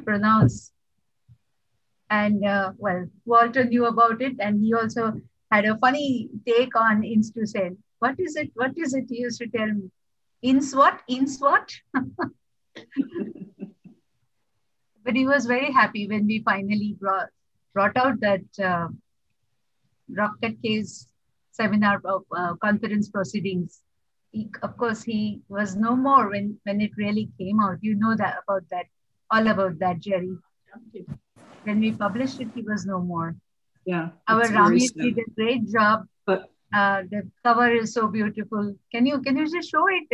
pronounce. And well, Walter knew about it, and he also had a funny take on Instusen. What is it? What is it? He used to tell me. Ins what? Ins what? But he was very happy when we finally brought out that Rocket Case seminar of conference proceedings. Of course, he was no more when it really came out. You know that about that, all about that, Geri. When we published it, he was no more. Yeah. Our Ramesh did a great job. But the cover is so beautiful. Can you just show it,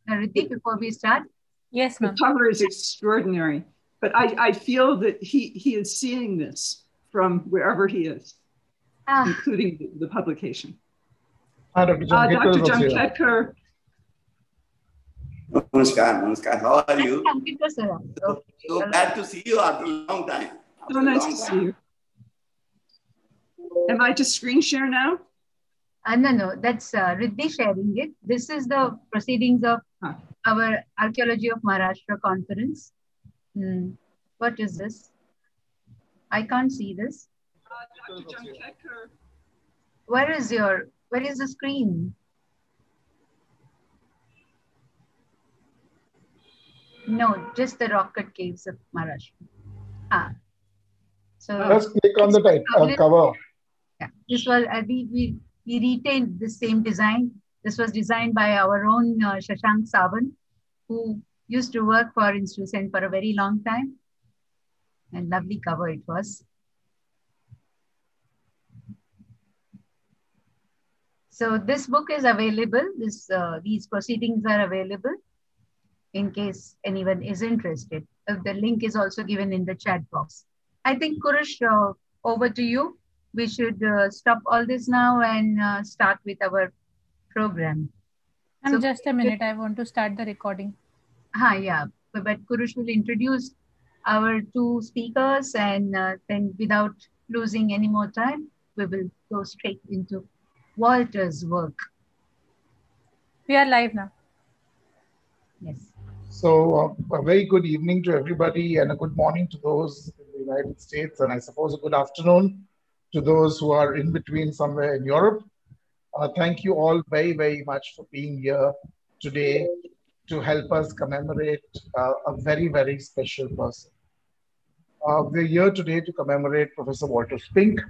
Ritik, before we start? Yes, ma'am. The cover is extraordinary. But I feel that he is seeing this from wherever he is, including the publication. Dr. Jamkhedkar. Namaskar. How are you? Sir. So glad to see you after a long time. So nice to see you. Am I to screen share now? No, that's Riddhi sharing it. This is the proceedings of our Archaeology of Maharashtra conference. What is this? I can't see this. Dr. Jamkhedkar. Where is the screen? No, just the rocket caves of Maharashtra. So just click on the cover. Yeah, this was we retained the same design. This was designed by our own Shashank Savan, who used to work for Instusen for a very long time. And lovely cover it was. So this book is available. These proceedings are available in case anyone is interested. The link is also given in the chat box. I think, Kurush, over to you. We should stop all this now and start with our program. Just a minute. I want to start the recording. Yeah. But Kurush will introduce our two speakers, and then without losing any more time, we will go straight into Walter's work. We are live now. Yes. So a very good evening to everybody and a good morning to those in the United States, and I suppose a good afternoon to those who are in between somewhere in Europe. Thank you all very, very much for being here today to help us commemorate a very, very special person. We're here today to commemorate Professor Walter Spink.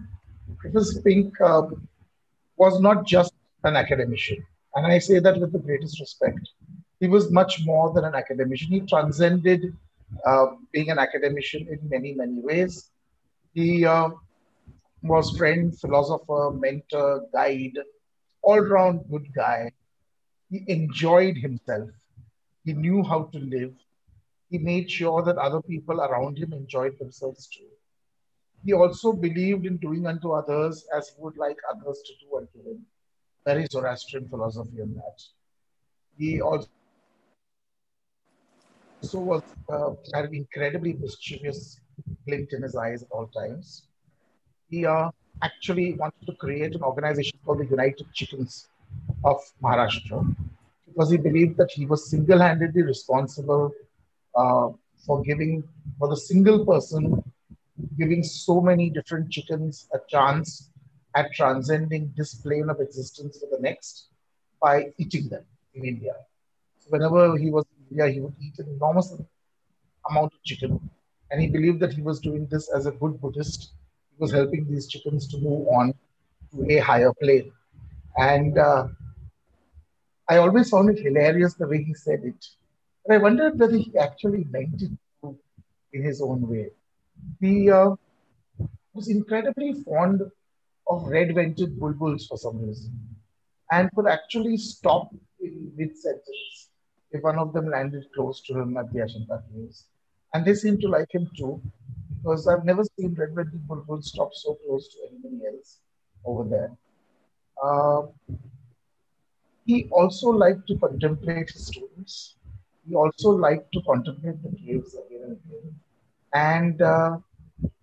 Professor Spink was not just an academician, and I say that with the greatest respect. He was much more than an academician. He transcended being an academician in many, many ways. He was friend, philosopher, mentor, guide, all-round good guy. He enjoyed himself. He knew how to live. He made sure that other people around him enjoyed themselves too. He also believed in doing unto others as he would like others to do unto him. Very Zoroastrian philosophy in that. He also was had an incredibly mischievous glint in his eyes at all times. He actually wanted to create an organization called the United Chickens of Maharashtra, because he believed that he was single-handedly responsible for the single person giving so many different chickens a chance at transcending this plane of existence to the next by eating them in India. So whenever he was in India, he would eat an enormous amount of chicken, and he believed that he was doing this as a good Buddhist. He was helping these chickens to move on to a higher plane. And I always found it hilarious the way he said it. But I wondered whether he actually meant it in his own way. He was incredibly fond of red-vented bulbuls for some reason, and could actually stop in mid-sentence if one of them landed close to him at the Ajanta caves. And they seemed to like him too, because I've never seen red-vented bulbuls stop so close to anybody else over there. He also liked to contemplate his students. He also liked to contemplate the caves again and again. And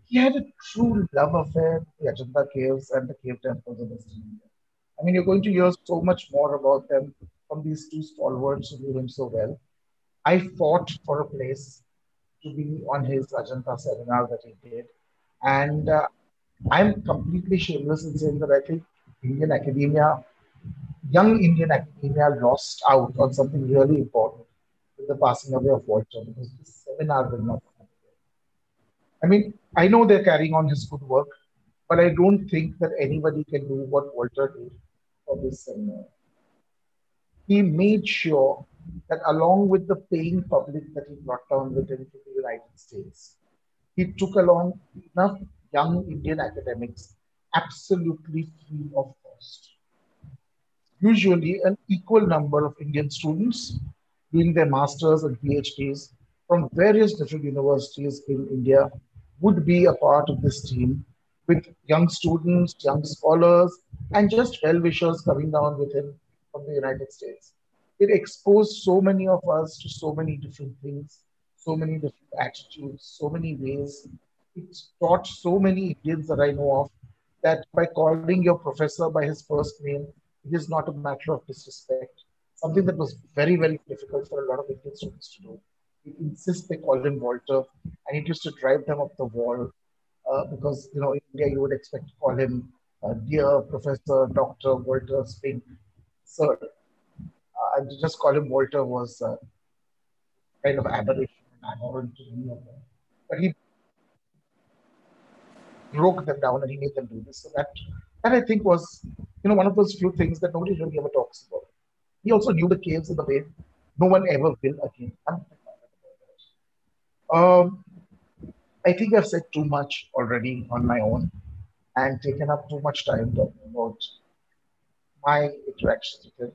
he had a true love affair with the Ajanta caves and the cave temples of Western India. I mean, you're going to hear so much more about them from these two stalwarts who knew him so well. I fought for a place to be on his Ajanta seminar that he did. And I'm completely shameless in saying that I think Indian academia, young Indian academia, lost out on something really important with the passing away of Walter, because this seminar will not happen. I mean, I know they're carrying on his good work, but I don't think that anybody can do what Walter did for this seminar. He made sure that along with the paying public that he brought down with him to the United States, he took along enough young Indian academics absolutely free of cost. Usually, an equal number of Indian students doing their masters and PhDs from various different universities in India would be a part of this team with young students, young scholars, and just well wishers coming down with him from the United States. It exposed so many of us to so many different things, so many different attitudes, so many ways. It taught so many Indians that I know of that by calling your professor by his first name, it is not a matter of disrespect. Something that was very, very difficult for a lot of Indian students to do. He insists they call him Walter, and it used to drive them up the wall because in India you would expect to call him dear Professor Doctor Walter Spink, sir. And to just call him Walter was kind of aberration and abhorrent to many of them. But he broke them down and he made them do this. So that I think was one of those few things that nobody really ever talks about. He also knew the caves in the way no one ever will again. Um, I think I've said too much already on my own and taken up too much time talking about my interactions with him.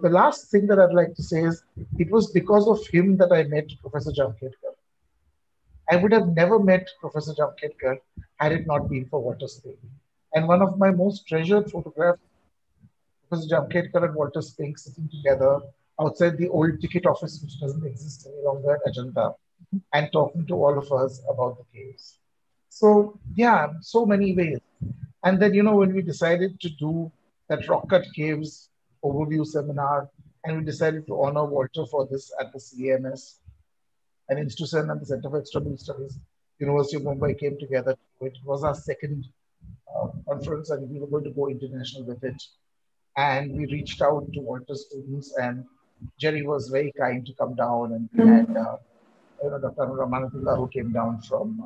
The last thing that I'd like to say is it was because of him that I met Professor Jamkhedkar. I would have never met Professor Jamkhedkar had it not been for Walter Spink. And one of my most treasured photographs, Professor Jamkhedkar and Walter Spink sitting together outside the old ticket office, which doesn't exist any longer at Ajanta, and talking to all of us about the caves. So, yeah, so many ways. And then, when we decided to do that Rock Cut Caves overview seminar, and we decided to honor Walter for this at the CAMS, an institution and the Center for Extramural Studies, University of Mumbai came together. It was our second conference, and we were going to go international with it. And we reached out to Walter's students, and Geri was very kind to come down, and we had Dr. Ramanatullah, who came down from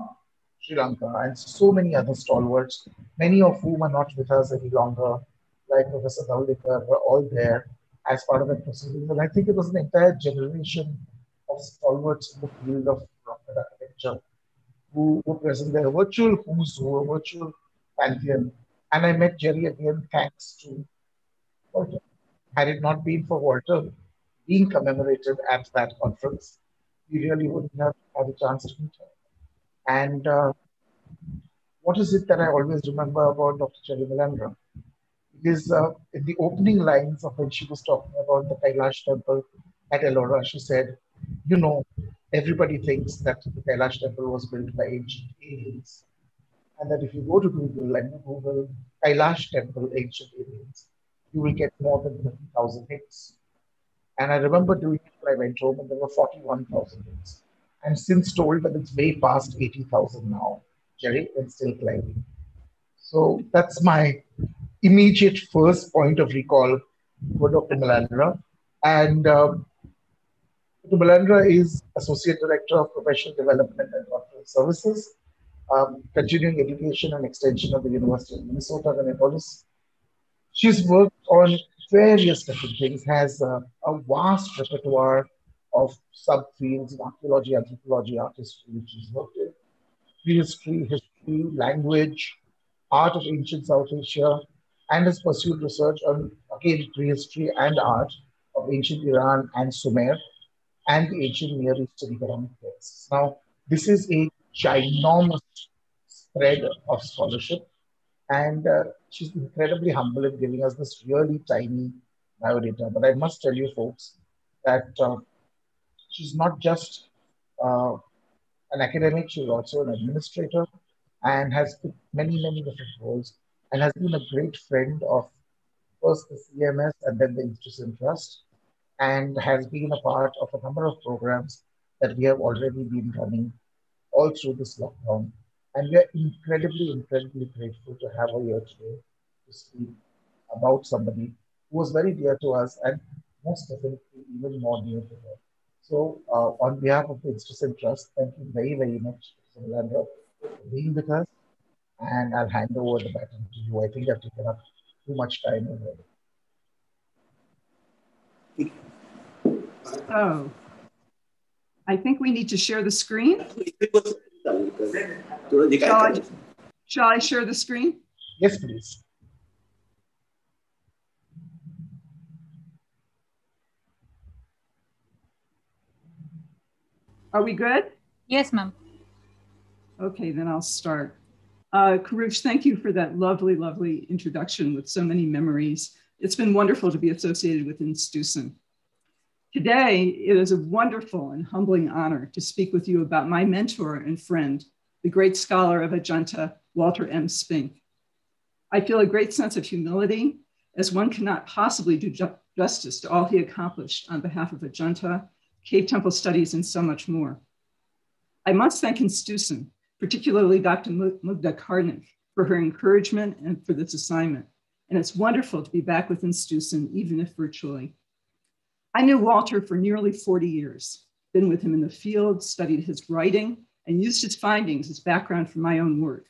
Sri Lanka, and so many other stalwarts, many of whom are not with us any longer, like Professor Daulikar, were all there as part of that proceeding. And I think it was an entire generation of stalwarts in the field of rocket architecture who were present there, a virtual who's who, a virtual pantheon. And I met Geri again thanks to Walter. Had it not been for Walter being commemorated at that conference, we really wouldn't have had a chance to meet her. And what is it that I always remember about Dr. Geri Malandra? It is in the opening lines of when she was talking about the Kailash temple at Ellora, she said, everybody thinks that the Kailash temple was built by ancient aliens. And that if you go to Google and you Google Kailash temple ancient aliens, you will get more than 30,000 hits. And I remember doing it when I went home, and there were 41,000 hits. I'm since told that it's way past 80,000 now, Geri, and still climbing. So that's my immediate first point of recall for Dr. Malandra. And Dr. Malandra is Associate Director of Professional Development and Doctoral Services, Continuing Education and Extension of the University of Minnesota, Minneapolis. She's worked on various different things, has a vast repertoire of subfields in archaeology, anthropology, art history, which she's worked in, prehistory, history, language, art of ancient South Asia, and has pursued research on, again, prehistory and art of ancient Iran and Sumer, and the ancient Near Eastern economic texts. Now, this is a ginormous spread of scholarship, and she's incredibly humble in giving us this really tiny biodata. But I must tell you, folks, that she's not just an academic, she's also an administrator and has many, many different roles, and has been a great friend of first the CMS and then the Institution Trust, and has been a part of a number of programs that we have already been running all through this lockdown. And we are incredibly, incredibly grateful to have her here today to speak about somebody who was very dear to us and most definitely even more dear to her. So, on behalf of the Institution Trust, thank you very, very much, Professor Malandra, for being with us. And I'll hand over the baton to you. I think I've taken up too much time already. So, I think we need to share the screen. Shall I share the screen? Yes, please. Are we good? Yes, ma'am. Okay, then I'll start. Karush, thank you for that lovely, lovely introduction with so many memories. It's been wonderful to be associated with Institution. Today, it is a wonderful and humbling honor to speak with you about my mentor and friend, the great scholar of Ajanta, Walter M. Spink. I feel a great sense of humility, as one cannot possibly do justice to all he accomplished on behalf of Ajanta, Cave Temple Studies, and so much more. I must thank Institution, particularly Dr. Mugdha Karnik, for her encouragement and for this assignment. And it's wonderful to be back with Institution, even if virtually. I knew Walter for nearly 40 years, been with him in the field, studied his writing, and used his findings as background for my own work.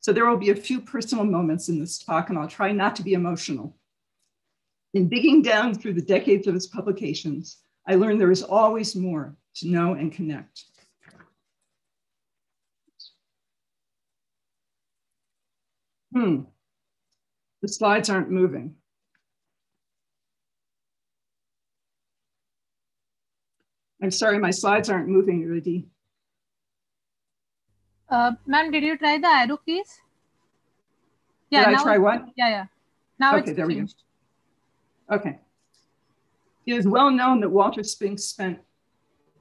So there will be a few personal moments in this talk, and I'll try not to be emotional. In digging down through the decades of his publications, I learned there is always more to know and connect. The slides aren't moving. I'm sorry, my slides aren't moving, Rudy. Ma'am, did you try the arrow keys? Yeah, did I try what? Yeah. Now okay, it's there changed. We go. Okay. It is well known that Walter Spink spent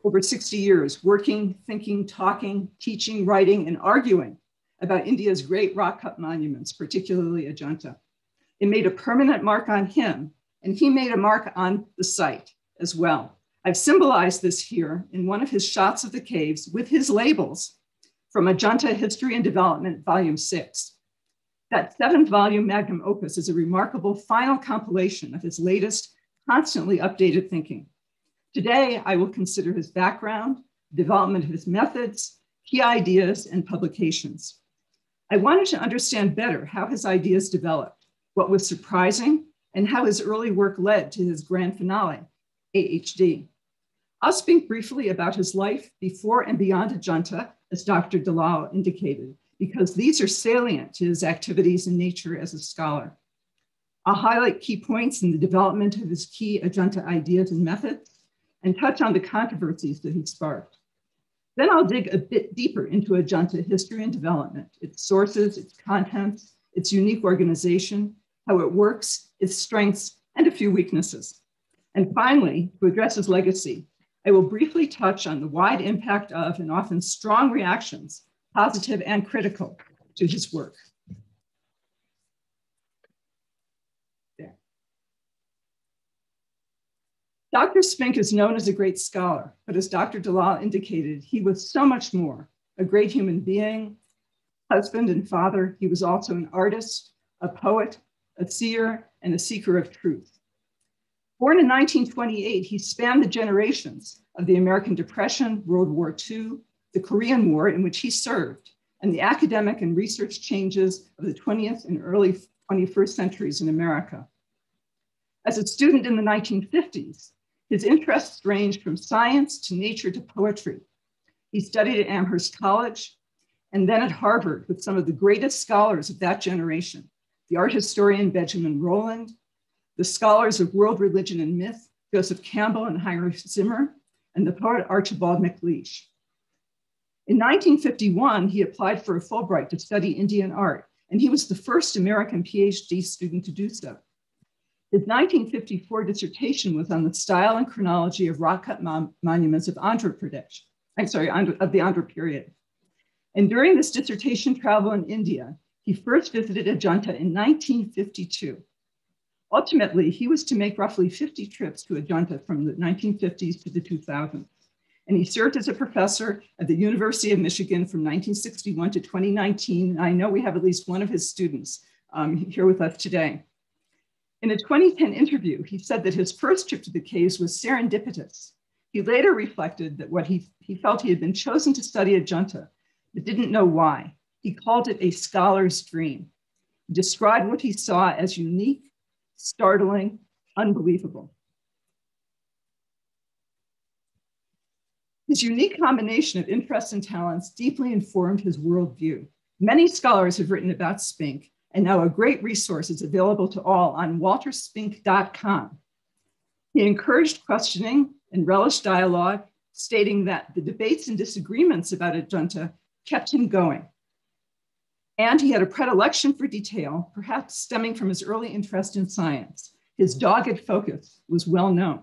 over 60 years working, thinking, talking, teaching, writing, and arguing about India's great rock-cut monuments, particularly Ajanta. It made a permanent mark on him, and he made a mark on the site as well. I've symbolized this here in one of his shots of the caves with his labels from Ajanta History and Development, Volume 6. That 7th-volume magnum opus is a remarkable final compilation of his latest, constantly updated thinking. Today, I will consider his background, development of his methods, key ideas, and publications. I wanted to understand better how his ideas developed, what was surprising, and how his early work led to his grand finale, AHD. I'll speak briefly about his life before and beyond Ajanta, as Dr. Dalal indicated, because these are salient to his activities and nature as a scholar. I'll highlight key points in the development of his key Ajanta ideas and methods, and touch on the controversies that he sparked. Then I'll dig a bit deeper into Ajanta history and development, its sources, its contents, its unique organization, how it works, its strengths, and a few weaknesses. And finally, to address his legacy, I will briefly touch on the wide impact of and often strong reactions, positive and critical, to his work. There. Dr. Spink is known as a great scholar, but as Dr. Dalal indicated, he was so much more, a great human being, husband and father. He was also an artist, a poet, a seer, and a seeker of truth. Born in 1928, he spanned the generations of the American Depression, World War II, the Korean War in which he served, and the academic and research changes of the 20th and early 21st centuries in America. As a student in the 1950s, his interests ranged from science to nature to poetry. He studied at Amherst College and then at Harvard with some of the greatest scholars of that generation, the art historian Benjamin Rowland, the scholars of world religion and myth, Joseph Campbell and Heinrich Zimmer, and the poet Archibald MacLeish. In 1951, he applied for a Fulbright to study Indian art, and he was the first American PhD student to do so. His 1954 dissertation was on the style and chronology of rock-cut monuments of Andhra Pradesh, of the Andhra period. And during this dissertation travel in India, he first visited Ajanta in 1952. Ultimately, he was to make roughly 50 trips to Ajanta from the 1950s to the 2000s. and he served as a professor at the University of Michigan from 1961 to 2019. I know we have at least one of his students here with us today. In a 2010 interview, he said that his first trip to the caves was serendipitous. He later reflected that he felt he had been chosen to study Ajanta, but didn't know why. He called it a scholar's dream. He described what he saw as unique, startling, unbelievable. His unique combination of interests and talents deeply informed his worldview. Many scholars have written about Spink, and now a great resource is available to all on walterspink.com. He encouraged questioning and relished dialogue, stating that the debates and disagreements about Ajanta kept him going. And he had a predilection for detail, perhaps stemming from his early interest in science. His dogged focus was well known.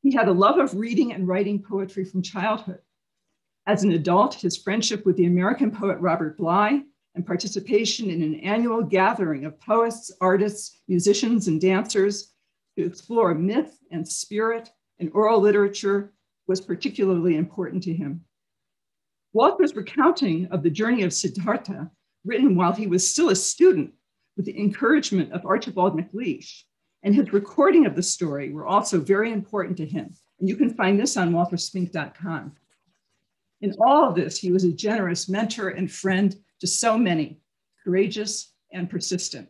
He had a love of reading and writing poetry from childhood. As an adult, his friendship with the American poet Robert Bly and participation in an annual gathering of poets, artists, musicians, and dancers to explore myth and spirit and oral literature was particularly important to him. Walter's recounting of the journey of Siddhartha, written while he was still a student with the encouragement of Archibald MacLeish, and his recording of the story were also very important to him. And you can find this on walterspink.com. In all of this, he was a generous mentor and friend to so many, courageous and persistent.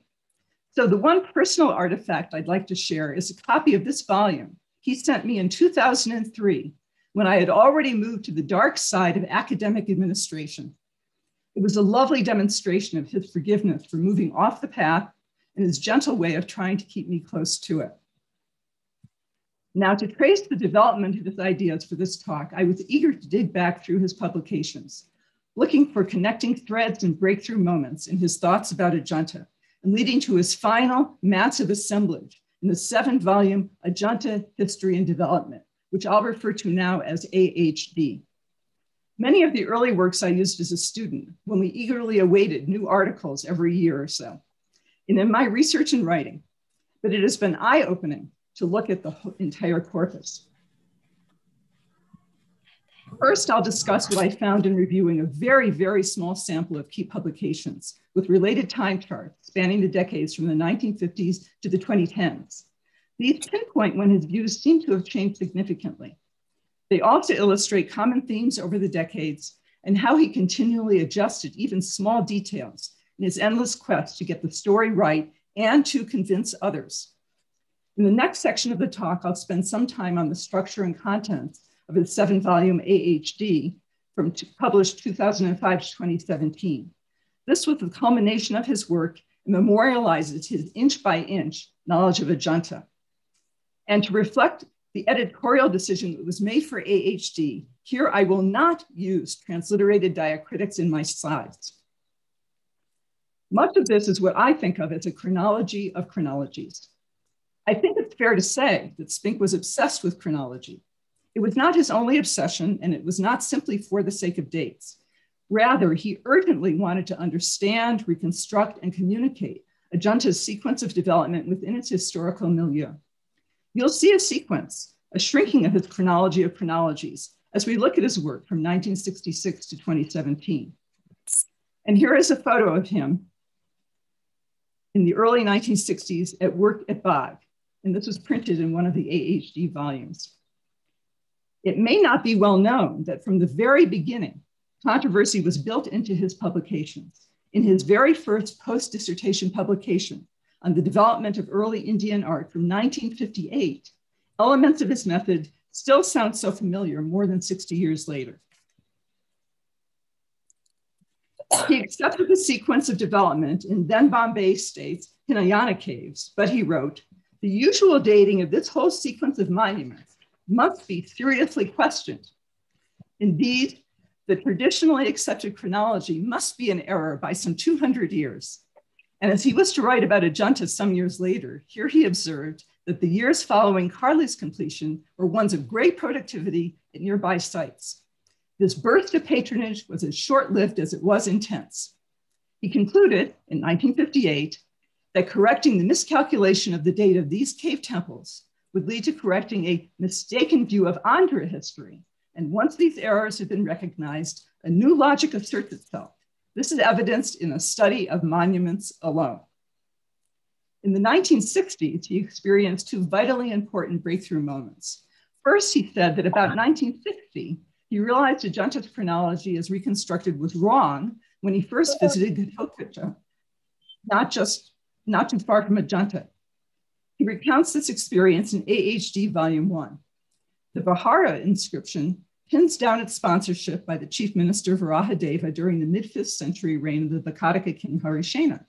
So the one personal artifact I'd like to share is a copy of this volume he sent me in 2003, when I had already moved to the dark side of academic administration. It was a lovely demonstration of his forgiveness for moving off the path and his gentle way of trying to keep me close to it. Now, to trace the development of his ideas for this talk, I was eager to dig back through his publications, looking for connecting threads and breakthrough moments in his thoughts about Ajanta, and leading to his final massive assemblage in the 7-volume Ajanta History and Development, which I'll refer to now as AHD. Many of the early works I used as a student when we eagerly awaited new articles every year or so, and in my research and writing, but it has been eye-opening to look at the entire corpus. First, I'll discuss what I found in reviewing a very, very small sample of key publications with related time charts spanning the decades from the 1950s to the 2010s. These pinpoint when his views seem to have changed significantly. They also illustrate common themes over the decades and how he continually adjusted even small details in his endless quest to get the story right and to convince others. In the next section of the talk, I'll spend some time on the structure and contents of his 7-volume AHD published 2005 to 2017. This was the culmination of his work and memorializes his inch-by-inch knowledge of Ajanta. And to reflect the editorial decision that was made for AHD, here I will not use transliterated diacritics in my slides. Much of this is what I think of as a chronology of chronologies. I think it's fair to say that Spink was obsessed with chronology. It was not his only obsession, and it was not simply for the sake of dates. Rather, he urgently wanted to understand, reconstruct, and communicate Ajanta's sequence of development within its historical milieu. You'll see a sequence, a shrinking of his chronology of chronologies, as we look at his work from 1966 to 2017. And here is a photo of him in the early 1960s at work at Bog, and this was printed in one of the AHD volumes. It may not be well known that from the very beginning, controversy was built into his publications. In his very first post-dissertation publication on the development of early Indian art from 1958, elements of his method still sound so familiar more than 60 years later. He accepted the sequence of development in then Bombay State's Hinayana caves, but he wrote, "The usual dating of this whole sequence of monuments must be seriously questioned. Indeed, the traditionally accepted chronology must be in error by some 200 years. And as he was to write about Ajanta some years later, here he observed that the years following Karli's completion were ones of great productivity at nearby sites. This burst of patronage was as short-lived as it was intense." He concluded in 1958 that correcting the miscalculation of the date of these cave temples would lead to correcting a mistaken view of Andhra history And once these errors have been recognized, a new logic asserts itself. This is evidenced in a study of monuments alone. In the 1960s, he experienced two vitally important breakthrough moments. First, he said that about 1960, he realized Ajanta's chronology as reconstructed was wrong when he first visited Ghatotkacha, not too far from Ajanta. He recounts this experience in AHD Volume 1. The Vihara inscription pins down its sponsorship by the chief minister Varahadeva during the mid-5th century reign of the Vakataka king Harishena.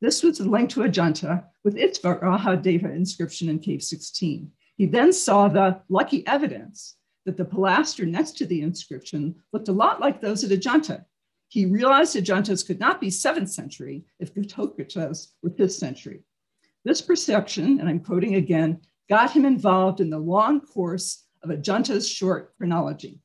This was linked to Ajanta with its Varahadeva inscription in Cave 16. He then saw the lucky evidence that the pilaster next to the inscription looked a lot like those at Ajanta. He realized Ajanta's could not be 7th century if Ghatotkacha's were 5th century. This perception, and I'm quoting again, got him involved in the long course of Ajanta's short chronology.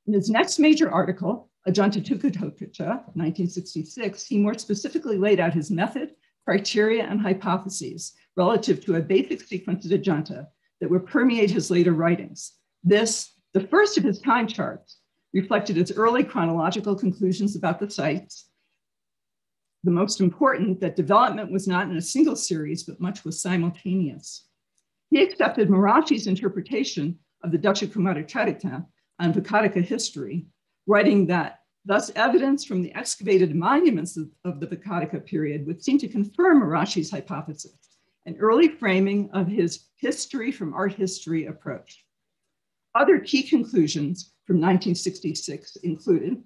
In his next major article, Ajanta to Ghatotkacha, 1966, he more specifically laid out his method, criteria, and hypotheses relative to a basic sequence at Ajanta that would permeate his later writings. This, the first of his time charts, reflected his early chronological conclusions about the sites. The most important, that development was not in a single series, but much was simultaneous. He accepted Maharaji's interpretation of the Dakshakumaracharita on Vakataka history, writing that, thus evidence from the excavated monuments of the Vakataka period would seem to confirm Maharaji's hypothesis, an early framing of his history from art history approach. Other key conclusions from 1966 included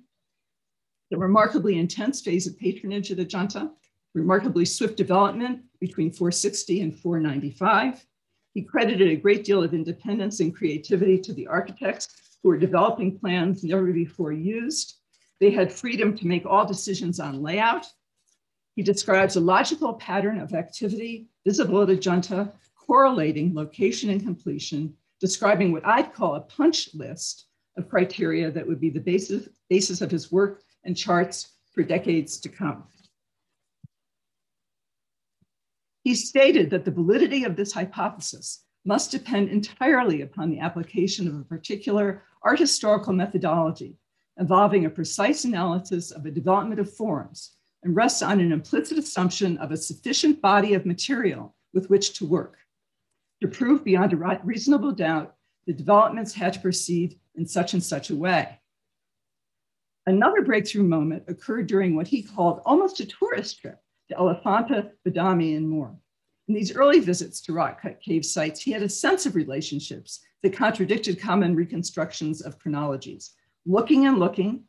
the remarkably intense phase of patronage at Ajanta, remarkably swift development between 460 and 495. He credited a great deal of independence and creativity to the architects who were developing plans never before used. They had freedom to make all decisions on layout. He describes a logical pattern of activity visible at Ajanta, correlating location and completion, describing what I'd call a punch list of criteria that would be the basis of his work and charts for decades to come. He stated that the validity of this hypothesis must depend entirely upon the application of a particular art historical methodology involving a precise analysis of a development of forms and rests on an implicit assumption of a sufficient body of material with which to work. To prove beyond a reasonable doubt, the developments had to proceed in such and such a way. Another breakthrough moment occurred during what he called almost a tourist trip to Elephanta, Badami, and more. In these early visits to rock-cut cave sites, he had a sense of relationships that contradicted common reconstructions of chronologies. Looking and looking,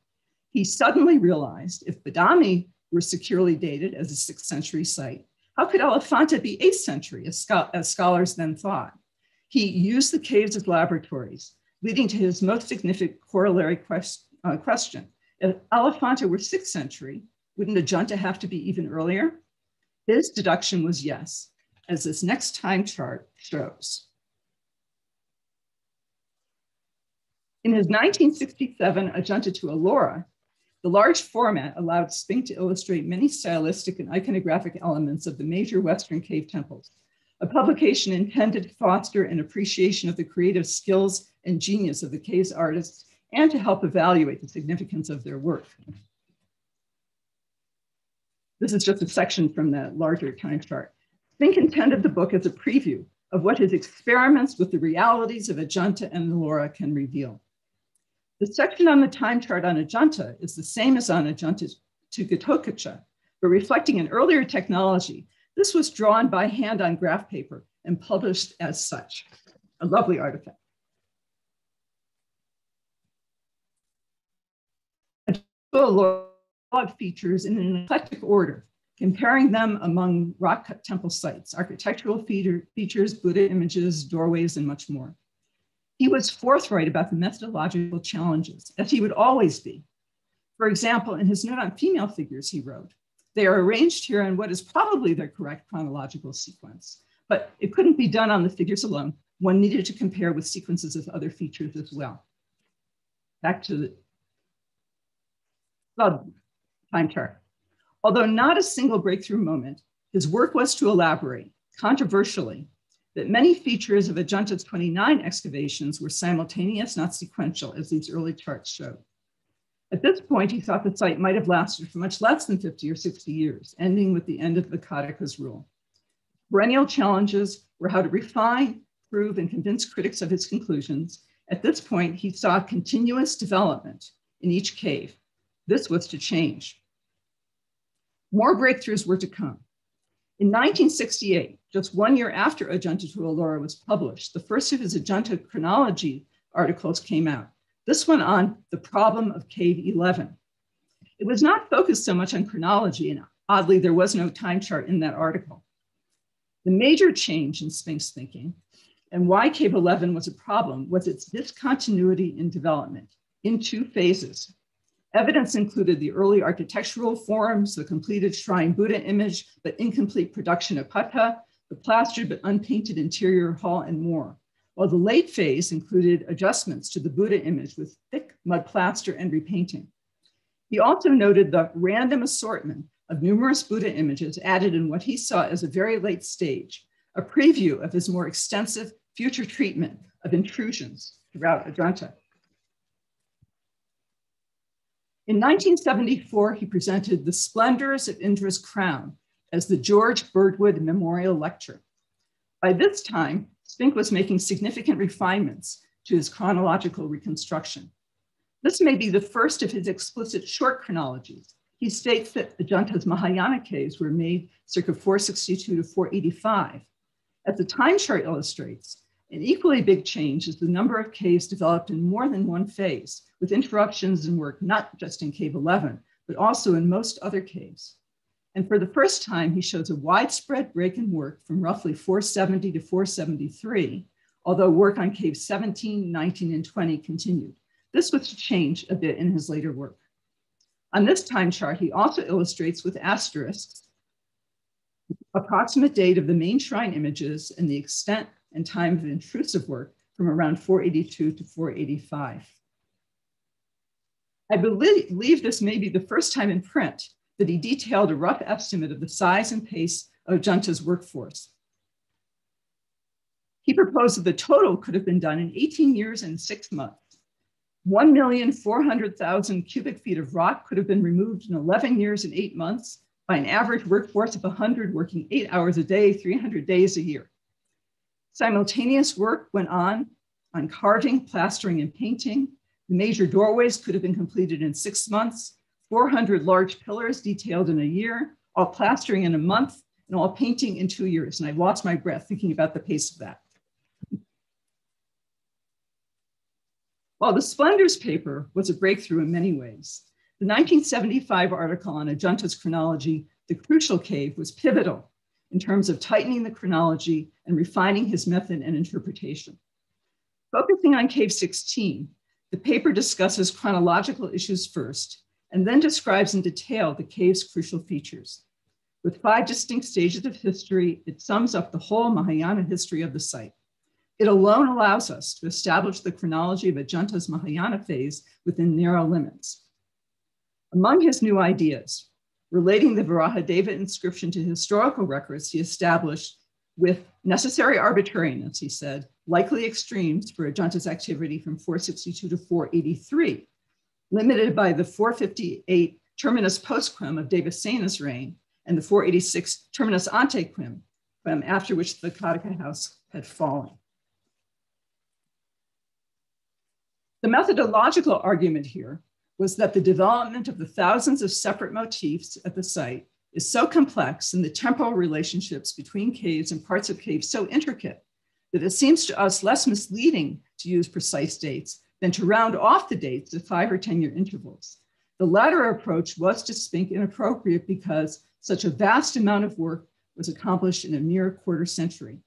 he suddenly realized if Badami were securely dated as a 6th century site, how could Elephanta be 8th century, as scholars then thought? He used the caves as laboratories, leading to his most significant corollary question. If Elephanta were 6th century, wouldn't Ajanta have to be even earlier? His deduction was yes, as this next time chart shows. In his 1967 Ajanta to Ellora, the large format allowed Spink to illustrate many stylistic and iconographic elements of the major Western cave temples, a publication intended to foster an appreciation of the creative skills and genius of the cave's artists and to help evaluate the significance of their work. This is just a section from the larger time chart. Spink intended the book as a preview of what his experiments with the realities of Ajanta and Ellora can reveal. The section on the time chart on Ajanta is the same as on Ajanta to Ghatotkacha, but reflecting an earlier technology. This was drawn by hand on graph paper and published as such. A lovely artifact. Log features in an eclectic order, comparing them among rock-cut temple sites, architectural features, Buddha images, doorways, and much more. He was forthright about the methodological challenges, as he would always be. For example, in his note on female figures, he wrote, "They are arranged here in what is probably their correct chronological sequence, but it couldn't be done on the figures alone. One needed to compare with sequences of other features as well." Back to the time chart. Although not a single breakthrough moment, his work was to elaborate, controversially, that many features of Ajanta's 29 excavations were simultaneous, not sequential, as these early charts showed. At this point, he thought the site might have lasted for much less than 50 or 60 years, ending with the end of Vakatika's rule. Perennial challenges were how to refine, prove, and convince critics of his conclusions. At this point, he saw continuous development in each cave. This was to change. More breakthroughs were to come. In 1968, just 1 year after Ajanta to Ellora was published, the first of his Ajanta chronology articles came out. This one on the problem of Cave 11. It was not focused so much on chronology, and oddly, there was no time chart in that article. The major change in Spink's thinking and why Cave 11 was a problem was its discontinuity in development in 2 phases. Evidence included the early architectural forms, the completed shrine Buddha image, but incomplete production of pata, the plastered but unpainted interior hall, and more. While the late phase included adjustments to the Buddha image with thick mud plaster and repainting. He also noted the random assortment of numerous Buddha images added in what he saw as a very late stage, a preview of his more extensive future treatment of intrusions throughout Ajanta. In 1974, he presented The Splendors of Indra's Crown as the George Birdwood Memorial Lecture. By this time, Spink was making significant refinements to his chronological reconstruction. This may be the first of his explicit short chronologies. He states that Ajanta's Mahayana caves were made circa 462 to 485. As the time chart illustrates, an equally big change is the number of caves developed in more than one phase, with interruptions in work not just in Cave 11, but also in most other caves. And for the first time, he shows a widespread break in work from roughly 470 to 473, although work on Caves 17, 19, and 20 continued. This was to change a bit in his later work. On this time chart, he also illustrates with asterisks approximate date of the main shrine images and the extent and time of intrusive work from around 482 to 485. I believe this may be the first time in print that he detailed a rough estimate of the size and pace of Ajanta's workforce. He proposed that the total could have been done in 18 years and 6 months. 1,400,000 cubic feet of rock could have been removed in 11 years and 8 months by an average workforce of 100 working 8 hours a day, 300 days a year. Simultaneous work went on carving, plastering, and painting. The major doorways could have been completed in 6 months, 400 large pillars detailed in a year, all plastering in a month, and all painting in 2 years. And I lost my breath thinking about the pace of that. While the Splendors paper was a breakthrough in many ways, the 1975 article on Ajanta's chronology, The Crucial Cave, was pivotal in terms of tightening the chronology and refining his method and interpretation. Focusing on Cave 16, the paper discusses chronological issues first, and then describes in detail the cave's crucial features. With 5 distinct stages of history, it sums up the whole Mahayana history of the site. It alone allows us to establish the chronology of Ajanta's Mahayana phase within narrow limits. Among his new ideas, relating the Varahadeva inscription to historical records, he established, with necessary arbitrariness, he said, likely extremes for Ajanta's activity from 462 to 483, limited by the 458 terminus postquem of Devasena's reign and the 486 terminus antequem, after which the Kataka house had fallen. The methodological argument here was that the development of the thousands of separate motifs at the site is so complex and the temporal relationships between caves and parts of caves so intricate that it seems to us less misleading to use precise dates than to round off the dates to 5 or 10 year intervals. The latter approach was to Spink inappropriate because such a vast amount of work was accomplished in a mere quarter century.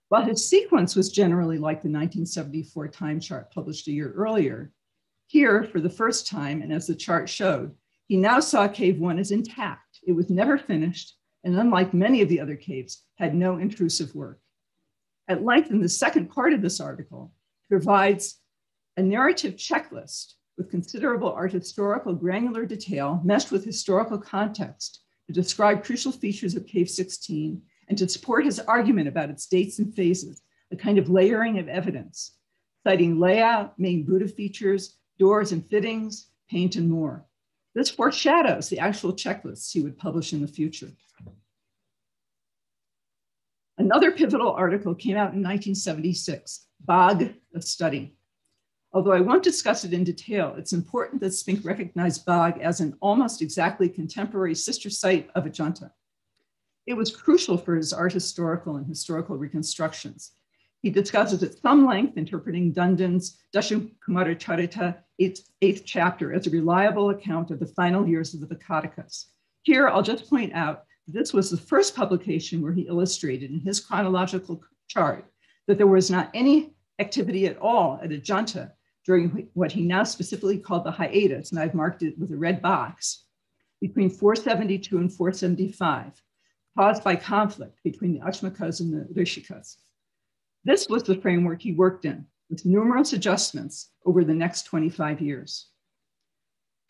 While his sequence was generally like the 1974 time chart published a year earlier, here, for the first time, and as the chart showed, he now saw Cave 1 as intact. It was never finished, and unlike many of the other caves, had no intrusive work. At length, in the second part of this article, provides a narrative checklist with considerable art historical granular detail meshed with historical context to describe crucial features of Cave 16 and to support his argument about its dates and phases, a kind of layering of evidence, citing layout, main Buddha features, doors and fittings, paint, and more. This foreshadows the actual checklists he would publish in the future. Another pivotal article came out in 1976, Bagh, a Study. Although I won't discuss it in detail, it's important that Spink recognized Bagh as an almost exactly contemporary sister site of Ajanta. It was crucial for his art historical and historical reconstructions. He discusses at some length interpreting Dundon's Dashakumaracharita, eighth chapter, as a reliable account of the final years of the Vakatikas. Here, I'll just point out that this was the first publication where he illustrated in his chronological chart that there was not any activity at all at Ajanta during what he now specifically called the hiatus, and I've marked it with a red box, between 472 and 475, caused by conflict between the Achmakas and the Rishikas. This was the framework he worked in, with numerous adjustments over the next 25 years.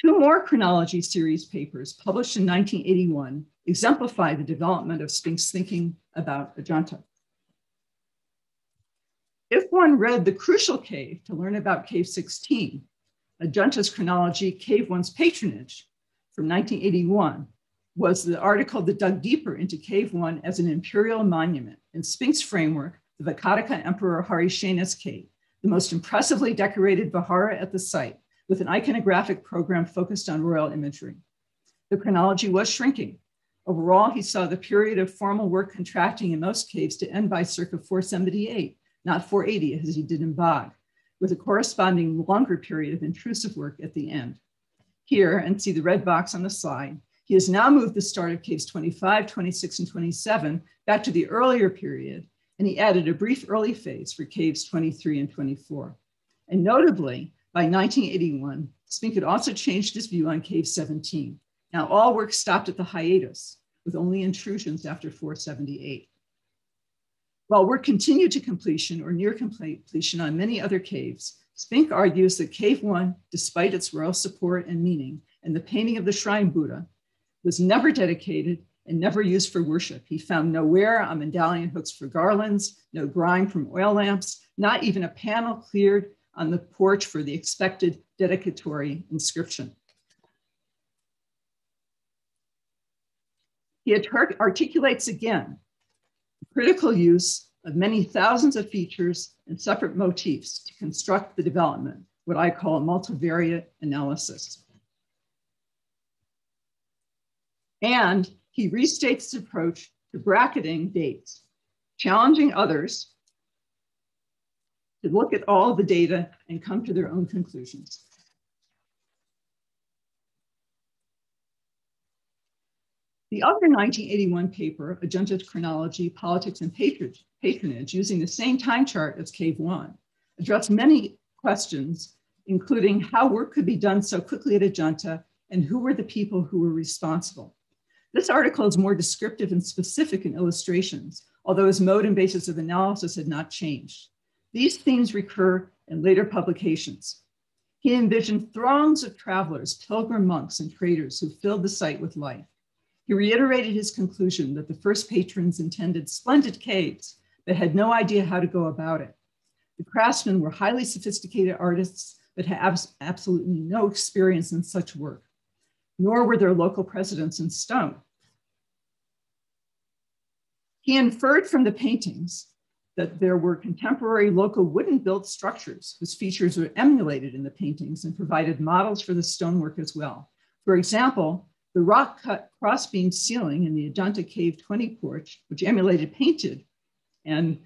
Two more chronology series papers published in 1981 exemplify the development of Spink's thinking about Ajanta. If one read The Crucial Cave to learn about Cave 16, Ajanta's chronology, Cave 1's Patronage, from 1981, was the article that dug deeper into Cave 1 as an imperial monument in Spink's framework, the Vakataka Emperor Harishena's cave, the most impressively decorated vihara at the site, with an iconographic program focused on royal imagery. The chronology was shrinking. Overall, he saw the period of formal work contracting in most caves to end by circa 478, not 480 as he did in Bagh, with a corresponding longer period of intrusive work at the end. Here, and see the red box on the slide, he has now moved the start of caves 25, 26, and 27 back to the earlier period, and he added a brief early phase for caves 23 and 24. And notably, by 1981, Spink had also changed his view on cave 17. Now all work stopped at the hiatus, with only intrusions after 478. While work continued to completion or near completion on many other caves, Spink argues that Cave 1, despite its royal support and meaning, and the painting of the shrine Buddha, was never dedicated and never used for worship. He found no wear on medallion hooks for garlands, no grime from oil lamps, not even a panel cleared on the porch for the expected dedicatory inscription. He articulates again the critical use of many thousands of features and separate motifs to construct the development, what I call a multivariate analysis. And he restates his approach to bracketing dates, challenging others to look at all the data and come to their own conclusions. The other 1981 paper, Ajanta's Chronology, Politics, and Patronage, using the same time chart as Cave 1, addressed many questions, including how work could be done so quickly at Ajanta and who were the people who were responsible. This article is more descriptive and specific in illustrations, although his mode and basis of analysis had not changed. These themes recur in later publications. He envisioned throngs of travelers, pilgrim monks, and traders who filled the site with life. He reiterated his conclusion that the first patrons intended splendid caves, but had no idea how to go about it. The craftsmen were highly sophisticated artists, but had absolutely no experience in such work, nor were there local precedents in stone. He inferred from the paintings that there were contemporary local wooden-built structures whose features were emulated in the paintings and provided models for the stonework as well. For example, the rock-cut cross-beam ceiling in the Ajanta Cave 20 porch, which emulated painted and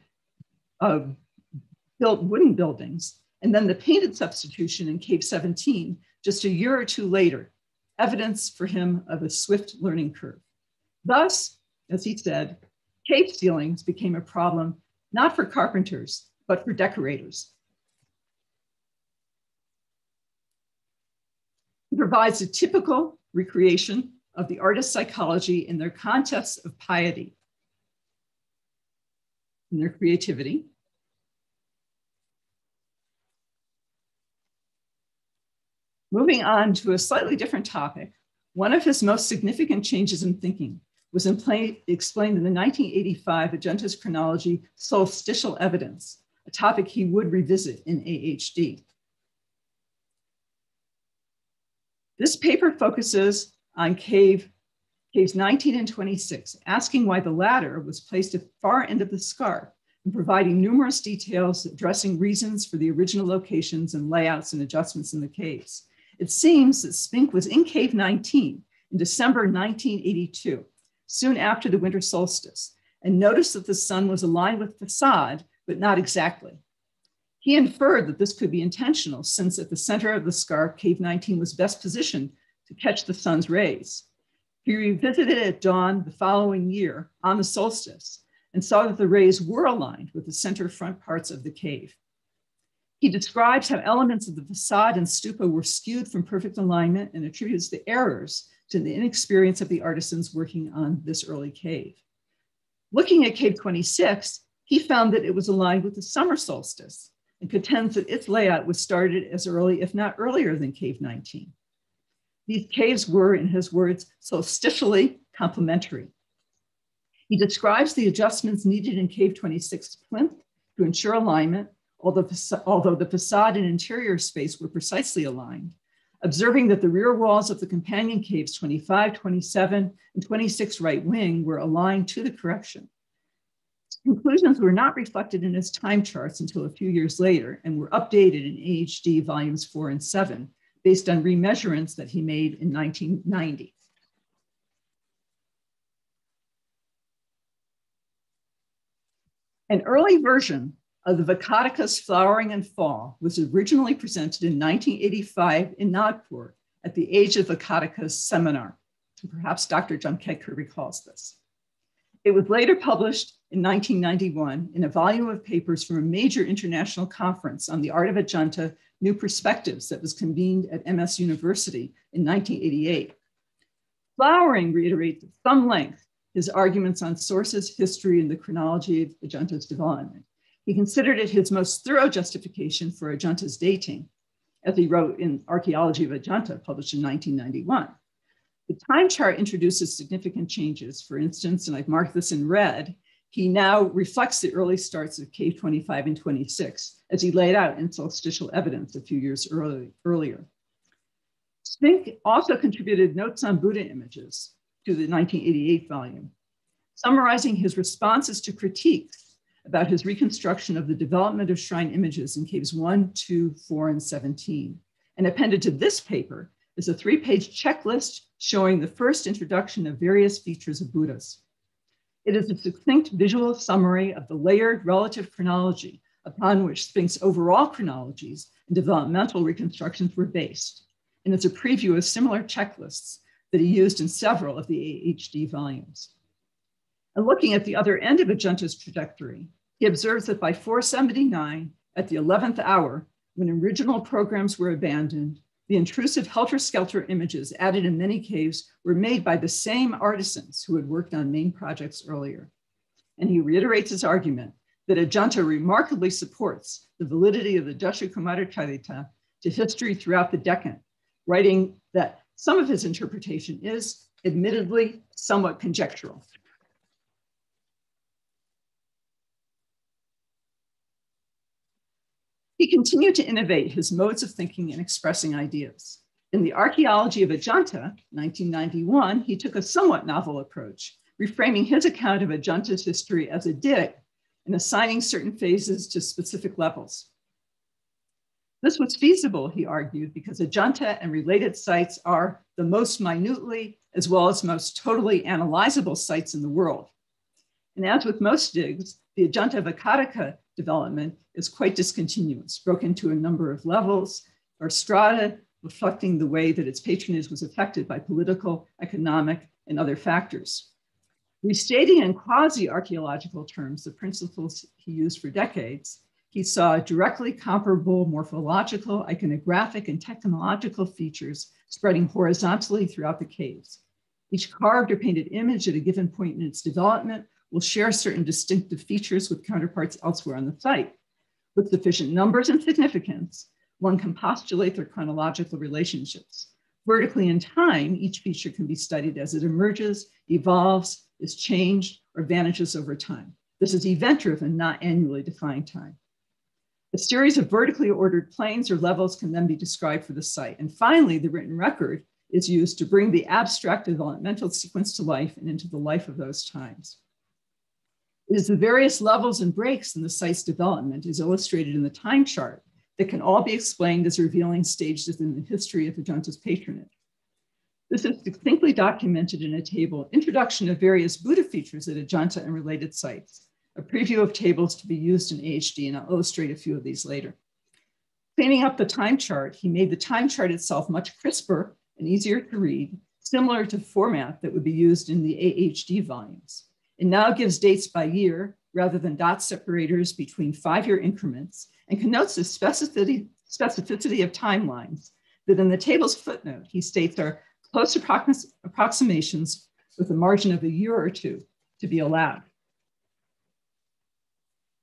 built wooden buildings, and then the painted substitution in Cave 17, just a year or two later, evidence for him of a swift learning curve. Thus, as he said, cave ceilings became a problem not for carpenters, but for decorators. He provides a typical recreation of the artist's psychology in their contests of piety, in their creativity. Moving on to a slightly different topic, one of his most significant changes in thinking was explained in the 1985 Ajanta's Chronology Solstitial Evidence, a topic he would revisit in AHD. This paper focuses on caves 19 and 26, asking why the latter was placed at the far end of the scarp and providing numerous details addressing reasons for the original locations and layouts and adjustments in the caves. It seems that Spink was in cave 19 in December 1982, soon after the winter solstice, and noticed that the sun was aligned with the facade, but not exactly. He inferred that this could be intentional, since at the center of the scarp, cave 19 was best positioned to catch the sun's rays. He revisited at dawn the following year on the solstice and saw that the rays were aligned with the center front parts of the cave. He describes how elements of the facade and stupa were skewed from perfect alignment and attributes the errors to the inexperience of the artisans working on this early cave. Looking at cave 26, he found that it was aligned with the summer solstice and contends that its layout was started as early, if not earlier, than cave 19. These caves were, in his words, solstitially complementary. He describes the adjustments needed in cave 26's plinth to ensure alignment, although the facade and interior space were precisely aligned, observing that the rear walls of the companion caves 25, 27, and 26 right wing were aligned to the correction. Conclusions were not reflected in his time charts until a few years later and were updated in AHD volumes 4 and 7, based on remeasurements that he made in 1990. An early version of the Vakatikas Flowering and Fall was originally presented in 1985 in Nagpur at the Age of Vakatikas seminar. Perhaps Dr. Jamkhedkar recalls this. It was later published in 1991 in a volume of papers from a major international conference on the art of Ajanta, New Perspectives, that was convened at MS University in 1988. Flowering reiterates at some length his arguments on sources, history, and the chronology of Ajanta's development. He considered it his most thorough justification for Ajanta's dating, as he wrote in Archaeology of Ajanta, published in 1991. The time chart introduces significant changes. For instance, and I've marked this in red, he now reflects the early starts of cave 25 and 26, as he laid out in Solstitial Evidence a few years earlier. Spink also contributed notes on Buddha images to the 1988 volume, summarizing his responses to critiques about his reconstruction of the development of shrine images in caves 1, 2, 4, and 17. And appended to this paper is a 3-page checklist showing the first introduction of various features of Buddhas. It is a succinct visual summary of the layered relative chronology upon which Spink's overall chronologies and developmental reconstructions were based. And it's a preview of similar checklists that he used in several of the AHD volumes. And looking at the other end of Ajanta's trajectory, he observes that by 479, at the 11th hour, when original programs were abandoned, the intrusive helter-skelter images added in many caves were made by the same artisans who had worked on main projects earlier. And he reiterates his argument that Ajanta remarkably supports the validity of the Dasha Kumara Charita to history throughout the Deccan, writing that some of his interpretation is admittedly somewhat conjectural. He continued to innovate his modes of thinking and expressing ideas. In the Archaeology of Ajanta, 1991, he took a somewhat novel approach, reframing his account of Ajanta's history as a dig and assigning certain phases to specific levels. This was feasible, he argued, because Ajanta and related sites are the most minutely as well as most totally analyzable sites in the world. And as with most digs, the Ajanta Vakatika development is quite discontinuous, broken into a number of levels or strata, reflecting the way that its patronage was affected by political, economic, and other factors. Restating in quasi-archaeological terms the principles he used for decades, he saw directly comparable morphological, iconographic, and technological features spreading horizontally throughout the caves. Each carved or painted image at a given point in its development will share certain distinctive features with counterparts elsewhere on the site. With sufficient numbers and significance, one can postulate their chronological relationships. Vertically in time, each feature can be studied as it emerges, evolves, is changed or vanishes over time. This is event-driven, not annually defined time. A series of vertically ordered planes or levels can then be described for the site. And finally, the written record is used to bring the abstract developmental sequence to life and into the life of those times. It is the various levels and breaks in the site's development as illustrated in the time chart that can all be explained as revealing stages in the history of Ajanta's patronage. This is distinctly documented in a table, Introduction of Various Buddha Features at Ajanta and Related Sites, a preview of tables to be used in AHD, and I'll illustrate a few of these later. Cleaning up the time chart, he made the time chart itself much crisper and easier to read, similar to format that would be used in the AHD volumes. It now gives dates by year rather than dot separators between 5-year increments and connotes the specificity of timelines that in the table's footnote, he states are close approximations with a margin of a year or two to be allowed.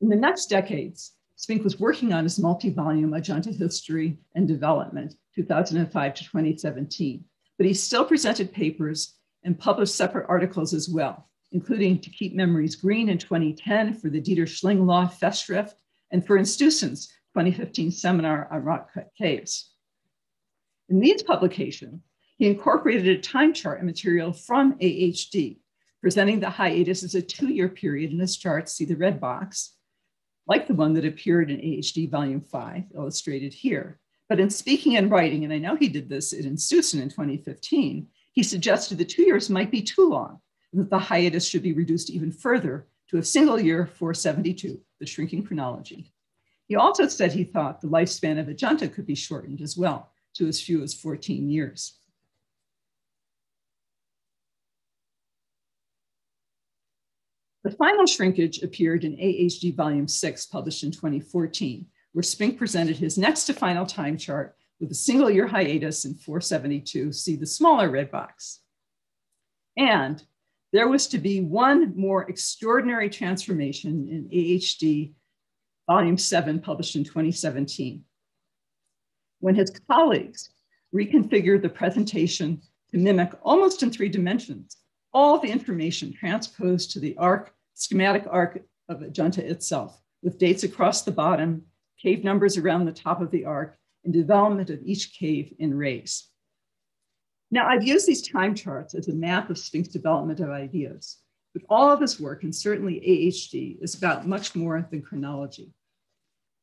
In the next decades, Spink was working on his multi-volume Ajanta History and Development, 2005 to 2017, but he still presented papers and published separate articles as well, including To Keep Memories Green in 2010 for the Dieter Schlinglaw Festschrift and for Institution's 2015 seminar on rock-cut caves. In these publications, he incorporated a time chart and material from AHD, presenting the hiatus as a 2-year period in his charts, see the red box, like the one that appeared in AHD Volume 5, illustrated here. But in Speaking and Writing, and I know he did this at Institution in 2015, he suggested that 2 years might be too long, and that the hiatus should be reduced even further to a single year, 472, the shrinking chronology. He also said he thought the lifespan of Ajanta could be shortened as well to as few as 14 years. The final shrinkage appeared in AHD Volume 6, published in 2014, where Spink presented his next to final time chart with a single year hiatus in 472, see the smaller red box. And there was to be one more extraordinary transformation in AHD Volume 7, published in 2017, when his colleagues reconfigured the presentation to mimic almost in 3 dimensions all the information transposed to the schematic arc of Ajanta itself, with dates across the bottom, cave numbers around the top of the arc, and development of each cave in rays. Now, I've used these time charts as a map of Spink's development of ideas, but all of his work, and certainly AHD, is about much more than chronology.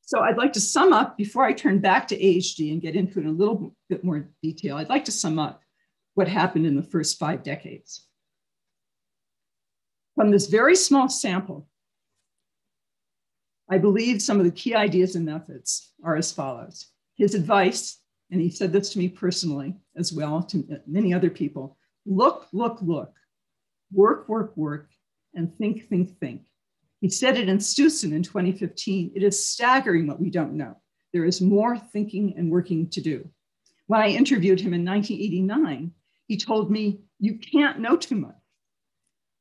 So I'd like to sum up, before I turn back to AHD and get into it in a little bit more detail, I'd like to sum up what happened in the first 5 decades. From this very small sample, I believe some of the key ideas and methods are as follows. His advice, and he said this to me personally as well, to many other people: look, look, look, work, work, work, and think, think, think. He said it in Stutzen in 2015, it is staggering what we don't know. There is more thinking and working to do. When I interviewed him in 1989, he told me, you can't know too much.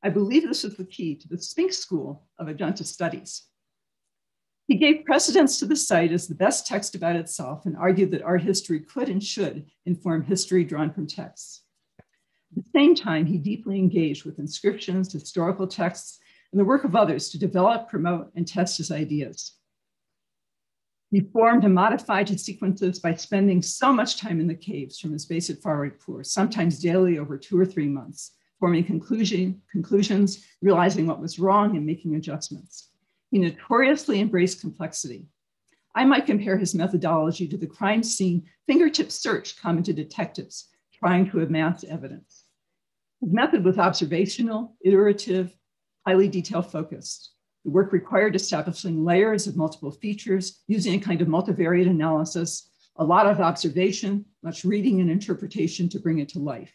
I believe this is the key to the Spink School of Ajanta Studies. He gave precedence to the site as the best text about itself and argued that art history could and should inform history drawn from texts. At the same time, he deeply engaged with inscriptions, historical texts, and the work of others to develop, promote, and test his ideas. He formed and modified his sequences by spending so much time in the caves from his base at Faridpur, sometimes daily over 2 or 3 months, forming conclusions, realizing what was wrong, and making adjustments. He notoriously embraced complexity. I might compare his methodology to the crime scene fingertip search common to detectives trying to amass evidence. His method was observational, iterative, highly detail focused. The work required establishing layers of multiple features, using a kind of multivariate analysis, a lot of observation, much reading and interpretation to bring it to life.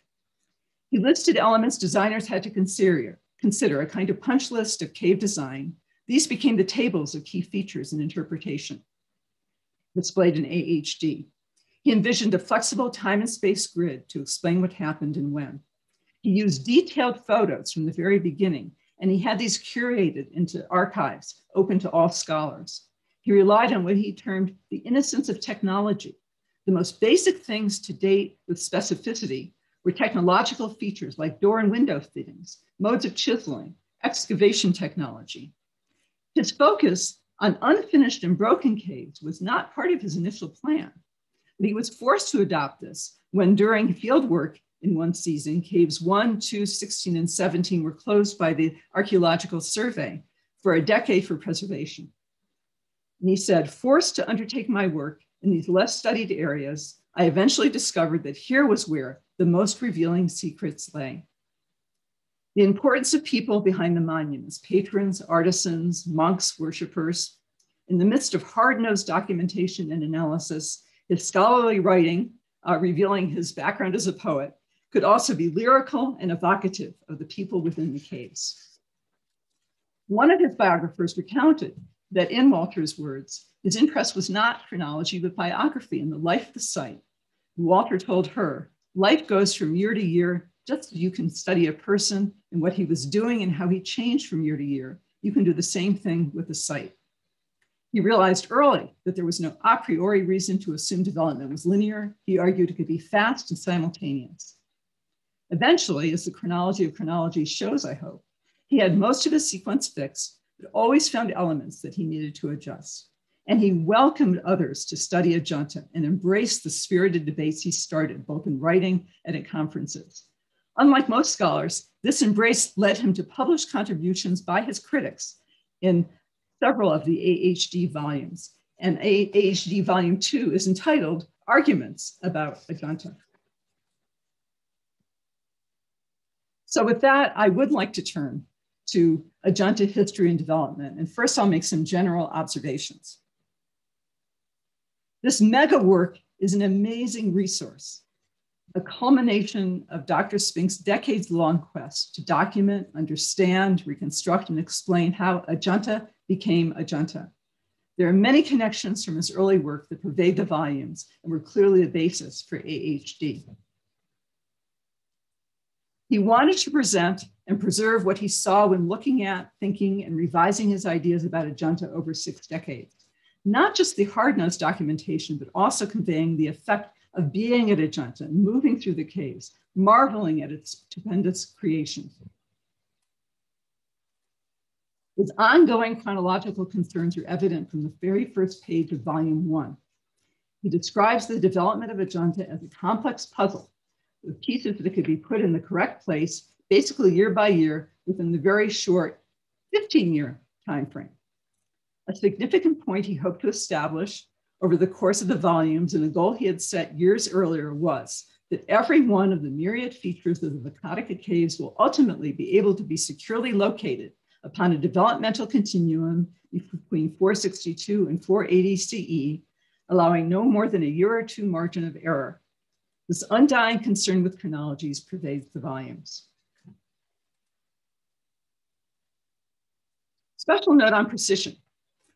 He listed elements designers had to consider a kind of punch list of cave design. These became the tables of key features and interpretation displayed in AHD. He envisioned a flexible time and space grid to explain what happened and when. He used detailed photos from the very beginning, and he had these curated into archives open to all scholars. He relied on what he termed the innocence of technology, the most basic things to date with specificity were technological features like door and window fittings, modes of chiseling, excavation technology. His focus on unfinished and broken caves was not part of his initial plan, but he was forced to adopt this when during field work in one season, caves 1, 2, 16, and 17 were closed by the Archaeological Survey for a decade for preservation. And he said, forced to undertake my work in these less studied areas, I eventually discovered that here was where the most revealing secrets lay. The importance of people behind the monuments, patrons, artisans, monks, worshipers. In the midst of hard-nosed documentation and analysis, his scholarly writing, revealing his background as a poet, could also be lyrical and evocative of the people within the caves. One of his biographers recounted that in Walter's words, his interest was not chronology, but biography and the life of the site. Walter told her, life goes from year to year, just as you can study a person and what he was doing and how he changed from year to year, you can do the same thing with the site. He realized early that there was no a priori reason to assume development was linear. He argued it could be fast and simultaneous. Eventually, as the chronology of chronology shows, I hope, he had most of his sequence fixed, but always found elements that he needed to adjust. And he welcomed others to study Ajanta and embraced the spirited debates he started, both in writing and at conferences. Unlike most scholars, this embrace led him to publish contributions by his critics in several of the AHD volumes. And AHD Volume 2 is entitled Arguments About Ajanta. So with that, I would like to turn to Ajanta history and development. And first I'll make some general observations. This mega work is an amazing resource, a culmination of Dr. Spink's decades-long quest to document, understand, reconstruct, and explain how Ajanta became Ajanta. There are many connections from his early work that pervade the volumes and were clearly the basis for AHD. He wanted to present and preserve what he saw when looking at, thinking, and revising his ideas about Ajanta over 6 decades. Not just the hard-nosed documentation, but also conveying the effect of being at Ajanta, moving through the caves, marveling at its stupendous creation. His ongoing chronological concerns are evident from the very first page of Volume 1. He describes the development of Ajanta as a complex puzzle with pieces that could be put in the correct place, basically year by year, within the very short 15-year timeframe. A significant point he hoped to establish over the course of the volumes and a goal he had set years earlier was that every one of the myriad features of the Vakataka caves will ultimately be able to be securely located upon a developmental continuum between 462 and 480 CE, allowing no more than a year or two margin of error. This undying concern with chronologies pervades the volumes. Special note on precision.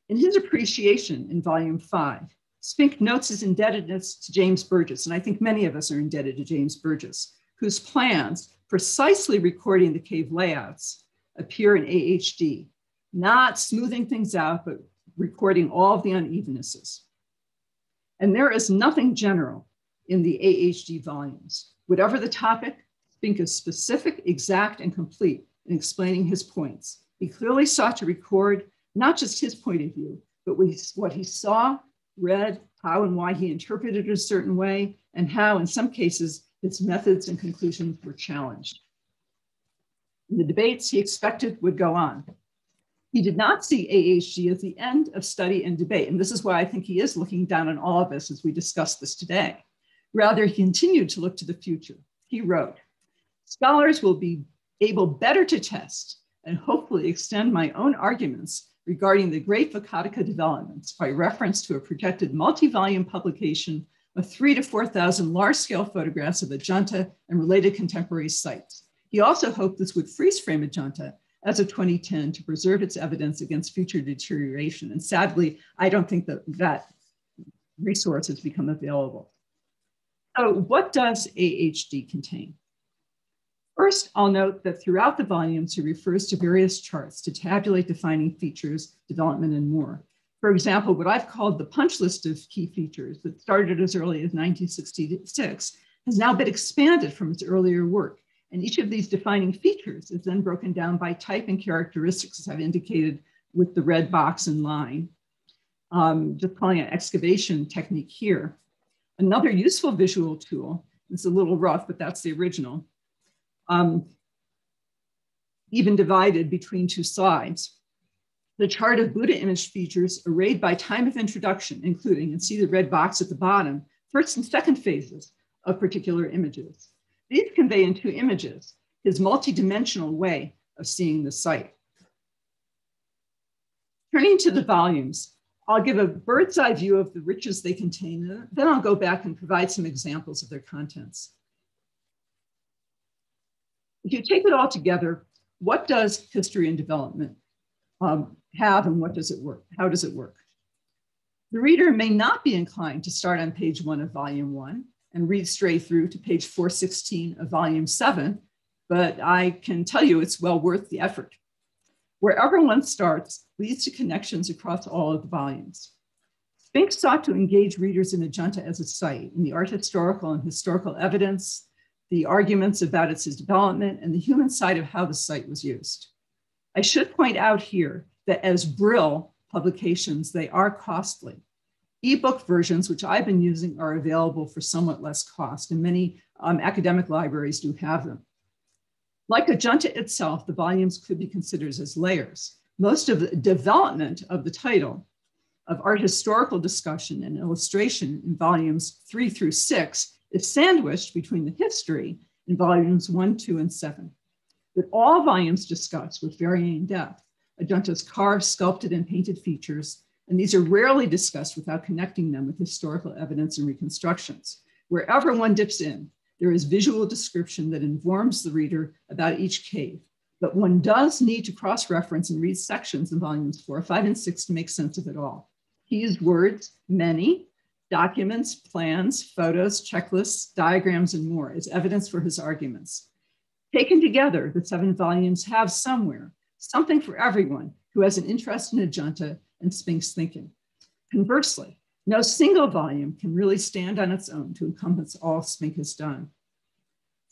In his appreciation in Volume 5, Spink notes his indebtedness to James Burgess, and I think many of us are indebted to James Burgess, whose plans, precisely recording the cave layouts, appear in AHD, not smoothing things out, but recording all of the unevenness. And there is nothing general in the AHD volumes. Whatever the topic, Spink is specific, exact, and complete in explaining his points. He clearly sought to record not just his point of view, but what he saw, read, how and why he interpreted it a certain way, and how, in some cases, his methods and conclusions were challenged. The debates he expected would go on. He did not see AHD as the end of study and debate, and this is why I think he is looking down on all of us as we discuss this today. Rather, he continued to look to the future. He wrote, "Scholars will be able better to test and hopefully extend my own arguments regarding the great Vakataka developments by reference to a projected multi-volume publication of 3,000 to 4,000 large-scale photographs of Ajanta and related contemporary sites. He also hoped this would freeze frame Ajanta as of 2010 to preserve its evidence against future deterioration. And sadly, I don't think that that resource has become available. So what does AHD contain? First, I'll note that throughout the volumes, he refers to various charts to tabulate defining features, development, and more. For example, what I've called the punch list of key features that started as early as 1966 has now been expanded from its earlier work. And each of these defining features is then broken down by type and characteristics, as I've indicated with the red box and line. Just calling it excavation technique here. Another useful visual tool, it's a little rough, but that's the original, even divided between two slides. The chart of Buddha image features arrayed by time of introduction, including, and see the red box at the bottom, first and second phases of particular images. These convey in two images his multidimensional way of seeing the site. Turning to the volumes, I'll give a bird's eye view of the riches they contain, then I'll go back and provide some examples of their contents. If you take it all together, what does history and development have, and what does it work? How does it work? The reader may not be inclined to start on page 1 of volume 1 and read straight through to page 416 of volume 7, but I can tell you it's well worth the effort. Wherever one starts leads to connections across all of the volumes. Spink sought to engage readers in Ajanta as a site, in the art historical and historical evidence, the arguments about its development, and the human side of how the site was used. I should point out here that as Brill publications, they are costly. Ebook versions, which I've been using, are available for somewhat less cost, and many academic libraries do have them. Like Ajanta itself, the volumes could be considered as layers. Most of the development of the title of art historical discussion and illustration in volumes 3 through 6 is sandwiched between the history in volumes 1, 2, and 7. But all volumes discuss with varying depth Ajanta's carved, sculpted, and painted features, and these are rarely discussed without connecting them with historical evidence and reconstructions. Wherever one dips in, there is visual description that informs the reader about each cave, but one does need to cross-reference and read sections in volumes 4, 5, and 6 to make sense of it all. He used words, many, documents, plans, photos, checklists, diagrams, and more as evidence for his arguments. Taken together, the 7 volumes have somewhere something for everyone who has an interest in Ajanta and Spink's thinking. Conversely, no single volume can really stand on its own to encompass all Spink has done.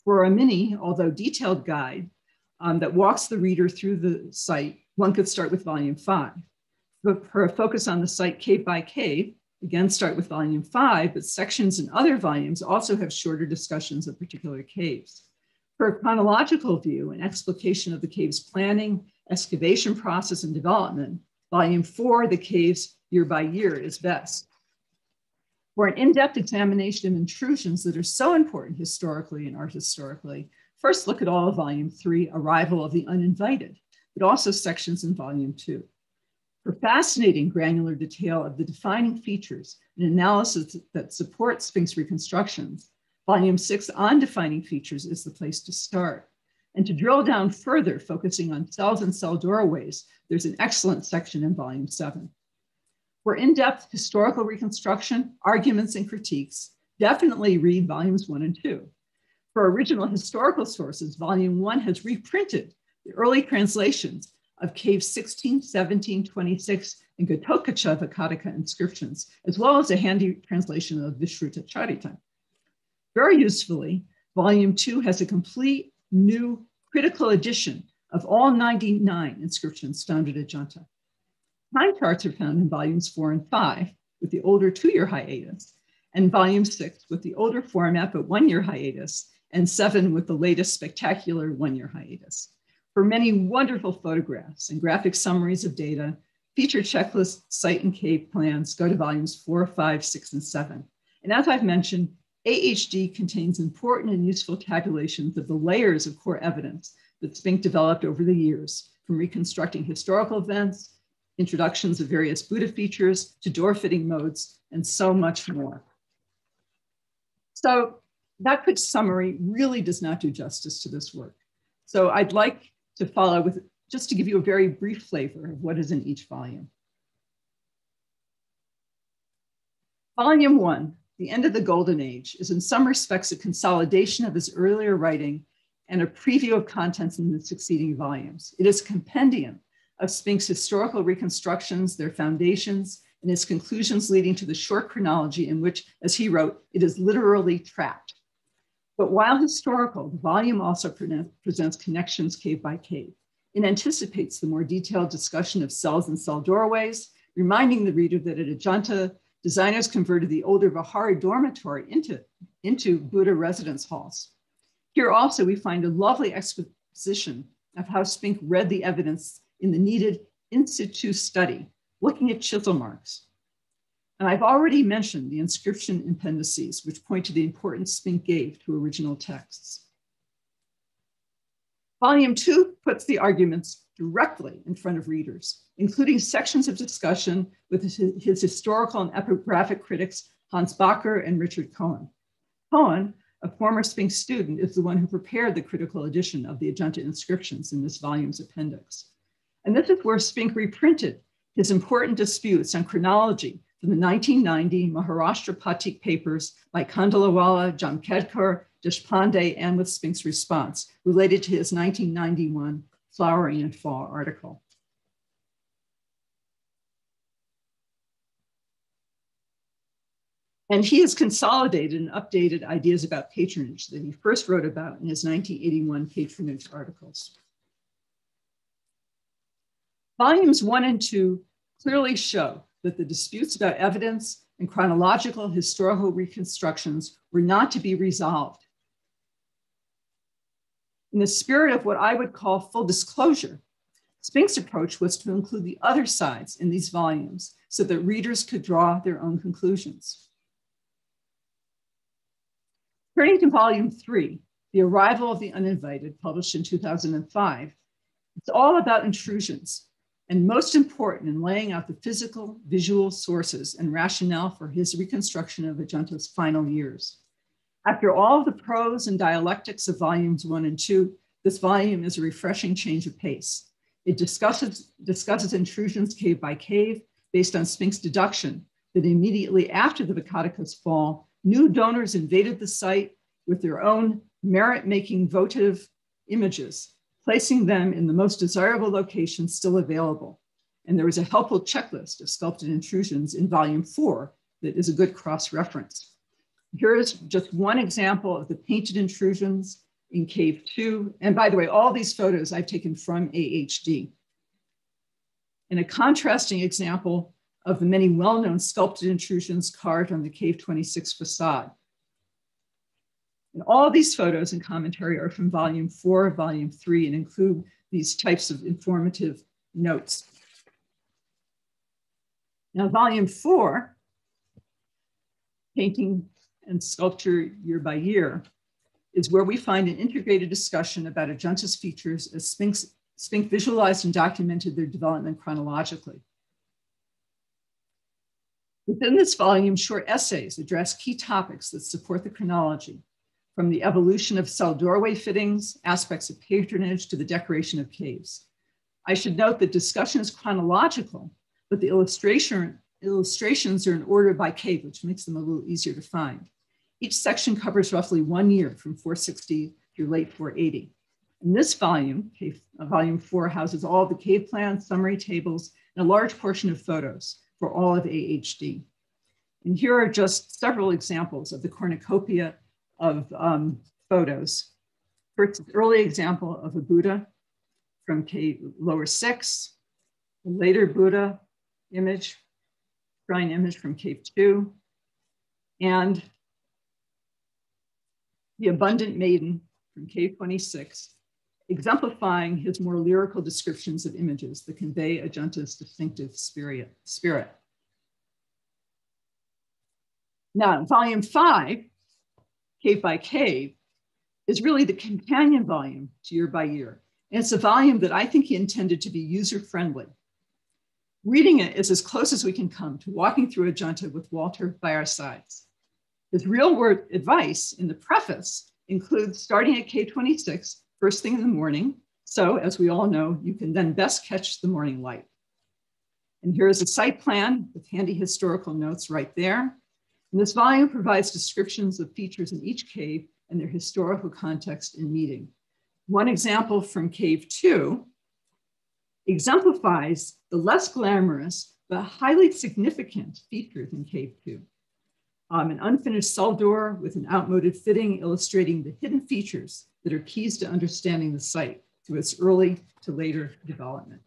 For a mini, although detailed guide that walks the reader through the site, one could start with volume 5. But for a focus on the site cave by cave, again, start with volume 5, but sections in other volumes also have shorter discussions of particular caves. For a chronological view and explication of the cave's planning, excavation process, and development, volume 4, the caves year by year, is best. For an in-depth examination of intrusions that are so important historically and art historically, first look at all of volume 3, Arrival of the Uninvited, but also sections in volume 2. For fascinating granular detail of the defining features and analysis that support Spink's reconstructions, volume 6 on defining features is the place to start. And to drill down further, focusing on cells and cell doorways, there's an excellent section in volume 7. For in-depth historical reconstruction, arguments, and critiques, definitely read volumes 1 and 2. For original historical sources, volume 1 has reprinted the early translations of cave 16, 17, 26, and Ghatotkacha inscriptions, as well as a handy translation of Vishruta Charita. Very usefully, volume 2 has a complete new critical edition of all 99 inscriptions found at Ajanta. Time charts are found in volumes 4 and 5 with the older 2-year hiatus, and volume 6 with the older format but 1-year hiatus, and 7 with the latest spectacular 1-year hiatus. For many wonderful photographs and graphic summaries of data, feature checklists, site and cave plans, go to volumes 4, 5, 6, and 7. And as I've mentioned, AHD contains important and useful tabulations of the layers of core evidence that Spink developed over the years, from reconstructing historical events, introductions of various Buddha features, to door fitting modes, and so much more. So that quick summary really does not do justice to this work. So I'd like to follow with, just to give you a very brief flavor of what is in each volume. Volume 1, The End of the Golden Age, is in some respects a consolidation of his earlier writing and a preview of contents in the succeeding volumes. It is a compendium of Spink's historical reconstructions, their foundations, and its conclusions leading to the short chronology in which, as he wrote, it is literally trapped. But while historical, the volume also presents connections cave by cave. It anticipates the more detailed discussion of cells and cell doorways, reminding the reader that at Ajanta, designers converted the older Vihara dormitory into Buddha residence halls. Here also we find a lovely exposition of how Spink read the evidence in the needed in situ study, looking at chisel marks. And I've already mentioned the inscription appendices, which point to the importance Spink gave to original texts. Volume 2 puts the arguments directly in front of readers, including sections of discussion with his historical and epigraphic critics, Hans Bacher and Richard Cohen. Cohen, a former Spink student, is the one who prepared the critical edition of the Ajanta inscriptions in this volume's appendix. And this is where Spink reprinted his important disputes on chronology from the 1990 Maharashtra Patik papers by Kandalawala, Jamkhedkar, Deshpande, and with Spink's response related to his 1991 Flowering in Fall article. And he has consolidated and updated ideas about patronage that he first wrote about in his 1981 patronage articles. Volumes 1 and 2 clearly show that the disputes about evidence and chronological historical reconstructions were not to be resolved. In the spirit of what I would call full disclosure, Spink's approach was to include the other sides in these volumes so that readers could draw their own conclusions. Turning to volume 3, The Arrival of the Uninvited, published in 2005, it's all about intrusions, and most important in laying out the physical, visual sources and rationale for his reconstruction of Ajanta's final years. After all of the prose and dialectics of volumes 1 and 2, this volume is a refreshing change of pace. It discusses intrusions cave by cave based on Spink's deduction that immediately after the Vakatika's fall, new donors invaded the site with their own merit-making votive images, placing them in the most desirable locations still available. And there was a helpful checklist of sculpted intrusions in volume 4 that is a good cross-reference. Here is just one example of the painted intrusions in cave 2. And by the way, all these photos I've taken from AHD. And a contrasting example of the many well-known sculpted intrusions carved on the cave 26 facade. And all these photos and commentary are from volume 4, volume 3, and include these types of informative notes. Now, volume 4, Painting and Sculpture Year by Year, is where we find an integrated discussion about Ajanta's features as Spink visualized and documented their development chronologically. Within this volume, short essays address key topics that support the chronology, from the evolution of cell doorway fittings, aspects of patronage, to the decoration of caves. I should note that discussion is chronological, but the illustrations are in order by cave, which makes them a little easier to find. Each section covers roughly 1 year from 460 through late 480. In this volume, volume 4 houses all of the cave plans, summary tables, and a large portion of photos for all of AHD. And here are just several examples of the cornucopia of photos. First, an early example of a Buddha from cave lower 6, a later Buddha image, shrine image from cave 2, and the abundant maiden from cave 26, exemplifying his more lyrical descriptions of images that convey Ajanta's distinctive spirit. Now, volume 5, Cave by Cave, is really the companion volume to Year by Year. And it's a volume that I think he intended to be user-friendly. Reading it is as close as we can come to walking through Ajanta with Walter by our sides. His real-world advice in the preface includes starting at cave 26, first thing in the morning. So as we all know, you can then best catch the morning light. And here is a site plan with handy historical notes right there. And this volume provides descriptions of features in each cave and their historical context and meaning. One example from cave 2 exemplifies the less glamorous but highly significant features in cave 2. an unfinished cell door with an outmoded fitting illustrating the hidden features that are keys to understanding the site through its early to later development.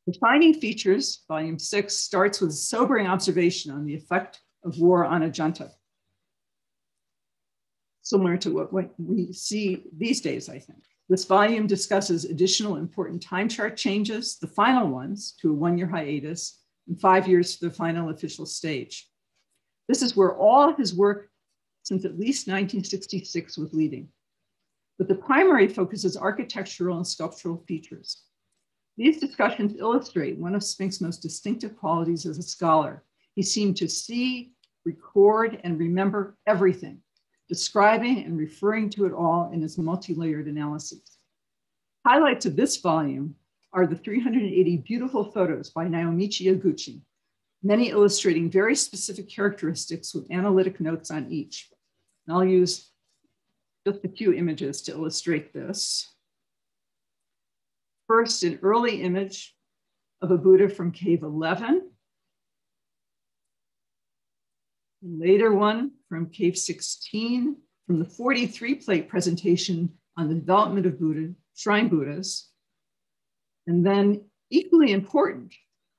Defining Features, Volume 6, starts with a sobering observation on the effect of war on Ajanta. Similar to what we see these days, I think. This volume discusses additional important time chart changes, the final ones to a 1-year hiatus, and 5 years to the final official stage. This is where all of his work since at least 1966 was leading. But the primary focus is architectural and sculptural features. These discussions illustrate one of Spink's most distinctive qualities as a scholar. He seemed to see, record, and remember everything, describing and referring to it all in his multi-layered analyses. Highlights of this volume are the 380 beautiful photos by Naomichi Eguchi, many illustrating very specific characteristics with analytic notes on each. And I'll use just a few images to illustrate this. First, an early image of a Buddha from cave 11. Later one from cave 16, from the 43 plate presentation on the development of Buddha, shrine Buddhas. And then equally important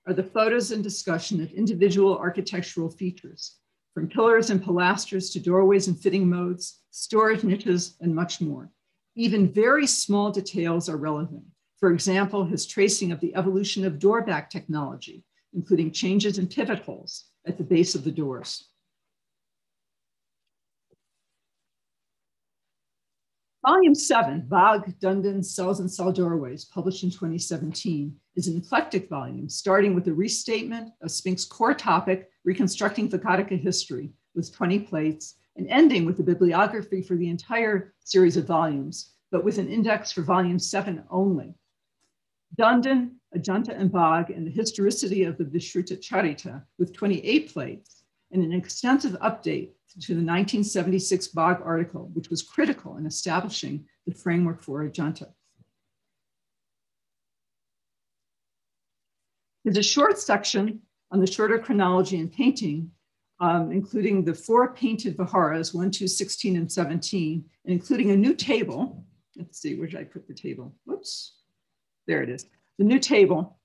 are the photos and discussion of individual architectural features, from pillars and pilasters to doorways and fitting modes, storage niches, and much more. Even very small details are relevant. For example, his tracing of the evolution of door back technology, including changes in pivot holes at the base of the doors. Volume 7, Bagh, Dundon, Cells and Cell Doorways, published in 2017, is an eclectic volume, starting with a restatement of Spink's core topic, reconstructing Vakataka history, with 20 plates, and ending with a bibliography for the entire series of volumes, but with an index for volume 7 only. Dundon, Ajanta, and Bagh, and the historicity of the Vishruta Charita, with 28 plates, and an extensive update to the 1976 Bagh article, which was critical in establishing the framework for Ajanta. There's a short section on the shorter chronology and painting, including the 4 painted Viharas, 1, 2, 16, and 17, and including a new table. Let's see, where did I put the table? Whoops, there it is. The new table,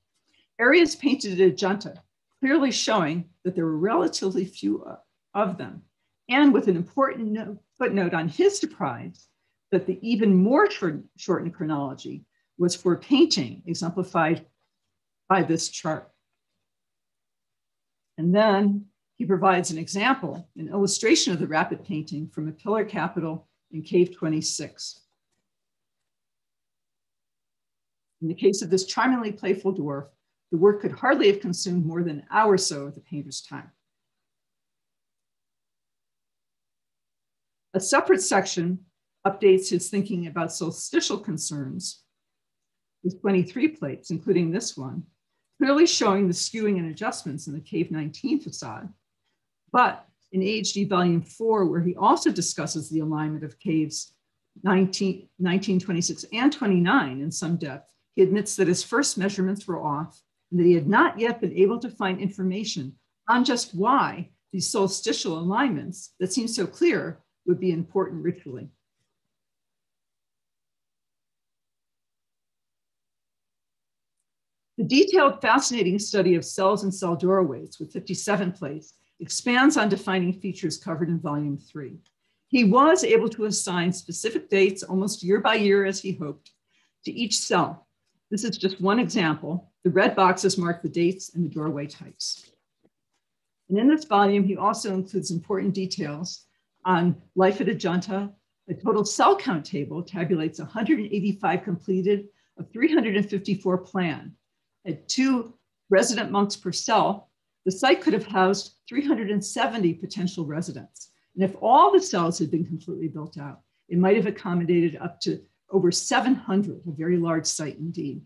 areas painted at Ajanta, clearly showing that there were relatively few of them, and with an important footnote on his surprise that the even more shortened chronology was for painting, exemplified by this chart. And then he provides an example, an illustration of the rapid painting from a pillar capital in cave 26. In the case of this charmingly playful dwarf, the work could hardly have consumed more than an hour or so of the painter's time. A separate section updates his thinking about solstitial concerns with 23 plates, including this one, clearly showing the skewing and adjustments in the cave 19 facade. But in AHD volume 4, where he also discusses the alignment of caves 19, 26, and 29 in some depth, he admits that his first measurements were off and that he had not yet been able to find information on just why these solstitial alignments that seem so clear would be important ritually. The detailed, fascinating study of cells and cell doorways with 57 plates expands on defining features covered in volume 3. He was able to assign specific dates almost year by year as he hoped to each cell. This is just one example. The red boxes mark the dates and the doorway types. And in this volume, he also includes important details on life at Ajanta. A total cell count table tabulates 185 completed of 354 planned. At 2 resident monks per cell, the site could have housed 370 potential residents. And if all the cells had been completely built out, it might have accommodated up to over 700, a very large site indeed.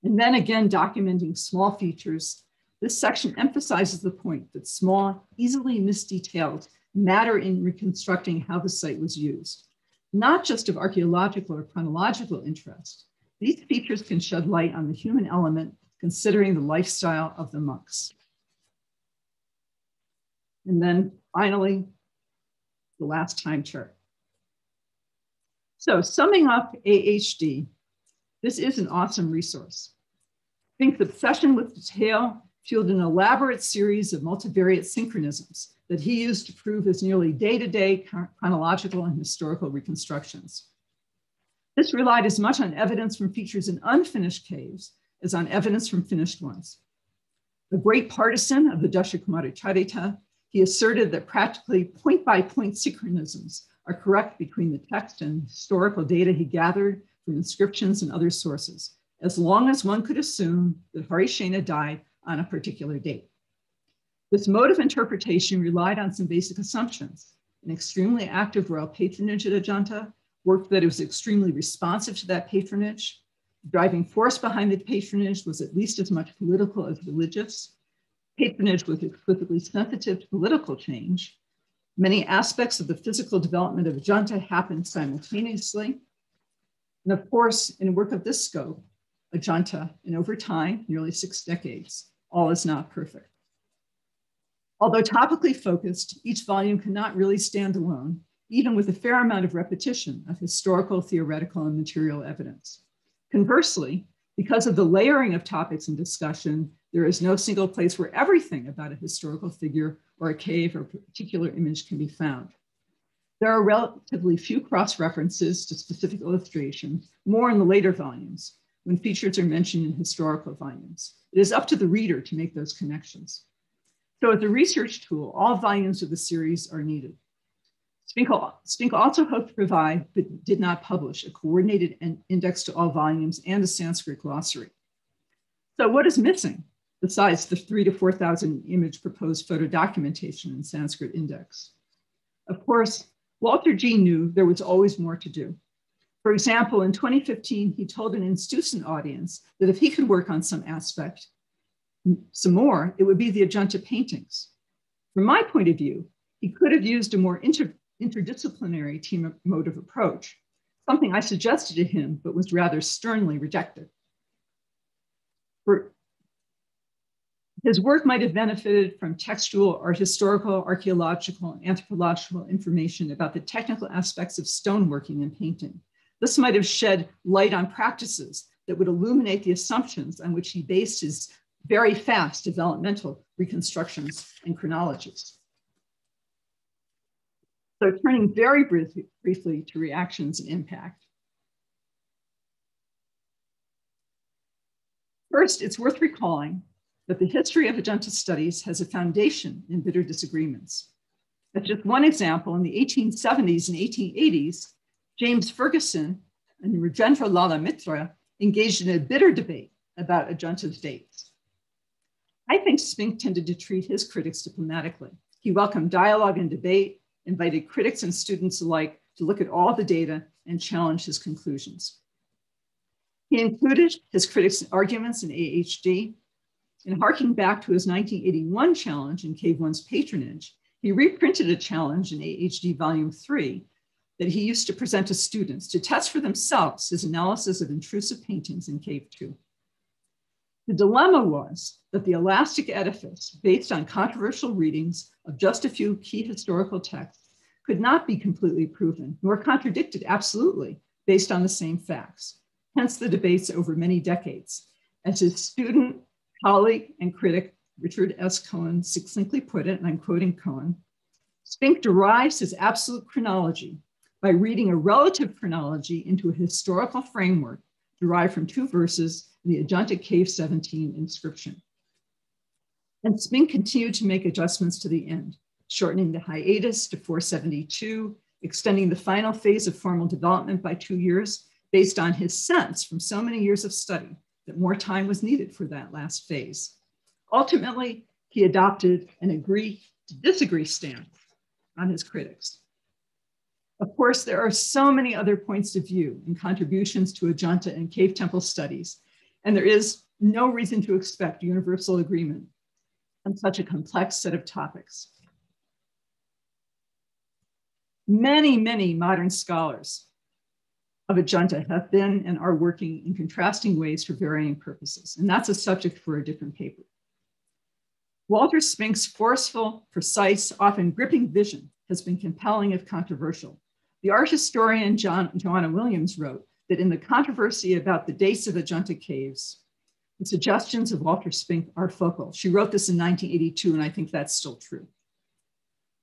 And then again, documenting small features This section emphasizes the point that small, easily missed details matter in reconstructing how the site was used. Not just of archaeological or chronological interest, these features can shed light on the human element considering the lifestyle of the monks. And then finally, the last time chart. So summing up AHD, this is an awesome resource. Spink's obsession with detail fueled an elaborate series of multivariate synchronisms that he used to prove his nearly day-to-day chronological and historical reconstructions. This relied as much on evidence from features in unfinished caves as on evidence from finished ones. A great partisan of the Dashakumaracharita, he asserted that practically point-by-point synchronisms are correct between the text and historical data he gathered from inscriptions and other sources, as long as one could assume that Harisena died on a particular date. This mode of interpretation relied on some basic assumptions. An extremely active royal patronage at Ajanta, worked that it was extremely responsive to that patronage. The driving force behind the patronage was at least as much political as religious. Patronage was explicitly sensitive to political change. Many aspects of the physical development of Ajanta happened simultaneously. And of course, in work of this scope, Ajanta, and over time, nearly 6 decades, all is not perfect. Although topically focused, each volume cannot really stand alone, even with a fair amount of repetition of historical, theoretical, and material evidence. Conversely, because of the layering of topics and discussion, there is no single place where everything about a historical figure or a cave or a particular image can be found. There are relatively few cross-references to specific illustrations, more in the later volumes, when features are mentioned in historical volumes. It is up to the reader to make those connections. So as a research tool, all volumes of the series are needed. Spink also hoped to provide, but did not publish, a coordinated index to all volumes and a Sanskrit glossary. So what is missing besides the 3,000 to 4,000 image proposed photo documentation in Sanskrit index? Of course, Walter G. knew there was always more to do. For example, in 2015, he told an Institution audience that if he could work on some aspect, some more, it would be the Ajanta paintings. From my point of view, he could have used a more interdisciplinary team mode of approach, something I suggested to him, but was rather sternly rejected. His work might have benefited from textual or historical, archaeological, and anthropological information about the technical aspects of stoneworking and painting. This might have shed light on practices that would illuminate the assumptions on which he based his very fast developmental reconstructions and chronologies. So turning very briefly to reactions and impact. First, it's worth recalling that the history of Ajanta studies has a foundation in bitter disagreements. As just one example, in the 1870s and 1880s, James Ferguson and Rajendra Lala Mitra engaged in a bitter debate about Ajanta's dates. I think Spink tended to treat his critics diplomatically. He welcomed dialogue and debate, invited critics and students alike to look at all the data and challenge his conclusions. He included his critics' arguments in AHD, and harking back to his 1981 challenge in Cave 1's patronage, he reprinted a challenge in AHD Volume 3 that he used to present to students to test for themselves his analysis of intrusive paintings in Cave 2. The dilemma was that the elastic edifice, based on controversial readings of just a few key historical texts, could not be completely proven, nor contradicted absolutely based on the same facts. Hence the debates over many decades. As his student, colleague, and critic, Richard S. Cohen, succinctly put it, and I'm quoting Cohen, Spink derives his absolute chronology by reading a relative chronology into a historical framework derived from 2 verses in the Ajanta Cave 17 inscription. And Spink continued to make adjustments to the end, shortening the hiatus to 472, extending the final phase of formal development by 2 years, based on his sense from so many years of study that more time was needed for that last phase. Ultimately, he adopted an agree to disagree stance on his critics. Of course, there are so many other points of view and contributions to Ajanta and cave temple studies, and there is no reason to expect universal agreement. on such a complex set of topics. Many, many modern scholars of Ajanta have been and are working in contrasting ways for varying purposes, and that's a subject for a different paper. Walter Spink's forceful, precise, often gripping vision has been compelling if controversial. The art historian Joanna Williams wrote that in the controversy about the dates of Ajanta caves, the suggestions of Walter Spink are focal. She wrote this in 1982, and I think that's still true.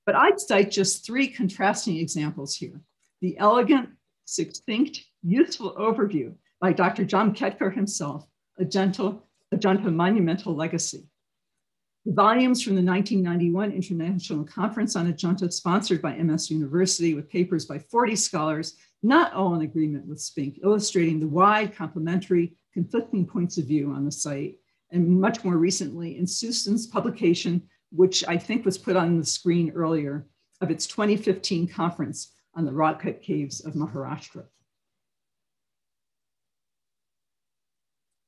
But I'd cite just three contrasting examples here. The elegant, succinct, useful overview by Dr. Jamkhedkar himself, Ajanta Monumental Legacy. The volumes from the 1991 International Conference on Ajanta, sponsored by MS University with papers by 40 scholars, not all in agreement with Spink, illustrating the wide, complementary, conflicting points of view on the site, and much more recently in Susan's publication, which I think was put on the screen earlier, of its 2015 conference on the rock-cut caves of Maharashtra.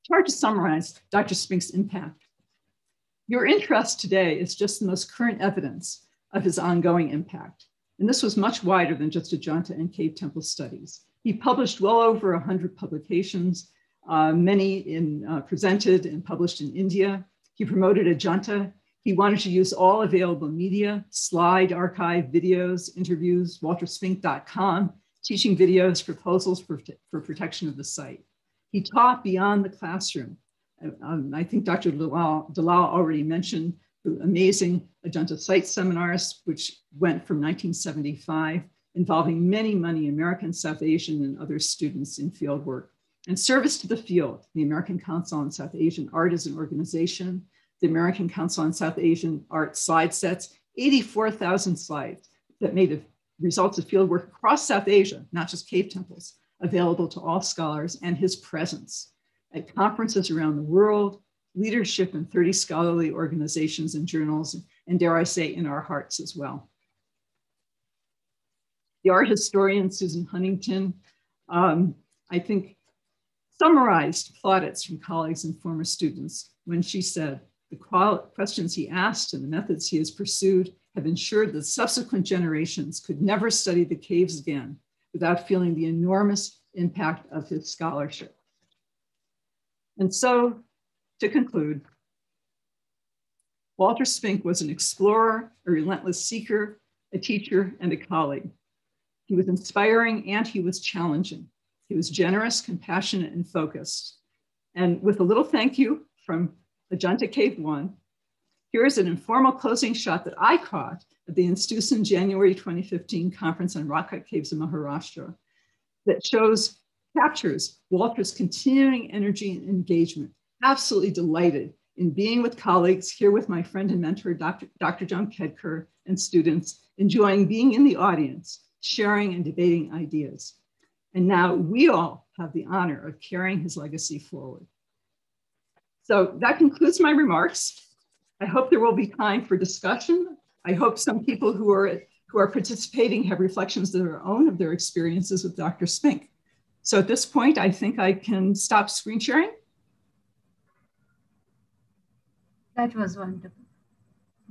It's hard to summarize Dr. Spink's impact. Your interest today is just the most current evidence of his ongoing impact. And this was much wider than just Ajanta and cave temple studies. He published well over 100 publications, many presented and published in India. He promoted Ajanta. He wanted to use all available media, slide, archive, videos, interviews, walterspink.com, teaching videos, proposals for protection of the site. He taught beyond the classroom. I think Dr. Dalal already mentioned the amazing Ajanta site seminars, which went from 1975, involving many American, South Asian, and other students in field work. And service to the field, the American Council on South Asian Art as an organization, the American Council on South Asian Art slide sets, 84,000 slides that made the results of field work across South Asia, not just cave temples, available to all scholars, and his presence at conferences around the world, leadership in 30 scholarly organizations and journals, and dare I say, in our hearts as well. The art historian, Susan Huntington, I think summarized plaudits from colleagues and former students when she said, the questions he asked and the methods he has pursued have ensured that subsequent generations could never study the caves again without feeling the enormous impact of his scholarship. And so, to conclude, Walter Spink was an explorer, a relentless seeker, a teacher, and a colleague. He was inspiring and he was challenging. He was generous, compassionate, and focused. And with a little thank you from Ajanta Cave 1, here is an informal closing shot that I caught at the Institution January 2015 conference on rock-cut caves in Maharashtra that captures Walter's continuing energy and engagement. Absolutely delighted in being with colleagues, here with my friend and mentor, Dr. Jamkhedkar, and students, enjoying being in the audience, sharing and debating ideas. And now we all have the honor of carrying his legacy forward. So that concludes my remarks. I hope there will be time for discussion. I hope some people who are participating have reflections of their own of their experiences with Dr. Spink. So at this point, I think I can stop screen sharing. That was wonderful.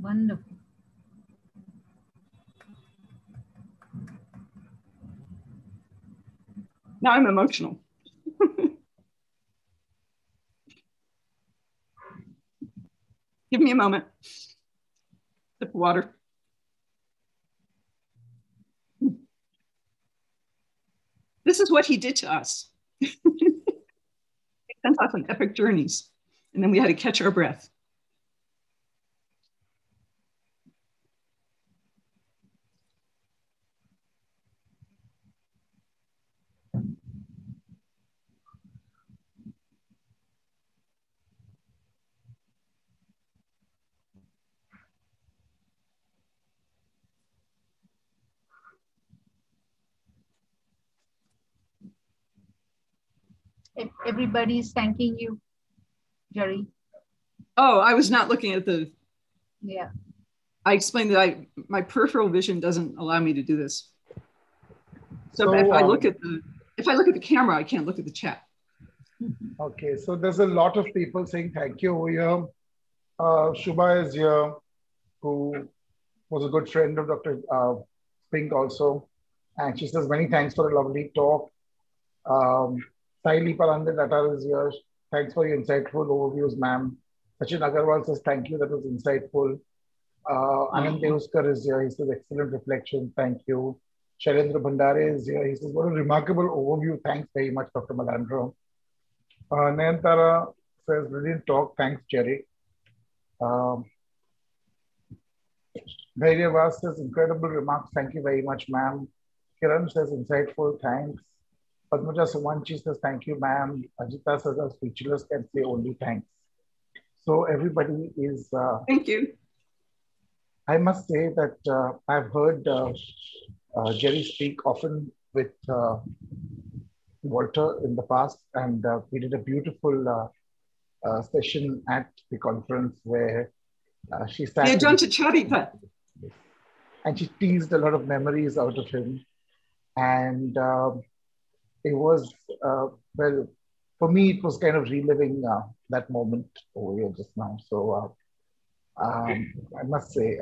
Wonderful. Now I'm emotional. Give me a moment. Sip of water. This is what he did to us. He sent us on epic journeys, and then we had to catch our breath. Everybody's thanking you, Geri. Oh, I was not looking at the. Yeah. I explained that my peripheral vision doesn't allow me to do this. So if I look at the camera, I can't look at the chat. Okay, so there's a lot of people saying thank you over here. Shubha is here, who was a good friend of Dr. Spink also. And she says, many thanks for a lovely talk. Saili Palandit is here. Thanks for your insightful overviews, ma'am. Sachin Agarwal says, thank you. That was insightful. Anand Deuskar is here. He says, excellent reflection. Thank you. Shailendra Bhandare is here. He says, what a remarkable overview. Thanks very much, Dr. Malandra. Nayantara says, brilliant talk. Thanks, Jerry. Dhairya says, incredible remarks. Thank you very much, ma'am. Kiran says, insightful. Thanks. Padmaja Sumanchi says, thank you, ma'am. Ajita says, I'm speechless, can say only thanks. So everybody is... Thank you. I must say that I've heard Geri speak often with Walter in the past, and we did a beautiful session at the conference where she sat... The Ajanta Charita. And she teased a lot of memories out of him. And it was, well, for me, it was kind of reliving that moment over here just now. So I must say,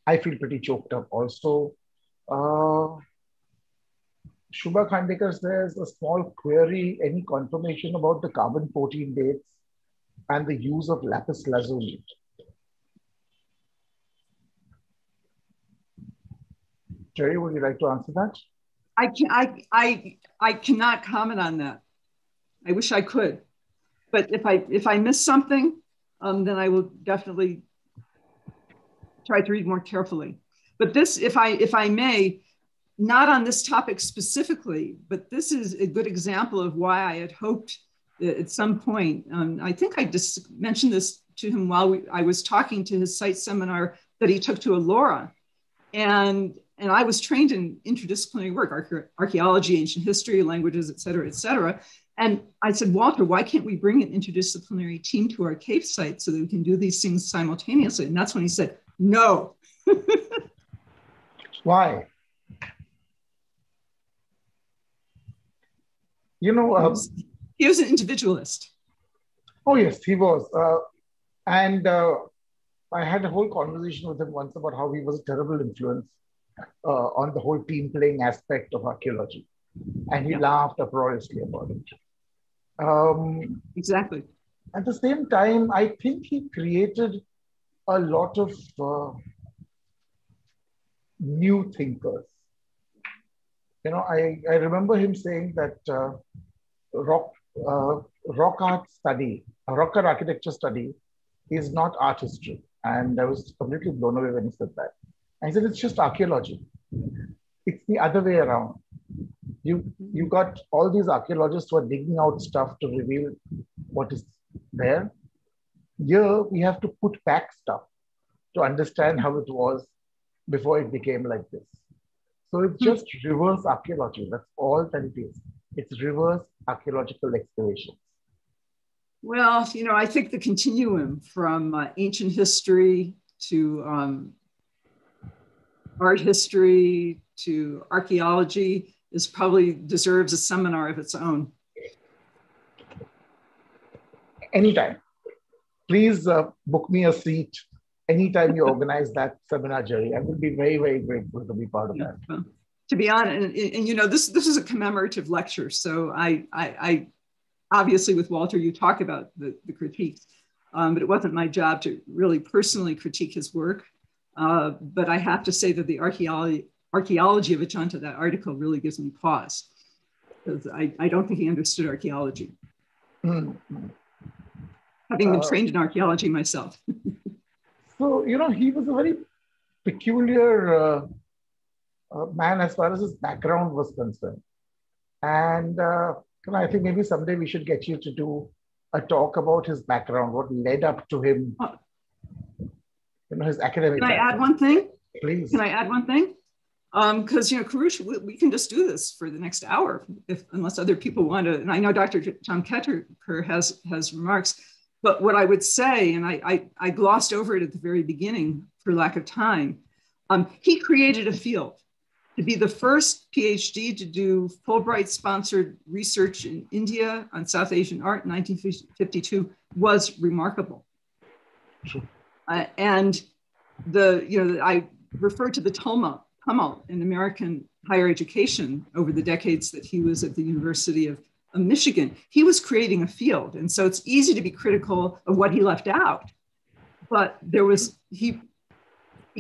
I feel pretty choked up also. Shubha Khandekar says, a small query, any confirmation about the carbon-14 dates and the use of lapis lazuli? Jerry, would you like to answer that? I cannot comment on that. I wish I could, but if I miss something, then I will definitely try to read more carefully. But this, if I may, not on this topic specifically, but this is a good example of why I had hoped that at some point, I think I just mentioned this to him while I was talking to his site seminar that he took to Elora. And I was trained in interdisciplinary work, archaeology, ancient history, languages, et cetera. And I said, Walter, why can't we bring an interdisciplinary team to our cave site so that we can do these things simultaneously? And that's when he said, no. Why? You know, he was an individualist. Oh, yes, he was. And I had a whole conversation with him once about how he was a terrible influence on the whole team playing aspect of archaeology. And he laughed uproariously about it. Exactly. At the same time, I think he created a lot of new thinkers. You know, I remember him saying that rock art study, rock art architecture study is not art history. And I was completely blown away when he said that. I said, it's just archaeology. It's the other way around. You got all these archaeologists who are digging out stuff to reveal what is there. Here, we have to put back stuff to understand how it was before it became like this. So it's just reverse archaeology. That's all that it is. It's reverse archaeological excavations. Well, you know, I think the continuum from ancient history to art history to archaeology probably deserves a seminar of its own. Anytime. Please book me a seat anytime you organize that seminar, Jerry. I would be very, very grateful to be part of that. Well, to be honest, and you know, this is a commemorative lecture. So I obviously with Walter, you talk about the critiques, but it wasn't my job to really personally critique his work. But I have to say that the archaeology of Ajanta, that article really gives me pause, because I don't think he understood archaeology. Mm-hmm. Having been trained in archaeology myself. So, you know, he was a very peculiar man as far as his background was concerned. And I think maybe someday we should get you to do a talk about his background, what led up to him, you know, his academic Can background. I add one thing? Please. Can I add one thing? Because, you know, Karush, we can just do this for the next hour, unless other people want to. And I know Dr. Jamkhedkar has remarks. But what I would say, and I glossed over it at the very beginning for lack of time, he created a field to be the first PhD to do Fulbright-sponsored research in India on South Asian art in 1952, was remarkable. Sure. And I refer to the tumult in American higher education over the decades that he was at the University of Michigan. He was creating a field. And so it's easy to be critical of what he left out. But he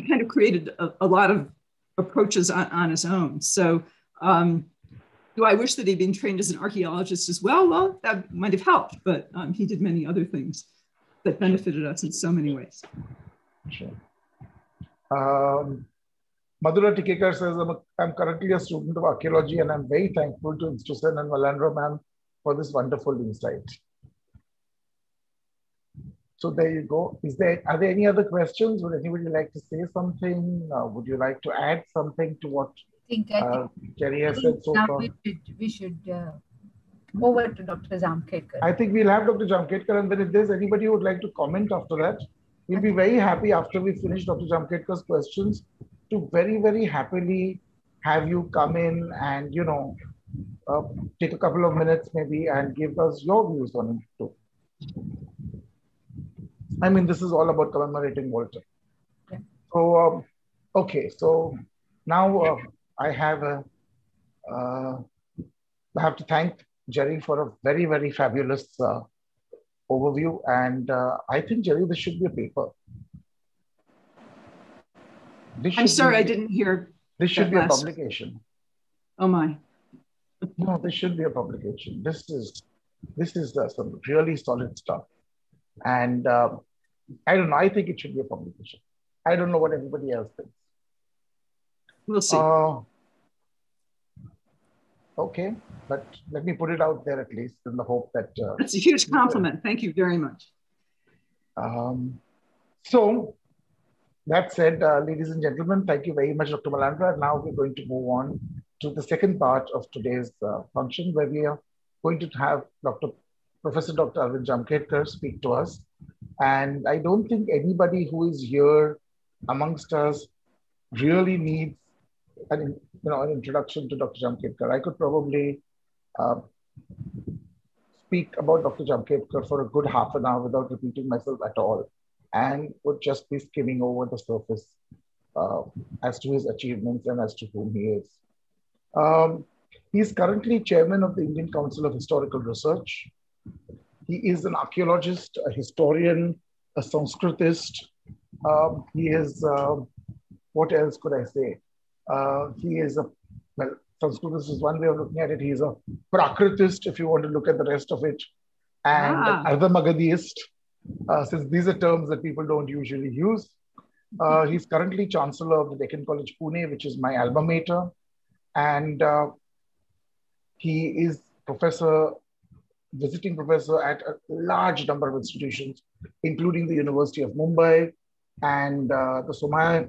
kind of created a lot of approaches on his own. So do I wish that he'd been trained as an archaeologist as well? Well, that might have helped, but he did many other things that benefited us in so many ways. Sure. Madhura Tikekar says, I'm currently a student of archaeology and I'm very thankful to Institution and Malandra ma'am for this wonderful insight. So there you go. Are there any other questions? Would anybody like to say something? Would you like to add something to what Geri has said so far? We should over to Dr. Jamkhedkar. I think we'll have Dr. Jamkhedkar, and then if there's anybody who would like to comment after that, we'll be very happy after we finish Dr. Jamkhedkar's questions to very, very happily have you come in and, take a couple of minutes maybe and give us your views on it too. I mean, this is all about commemorating Walter. Yeah. So, okay, so now I have to thank Geri for a very, very fabulous overview. And I think, Geri, this should be a paper. I'm sorry, I didn't hear. This should be a publication. Oh my. No, this should be a publication. This is some really solid stuff. And I don't know, I think it should be a publication. I don't know what everybody else thinks. We'll see. Okay, but let me put it out there at least in the hope that... That's a huge compliment. Thank you very much. So, that said, ladies and gentlemen, thank you very much, Dr. Malandra. Now we're going to move on to the second part of today's function, where we are going to have Professor Dr. Arvind Jamkhedkar speak to us. And I don't think anybody who is here amongst us really needs an introduction to Dr. Jamkhedkar. I could probably speak about Dr. Jamkhedkar for a good half an hour without repeating myself at all, and would just be skimming over the surface as to his achievements and as to whom he is. He is currently chairman of the Indian Council of Historical Research. He is an archaeologist, a historian, a Sanskritist. He is, what else could I say? He is Sanskritist is one way of looking at it. He is a Prakritist, if you want to look at the rest of it, and an Ardhamagadhist, since these are terms that people don't usually use. He's currently Chancellor of the Deccan College, Pune, which is my alma mater. And he is visiting professor at a large number of institutions, including the University of Mumbai and the Somaya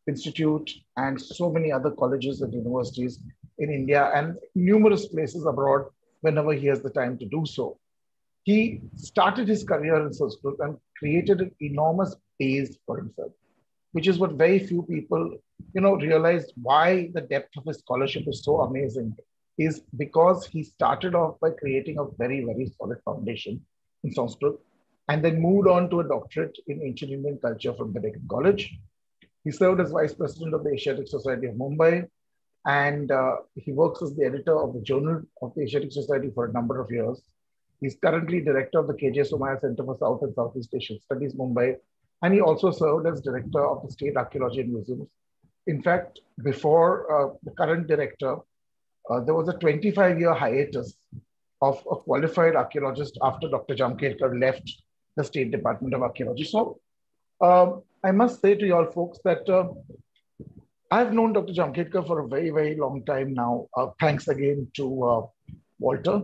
Institute and so many other colleges and universities in India and numerous places abroad whenever he has the time to do so. He started his career in Sanskrit and created an enormous base for himself, which is what very few people, realized why the depth of his scholarship is so amazing, is because he started off by creating a very, very solid foundation in Sanskrit and then moved on to a doctorate in ancient Indian culture from the Deccan College. He served as vice president of the Asiatic Society of Mumbai, and he works as the editor of the Journal of the Asiatic Society for a number of years. He's currently director of the KJ Somaya Center for South and Southeast Asian Studies, Mumbai, and he also served as director of the State Archaeology and Museums. In fact, before the current director, there was a 25-year hiatus of a qualified archaeologist after Dr. Jamkhedkar left the State Department of Archaeology. So I must say to you all folks that I've known Dr. Jamkhedkar for a very, very long time now. Thanks again to Walter.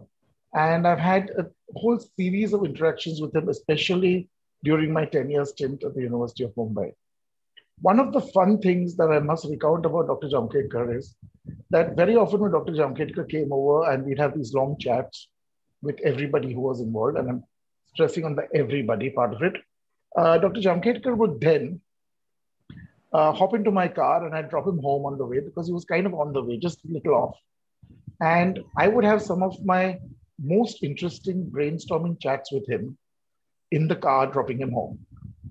And I've had a whole series of interactions with him, especially during my 10-year stint at the University of Mumbai. One of the fun things that I must recount about Dr. Jamkhedkar is that very often when Dr. Jamkhedkar came over and we'd have these long chats with everybody who was involved, and I'm stressing on the everybody part of it, Dr. Jamkhedkar would then hop into my car and I'd drop him home on the way because he was kind of on the way, just a little off. And I would have some of my most interesting brainstorming chats with him in the car dropping him home.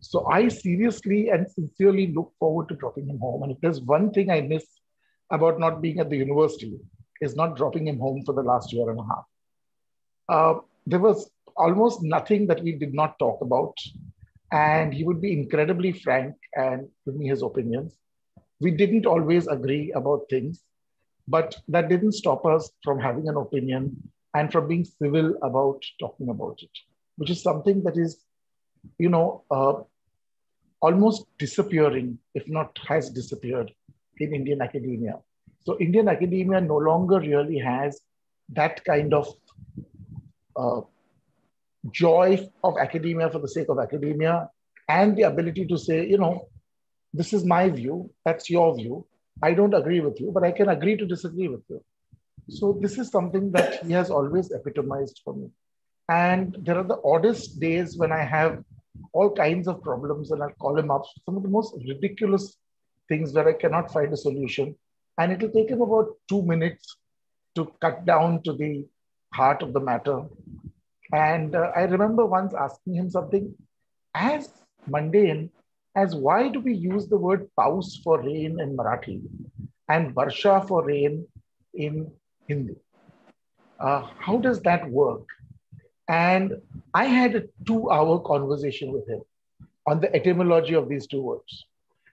So I seriously and sincerely look forward to dropping him home. And if there's one thing I miss about not being at the university, is not dropping him home for the last year and a half. There was almost nothing that we did not talk about. And he would be incredibly frank and give me his opinions. We didn't always agree about things, but that didn't stop us from having an opinion and from being civil about talking about it, which is something that is, almost disappearing, if not has disappeared in Indian academia. So Indian academia no longer really has that kind of joy of academia for the sake of academia and the ability to say, this is my view, that's your view. I don't agree with you, but I can agree to disagree with you. So this is something that he has always epitomized for me. And there are the oddest days when I have all kinds of problems and I'll call him up, some of the most ridiculous things where I cannot find a solution. And it'll take him about 2 minutes to cut down to the heart of the matter. And I remember once asking him something as mundane as why do we use the word paus for rain in Marathi and varsha for rain in Hindi? How does that work? And I had a 2-hour conversation with him on the etymology of these two words.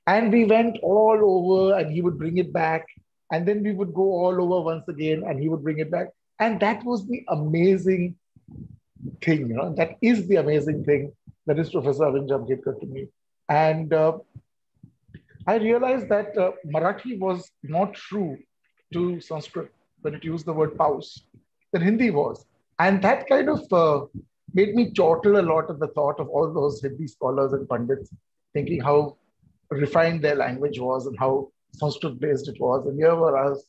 And we went all over and he would bring it back. And then we would go all over once again and he would bring it back. And that was the amazing thing, that is the amazing thing that is Professor Jamkhedkar to me. And I realized that Marathi was not true to Sanskrit when it used the word paus, that Hindi was. And that kind of made me chortle a lot at the thought of all those Hindi scholars and pundits thinking how refined their language was and how Sanskrit-based it was. And here were us,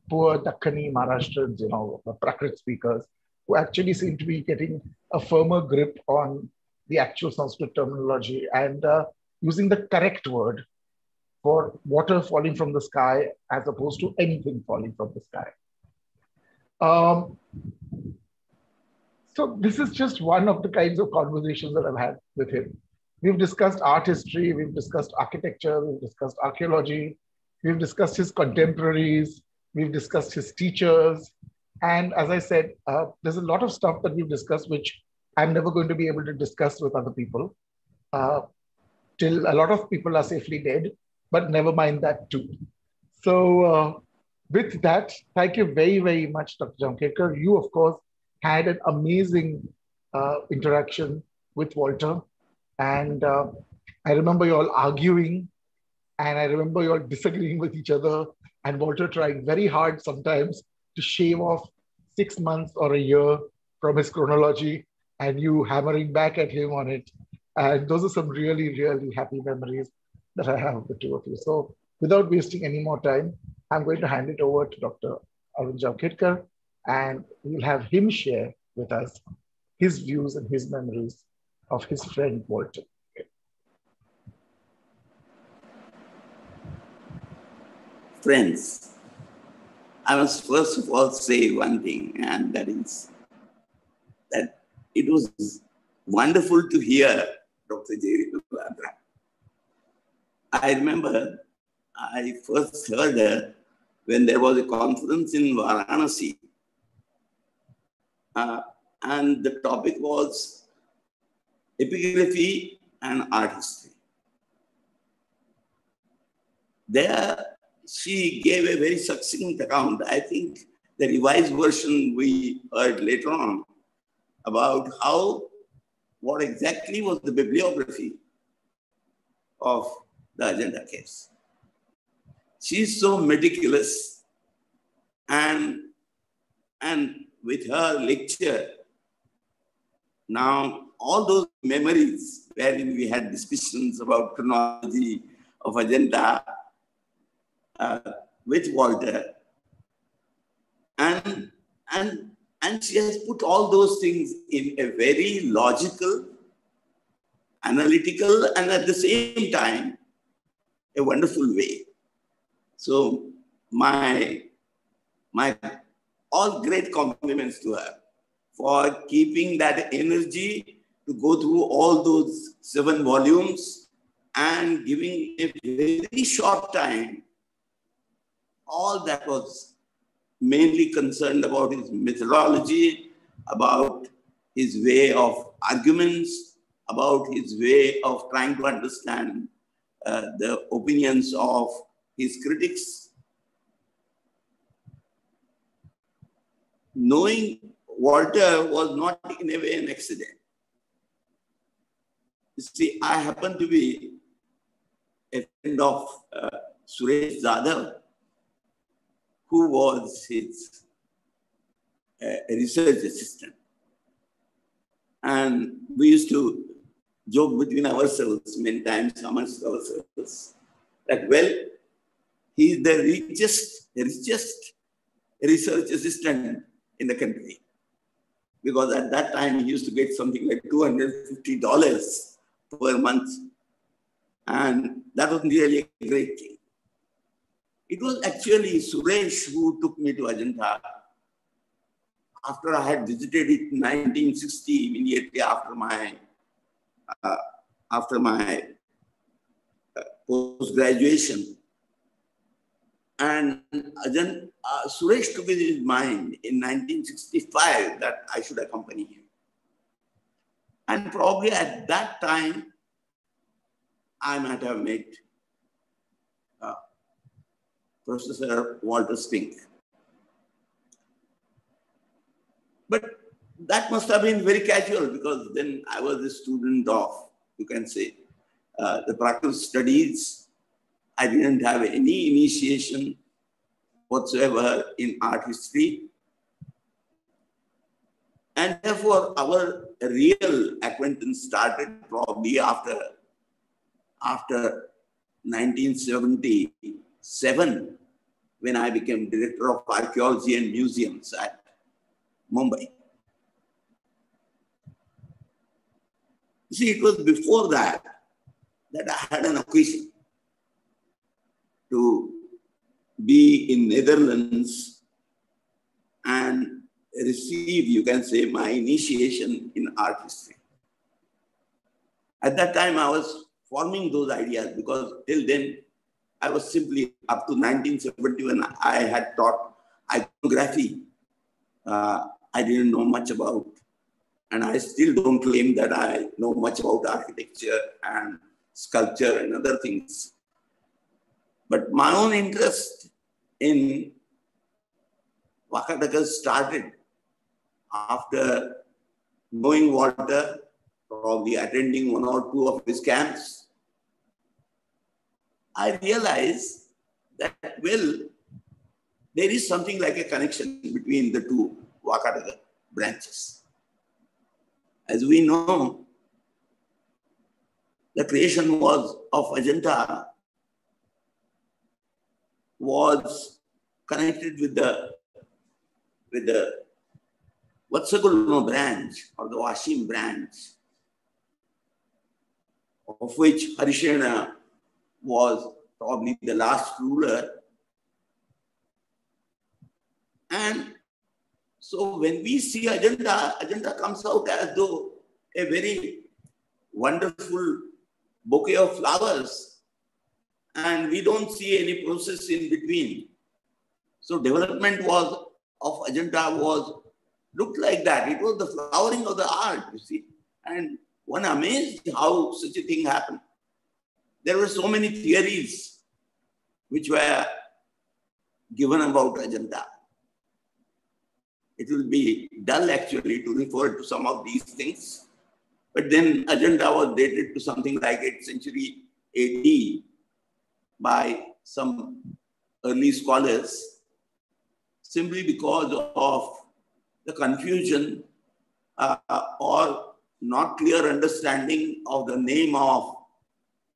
poor Dakkani Maharashtrians, Prakrit speakers, who actually seemed to be getting a firmer grip on the actual Sanskrit terminology and using the correct word for water falling from the sky as opposed to anything falling from the sky. So this is just one of the kinds of conversations that I've had with him. We've discussed art history, we've discussed architecture, we've discussed archaeology, we've discussed his contemporaries, we've discussed his teachers. And as I said, there's a lot of stuff that we've discussed, which I'm never going to be able to discuss with other people till a lot of people are safely dead, but never mind that too. So with that, thank you very, very much, Dr. Jamkhedkar. You, of course, had an amazing interaction with Walter. And I remember you all arguing and I remember you all disagreeing with each other and Walter trying very hard sometimes to shave off 6 months or a year from his chronology and you hammering back at him on it. And those are some really, really happy memories that I have of the two of you. So without wasting any more time, I'm going to hand it over to Dr. Jamkhedkar and we'll have him share with us his views and his memories of his friend Walter. Friends, I must first of all say one thing, and that is that it was wonderful to hear Dr. Geri Malandra. I remember I first heard her when there was a conference in Varanasi, and the topic was epigraphy and art history. There, she gave a very succinct account. I think the revised version we heard later on about what exactly was the bibliography of the Ajanta case. She's so meticulous, and with her lecture, now all those memories wherein we had discussions about chronology of Ajanta with Walter, and she has put all those things in a very logical, analytical, and at the same time, a wonderful way. So my all great compliments to her for keeping that energy to go through all those 7 volumes and giving a very short time all that was mainly concerned about his methodology, about his way of arguments, about his way of trying to understand the opinions of his critics. Knowing Walter was not in a way an accident. You see, I happen to be a friend of Suresh Jadhav, who was his research assistant. And we used to joke between ourselves many times amongst ourselves that, well, he is the richest research assistant in the country. Because at that time, he used to get something like $250 per month. And that was really a great thing. It was actually Suresh who took me to Ajanta after I had visited it in 1960, immediately after my post-graduation. And Suresh took it in his mind in 1965 that I should accompany him. And probably at that time, I might have met Professor Walter Spink. But that must have been very casual because then I was a student of, you can say, the practical studies. I didn't have any initiation whatsoever in art history. And therefore, our real acquaintance started probably after 1977, when I became Director of Archaeology and Museums at Mumbai. You see, it was before that I had an occasion to be in Netherlands and receive, you can say, my initiation in art history. At that time, I was forming those ideas because till then, I was simply, up to 1971, I had taught iconography. I didn't know much about, and I still don't claim that I know much about architecture and sculpture and other things. But my own interest in Vakataka started after knowing Walter, probably attending 1 or 2 of his camps. I realized that, well, there is something like a connection between the 2 Vakataka branches. As we know, the creation of Ajanta was connected with the Vatsakulno branch or the Washim branch, of which Harishena was probably the last ruler. And so when we see Ajanta comes out as though a very wonderful bouquet of flowers, and we don't see any process in between. So development of Ajanta looked like that. It was the flowering of the art, you see. And one amazed how such a thing happened. There were so many theories which were given about Ajanta. It will be dull actually to refer to some of these things. But then Ajanta was dated to something like 8th century AD by some early scholars, simply because of the confusion or not clear understanding of the name of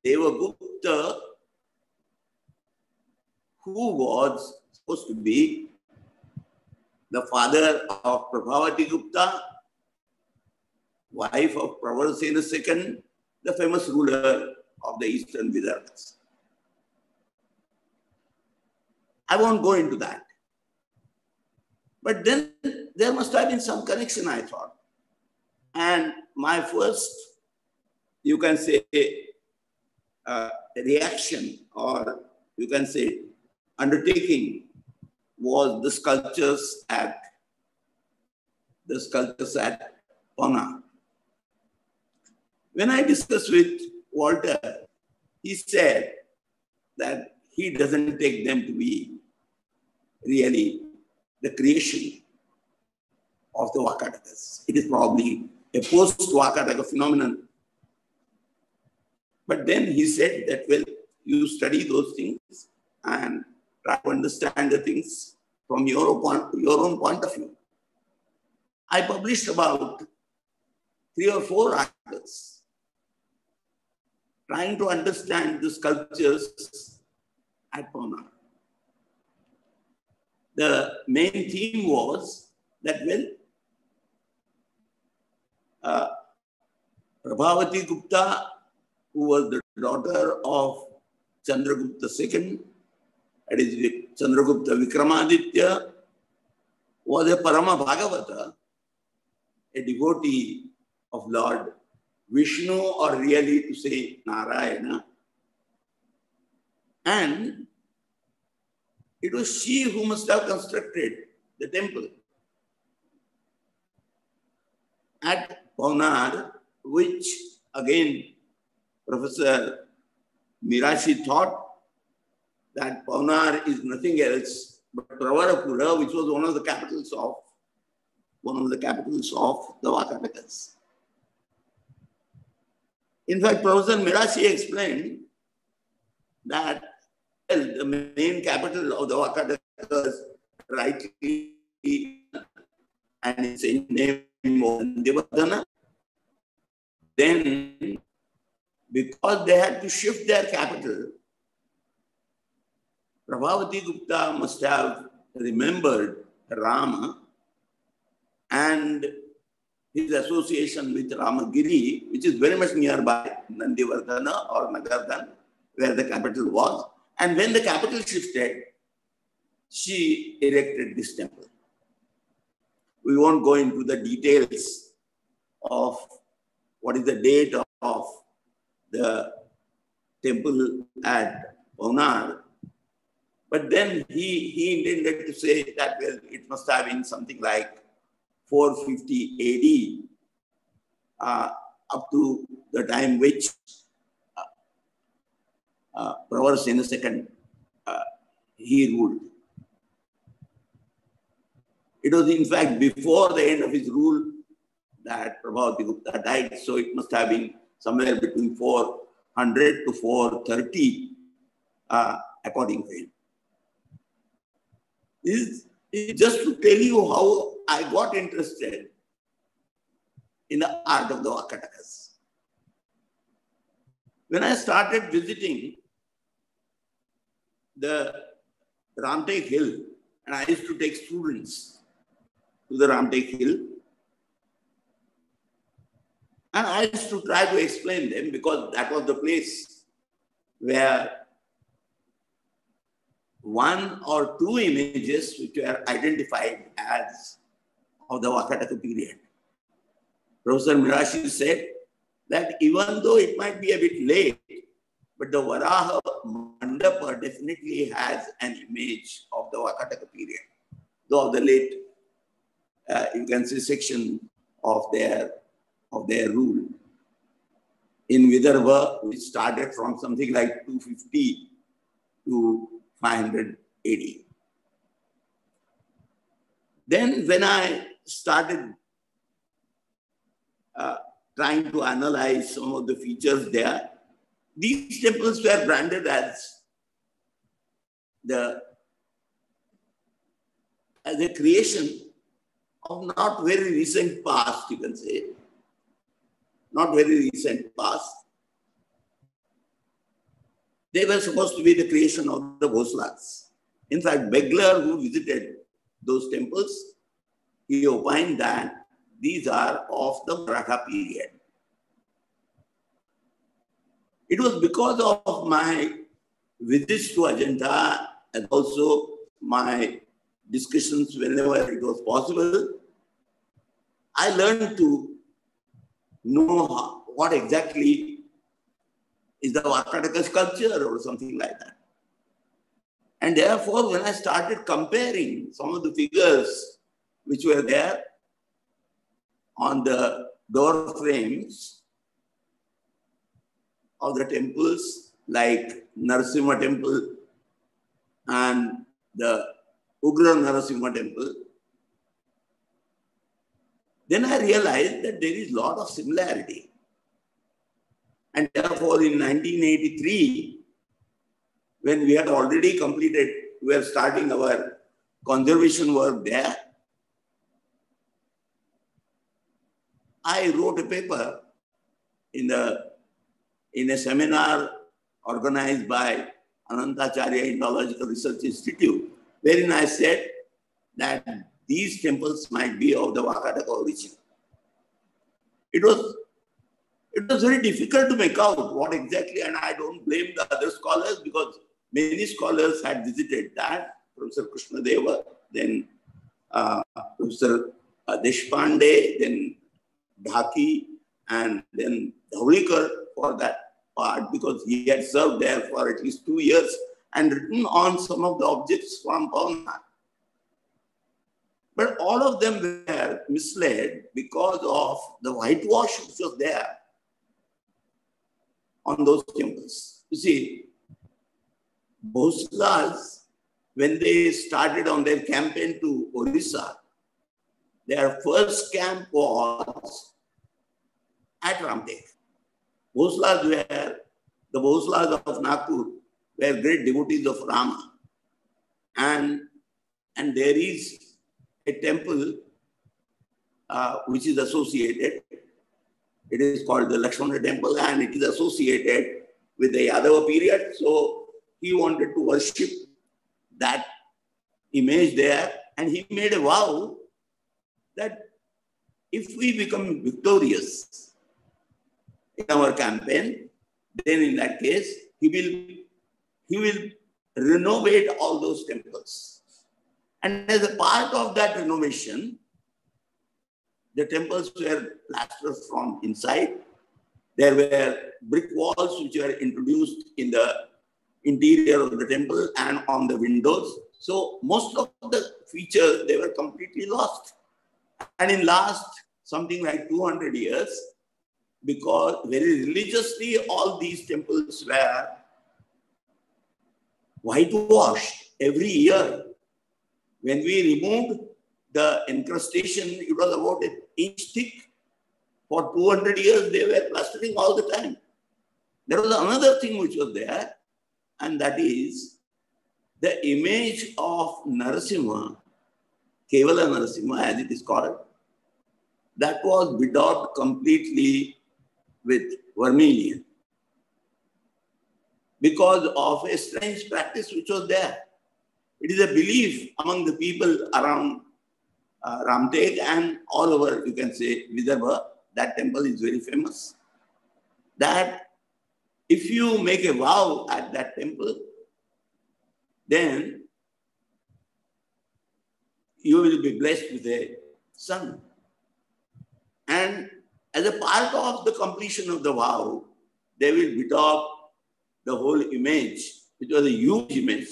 Devagupta, who was supposed to be the father of Prabhavati Gupta, wife of Pravarasena II, the famous ruler of the Eastern Vidarbhas. I won't go into that. But then there must have been some connection, I thought. And my first, you can say, reaction, or you can say undertaking, was the sculptures at Pune. When I discussed with Walter, he said that he doesn't take them to be really the creation of the Vakatakas. It is probably a post-Vakataka phenomenon. But then he said that, well, you study those things and try to understand the things from your own point of view. I published about 3 or 4 articles trying to understand the sculptures at Pune. The main theme was that, well, Prabhavati Gupta, who was the daughter of Chandragupta II, that is Chandragupta Vikramaditya, was a Parama Bhagavata, a devotee of Lord Vishnu, or really to say Narayana. And it was she who must have constructed the temple at Pune, which again Professor Mirashi thought that Pune is nothing else but Pravarapura, which was one of the capitals of the Vakatakas. In fact, Professor Mirashi explained that, well, the main capital of the Vakatakas, rightly, and its name was Devadana. Then, because they had to shift their capital, Prabhavati Gupta must have remembered Rama and his association with Ramagiri, which is very much nearby Nandivardhana or Nagardan, where the capital was. And when the capital shifted, she erected this temple. We won't go into the details of what is the date of the temple at Pune. But then he intended to say that, well, it must have been something like 450 AD, up to the time which Pravarasena II, he ruled. It was in fact before the end of his rule that Prabhavati Gupta died, so it must have been somewhere between 400 to 430, according to him. This is just to tell you how I got interested in the art of the Vakatakas. When I started visiting the Ramtek Hill, and I used to take students to the Ramtek Hill, and I used to try to explain them, because that was the place where 1 or 2 images which were identified as of the Vakataka period. Professor Mirashi said that even though it might be a bit late, but the Varaha Mandapa definitely has an image of the Vakataka period, though of the late, you can say, section of their rule. In Vidarbha, which started from something like 250 to 500 AD. Then when I started trying to analyze some of the features there, these temples were branded as a creation of not very recent past, you can say. Not very recent past. They were supposed to be the creation of the Bhoslats. In fact, Begler, who visited those temples, he opined that these are of the Maratha period. It was because of my visits to Ajanta and also my discussions whenever it was possible, I learned to know what exactly is the Vakataka sculpture or something like that. And therefore, when I started comparing some of the figures which were there on the door frames of the temples, like Narasimha temple and the Ugra Narasimha temple, then I realized that there is a lot of similarity. And therefore, in 1983, when we had already completed, we were starting our conservation work there, I wrote a paper in a seminar organized by Anantacharya Indological Research Institute, wherein I said that these temples might be of the Vakataka origin. It was very difficult to make out what exactly, and I don't blame the other scholars because many scholars had visited that, Professor Krishnadeva, then Professor Deshpande, then Dhaki, and then Dhaulikar for that part, because he had served there for at least 2 years and written on some of the objects from Pavana. But all of them were misled because of the whitewash which was there on those temples. You see, Bhoslas, when they started on their campaign to Orissa, their first camp was at Ramtek. Bhoslas were, the Bhoslas of Nagpur were great devotees of Rama. And there is a temple which is associated. It is called the Lakshmana temple, and it is associated with the Yadava period. So he wanted to worship that image there, and he made a vow that if we become victorious in our campaign, then in that case, he will renovate all those temples. And as a part of that renovation, the temples were plastered from inside. There were brick walls which were introduced in the interior of the temple and on the windows. So most of the features, they were completely lost. And in last something like 200 years, because very religiously all these temples were whitewashed every year. When we removed the encrustation, it was about an inch thick. For 200 years, they were plastering all the time. There was another thing which was there, and that is the image of Narasimha, Kevala Narasimha as it is called, that was bedaubed completely with vermilion because of a strange practice which was there. It is a belief among the people around Ramtek and all over, you can say, Vidarbha, that temple is very famous, that if you make a vow at that temple, then you will be blessed with a son. And as a part of the completion of the vow, they will bedaub the whole image, which was a huge image,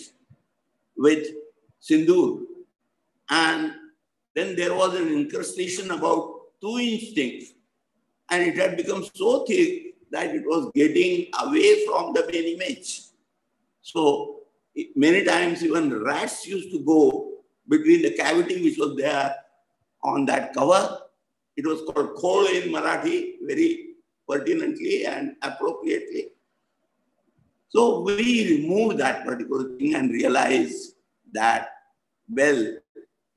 with sindoor. And then there was an incrustation about 2-inch thick, and it had become so thick that it was getting away from the main image. So many times even rats used to go between the cavity which was there on that cover. It was called khol in Marathi, very pertinently and appropriately. So we removed that particular thing and realized that, well,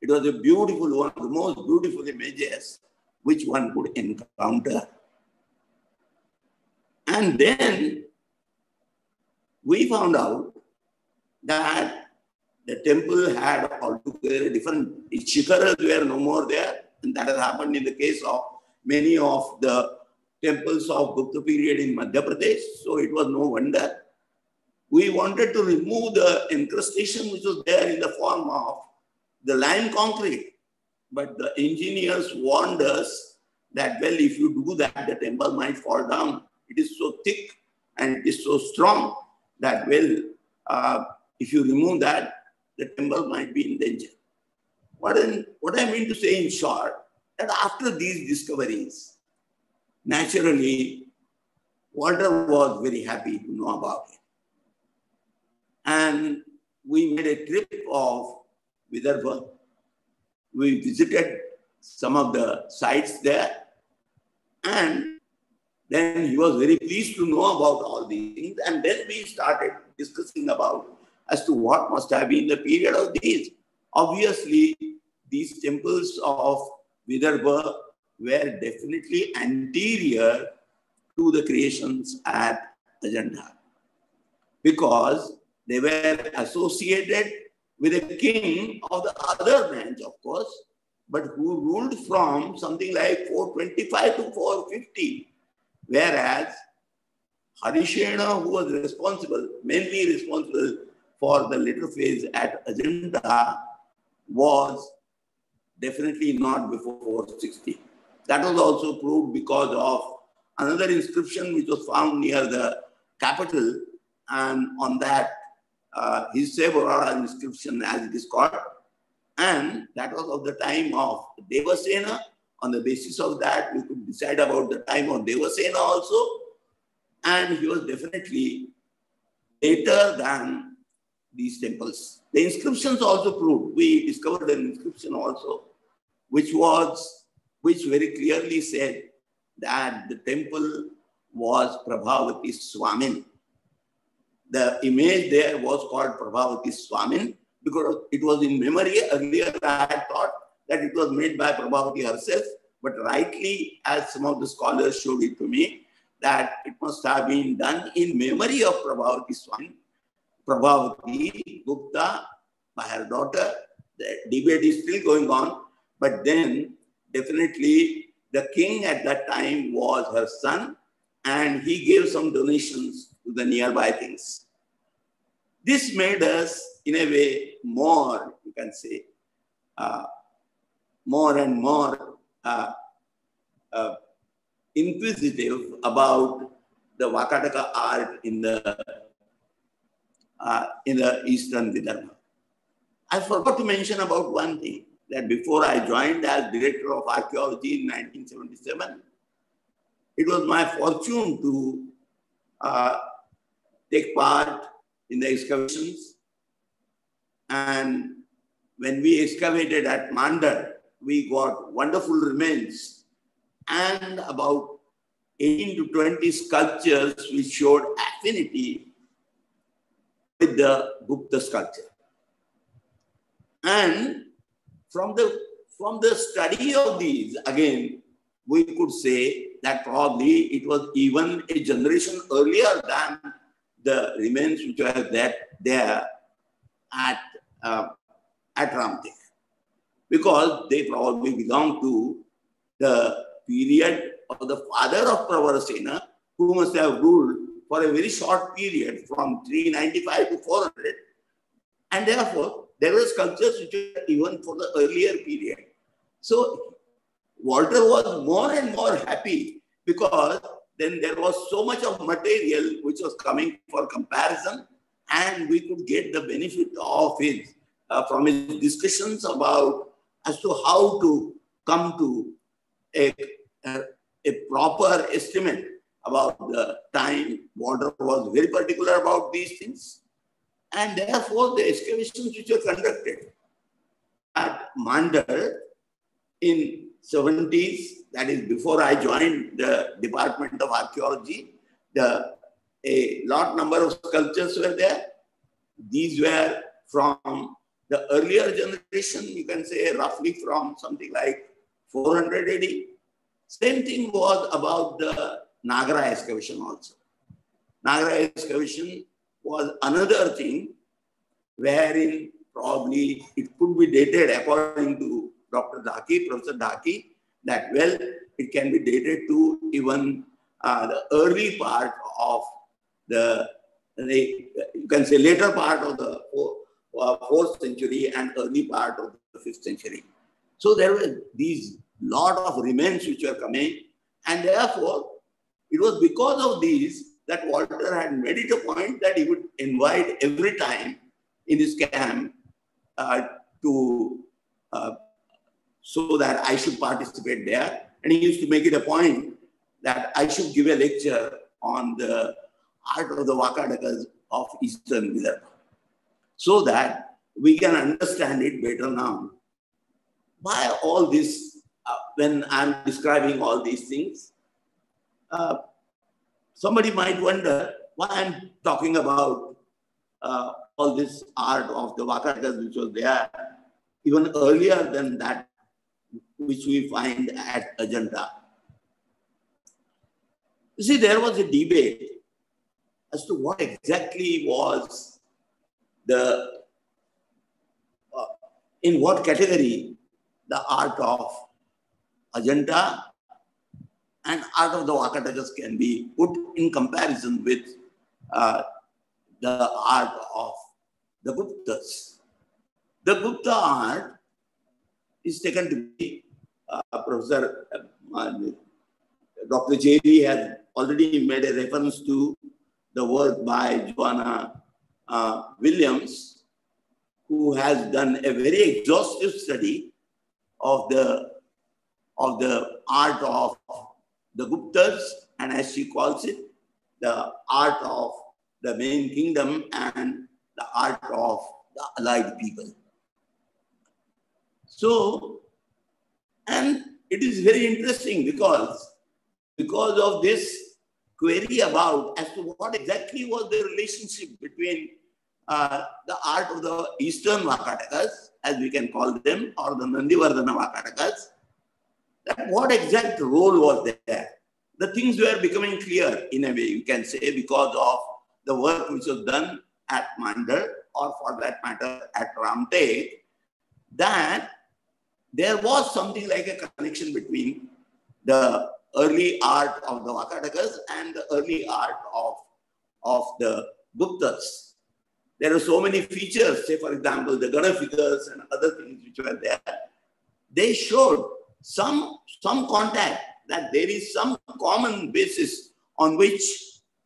it was a beautiful, one of the most beautiful images which one could encounter. And then we found out that the temple had altogether different, its shikaras were no more there. And that has happened in the case of many of the temples of Gupta period in Madhya Pradesh. So it was no wonder. We wanted to remove the incrustation which was there in the form of the lime concrete. But the engineers warned us that, well, if you do that, the temple might fall down. It is so thick and it is so strong that, well, if you remove that, the temple might be in danger. What I mean to say in short, that after these discoveries, naturally, Walter was very happy to know about it. And we made a trip of Vidarbha. We visited some of the sites there, and then he was very pleased to know about all these things. And then we started discussing about as to what must have been the period of these. Obviously, these temples of Vidarbha were definitely anterior to the creations at Ajanta, because they were associated with a king of the other branch, of course, but who ruled from something like 425 to 450, whereas Harishena, who was mainly responsible for the later phase at Ajanta, was definitely not before 460. That was also proved because of another inscription which was found near the capital, and on that, his Seborara inscription, as it is called, and that was of the time of Devasena. On the basis of that, we could decide about the time of Devasena also, and he was definitely later than these temples. The inscriptions also proved, we discovered an inscription also, which very clearly said that the temple was Prabhavati Swamin. The image there was called Prabhavati Swamin because it was in memory. Earlier I had thought that it was made by Prabhavati herself, but rightly, as some of the scholars showed it to me, that it must have been done in memory of Prabhavati Swamin. Prabhavati Gupta, by her daughter. The debate is still going on, but then definitely the king at that time was her son, and he gave some donations to the nearby things. This made us, in a way, more, you can say, more and more inquisitive about the Vakataka art in the eastern Vidarbha. I forgot to mention about one thing, that before I joined as Director of Archaeology in 1977, it was my fortune to take part in the excavations. And when we excavated at Mandar, we got wonderful remains and about 18 to 20 sculptures which showed affinity with the Gupta sculpture. And from the study of these, again, we could say that probably it was even a generation earlier than the remains which were there at Ramtik, because they probably belong to the period of the father of Pravarasena, who must have ruled for a very short period from 395 to 400. And therefore, there were sculptures which were even for the earlier period. So Walter was more and more happy because then there was so much of material which was coming for comparison, and we could get the benefit of his from his discussions about as to how to come to a proper estimate about the time. Walter was very particular about these things, and therefore the excavations which were conducted at Mandar in 70s, that is before I joined the Department of Archaeology, a lot number of sculptures were there. These were from the earlier generation, you can say roughly from something like 400 AD. Same thing was about the Nagara excavation also. Nagara excavation was another thing wherein probably it could be dated according to Dr. Dhaki, Professor Dhaki, that well, it can be dated to even the early part of you can say later part of the 4th century and early part of the 5th century. So there were these lot of remains which were coming. And therefore, it was because of these that Walter had made it a point that he would invite every time in his camp so that I should participate there. And he used to make it a point that I should give a lecture on the art of the Vakatakas of Eastern Vidarbha, so that we can understand it better now. Why all this, when I'm describing all these things, somebody might wonder why I'm talking about all this art of the Vakatakas which was there even earlier than that which we find at Ajanta. You see, there was a debate as to what exactly was in what category the art of Ajanta and art of the Vakatakas can be put in comparison with the art of the Guptas. The Gupta art is taken to be Professor Dr. Geri has already made a reference to the work by Joanna Williams, who has done a very exhaustive study of the art of the Guptas, and as she calls it, the art of the main kingdom and the art of the allied people. So, and it is very interesting because of this query about as to what exactly was the relationship between the art of the Eastern Vakatakas, as we can call them, or the Nandivardhana Vakatakas, that what exact role was there. The things were becoming clear in a way, you can say, because of the work which was done at Mandal, or for that matter at Ramtek, that there was something like a connection between the early art of the Vakatakas and the early art of the Guptas. There are so many features, say for example, the Gana figures and other things which were there. They showed some contact, that there is some common basis on which,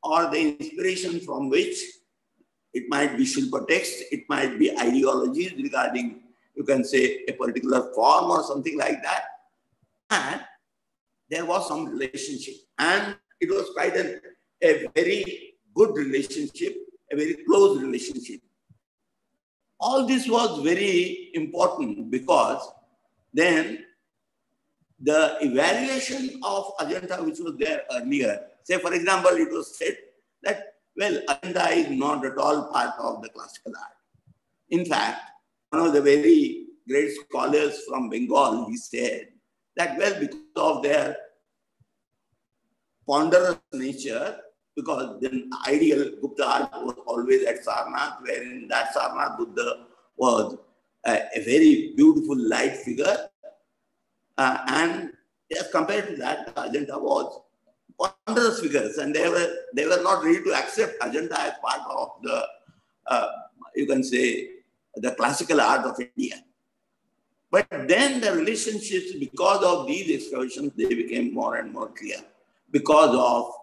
or the inspiration from which, it might be Shilpa text, it might be ideologies regarding, you can say, a particular form or something like that. And there was some relationship. And it was quite a very good relationship, a very close relationship. All this was very important because then the evaluation of Ajanta, which was there earlier, say for example, it was said that, well, Ajanta is not at all part of the classical art. In fact, one of the very great scholars from Bengal, he said that, well, because of their ponderous nature, because the ideal Gupta art was always at Sarnath, wherein that Sarnath Buddha was a very beautiful light figure. And as compared to that, Ajanta was ponderous figures, and they were not ready to accept Ajanta as part of the, you can say, the classical art of India. But then the relationships, because of these excavations, they became more and more clear. Because of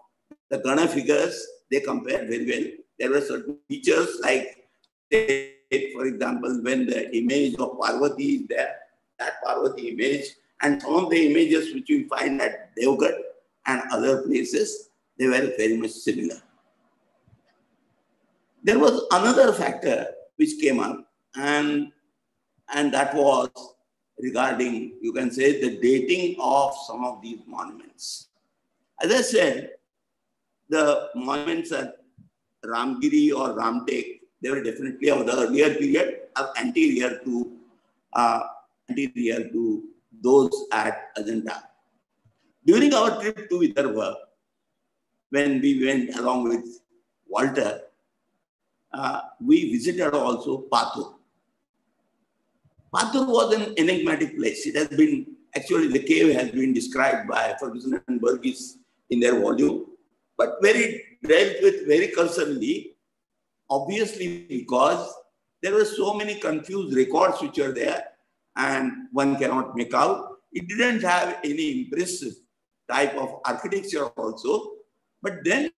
the Gana figures, they compared very well. There were certain features like, for example, when the image of Parvati is there, that Parvati image, and some of the images which we find at Devgarh and other places, they were very much similar. There was another factor which came up, and that was regarding, you can say, the dating of some of these monuments. As I said, the monuments at Ramgiri or Ramtek, they were definitely of the earlier period, anterior to those at Ajanta. During our trip to Vidarbha, when we went along with Walter, we visited also Pathur. Pathur was an enigmatic place. It has been, actually the cave has been described by Ferguson and Burgess in their volume, but dealt with very cursorily, obviously because there were so many confused records which are there and one cannot make out It didn't have any impressive type of architecture also. But then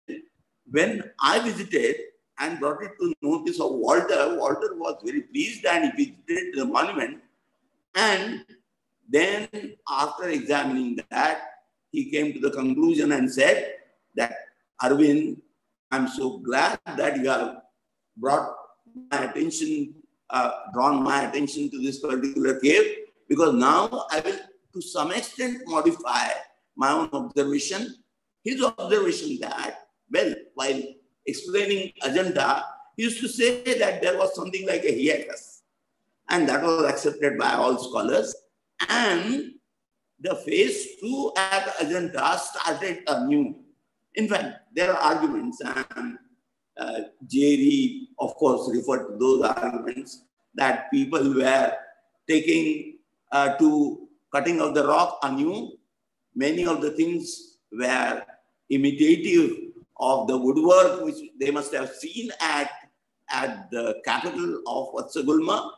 when I visited and brought it to notice of Walter, Walter was very pleased and he visited the monument. And then after examining that, he came to the conclusion and said that, Arvind, I'm so glad that you have brought my attention, drawn my attention to this particular cave, because now I will to some extent modify my own observation. His observation that, well, while explaining Ajanta, he used to say that there was something like a hiatus, and that was accepted by all scholars. And the phase 2 at Ajanta started anew. In fact, there are arguments, and Geri, of course, referred to those arguments that people were taking to cutting of the rock anew. Many of the things were imitative of the woodwork which they must have seen at the capital of Vatsagulma.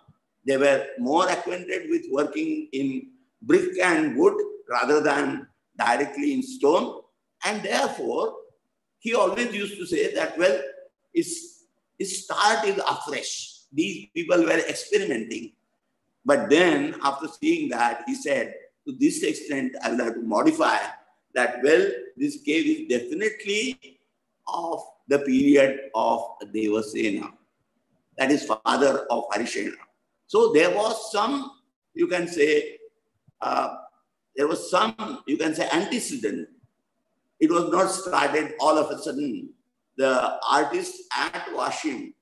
They were more acquainted with working in brick and wood rather than directly in stone. And therefore, he always used to say that, well, his start is afresh. These people were experimenting. But then, after seeing that, he said, to this extent, I will have to modify that, well, this cave is definitely of the period of Devasena. That is father of Harishena. So there was some, you can say, antecedent. It was not started all of a sudden. The artists at Washim,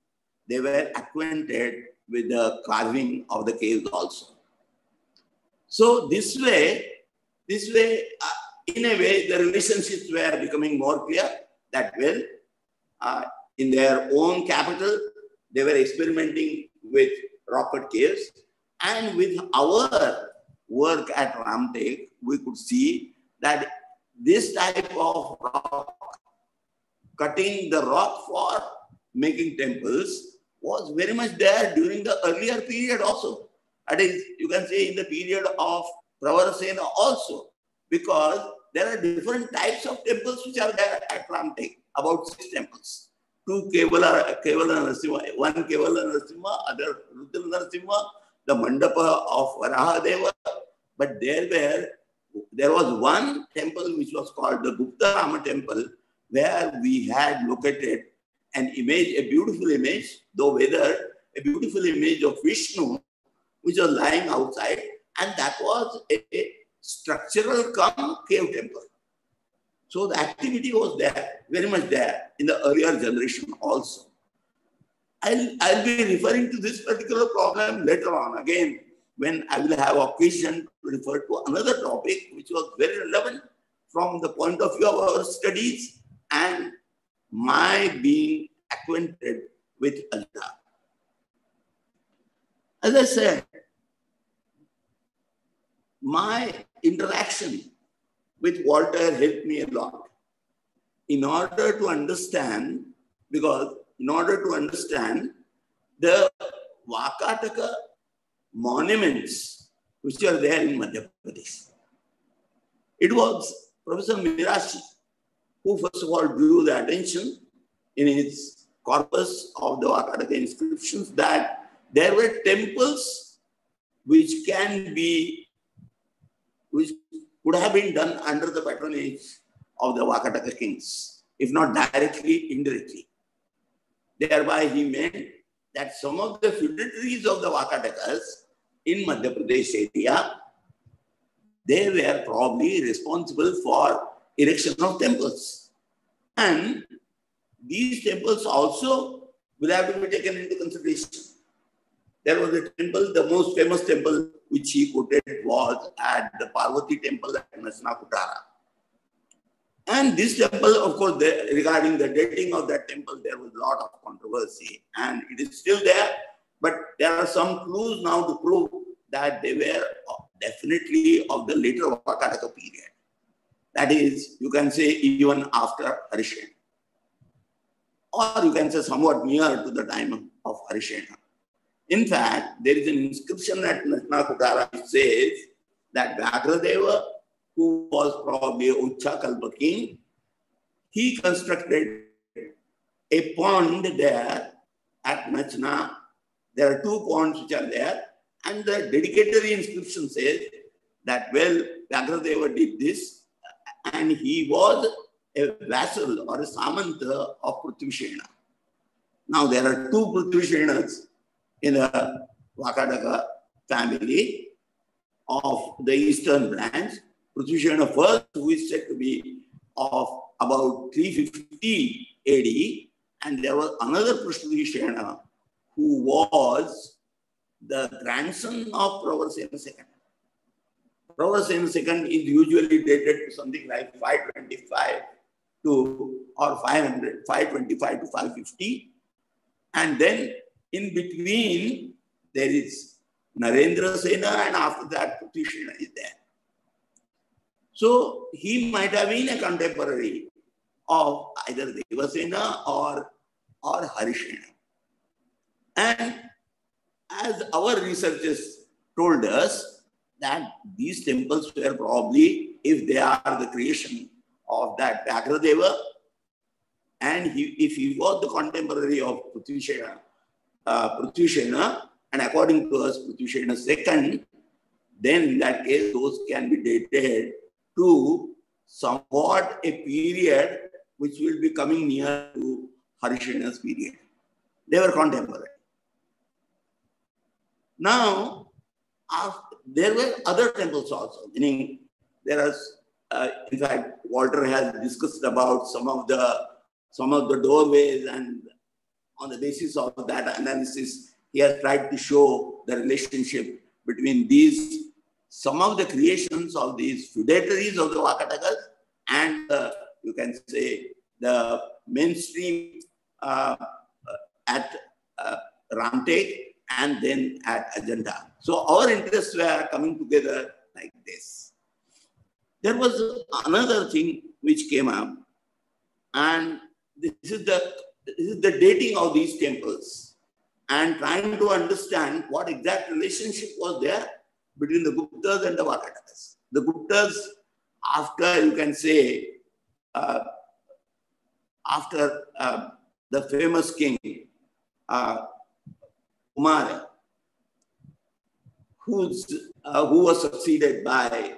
they were acquainted with the carving of the caves also. So this way, in a way, the relationships were becoming more clear that, well, in their own capital, they were experimenting with rock-cut caves. And with our work at Ramtek, we could see that this type of rock, cutting the rock for making temples, was very much there during the earlier period also. That is, you can say in the period of Pravarasena also, because there are different types of temples which are there at Ramtek, about 6 temples. 2 Kevala Narasimha, 1 Kevala Narasimha, other Rudra Narasimha, the Mandapa of Varahadeva. But there was one temple which was called the Gupta Rama temple, where we had located an image, a beautiful image, though whether a beautiful image of Vishnu, which was lying outside, and that was a structural cum cave temple. So the activity was there, very much there in the earlier generation also. I'll be referring to this particular problem later on, again, when I will have occasion to refer to another topic which was very relevant from the point of view of our studies and my being acquainted with Ajanta. As I said, my interaction with Walter helped me a lot in order to understand, because in order to understand the Vakataka monuments which are there in Madhya Pradesh. It was Professor Mirashi who first of all drew the attention in his corpus of the Vakataka inscriptions that there were temples which would have been done under the patronage of the Vakataka kings, if not directly, indirectly. Thereby he meant that some of the feudatories of the Vakatakas in Madhya Pradesh area, they were probably responsible for erection of temples. And these temples also will have to be taken into consideration. There was a temple, the most famous temple which he quoted was at the Parvati temple at Nasnakutara. And this temple, of course, regarding the dating of that temple, there was a lot of controversy. And it is still there, but there are some clues now to prove that they were definitely of the later Vakataka period. That is, you can say even after Harishena. Or you can say somewhat near to the time of Harishena. In fact, there is an inscription at Nasnakutara which says that Vyagradeva, who was probably Uchakalpa king, he constructed a pond there at Nachna. There are 2 ponds which are there, and the dedicatory inscription says that, well, Vyagradeva did this, and he was a vassal or a samanta of Prithvishena. Now, there are 2 Prithvishenas in the Vakataka family of the eastern branch. Prithvishena first, who is said to be of about 350 AD, and there was another Prithvishena who was the grandson of Pravasena II. Pravasena II is usually dated to something like 525 to or 525 to 550. And then in between, there is Narendra Sena, and after that, Prithvishena is there. So he might have been a contemporary of either Devasena or Harishena. And as our researchers told us, that these temples were probably, if they are the creation of that Vyagradeva, and if he was the contemporary of Prithvishena, and according to us, Prithvishena II, then in that case, those can be dated to somewhat a period which will be coming near to Harishena's period. They were contemporary. Now, there were other temples also, meaning there are, in fact, Walter has discussed about some of the doorways, and on the basis of that analysis, he has tried to show the relationship between these, some of the creations of these feudatories of the Vakatakas and you can say the mainstream at Ramtek and then at Ajanta. So our interests were coming together like this. There was another thing which came up, and this is the dating of these temples and trying to understand what exact relationship was there between the Guptas and the Vakatakas. The Guptas, after you can say, after the famous king, Kumara, who was succeeded by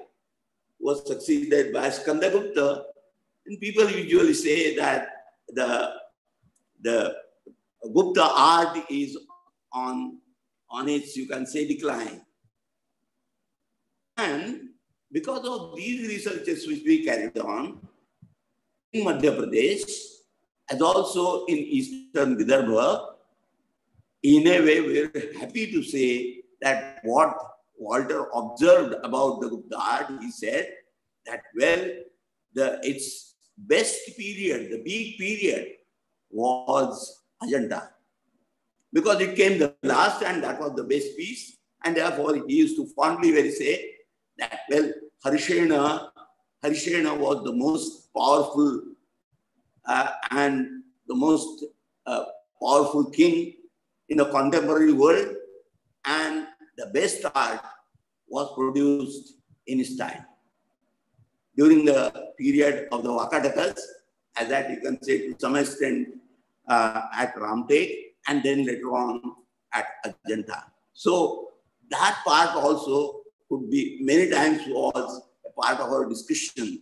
Skandagupta, and people usually say that the Gupta art is on its, you can say, decline. And because of these researches which we carried on in Madhya Pradesh, as also in eastern Vidarbha, in a way we're happy to say that what Walter observed about the Gupta art, he said that, well, its best period, the peak period, was Ajanta. Because it came the last and that was the best piece. And therefore he used to fondly very say that, well, Harishena was the most powerful and the most powerful king in the contemporary world, and the best art was produced in his time. During the period of the Vakatakas, as that you can say to some extent at Ramtek, and then later on at Ajanta. So that part also could be many times was a part of our discussion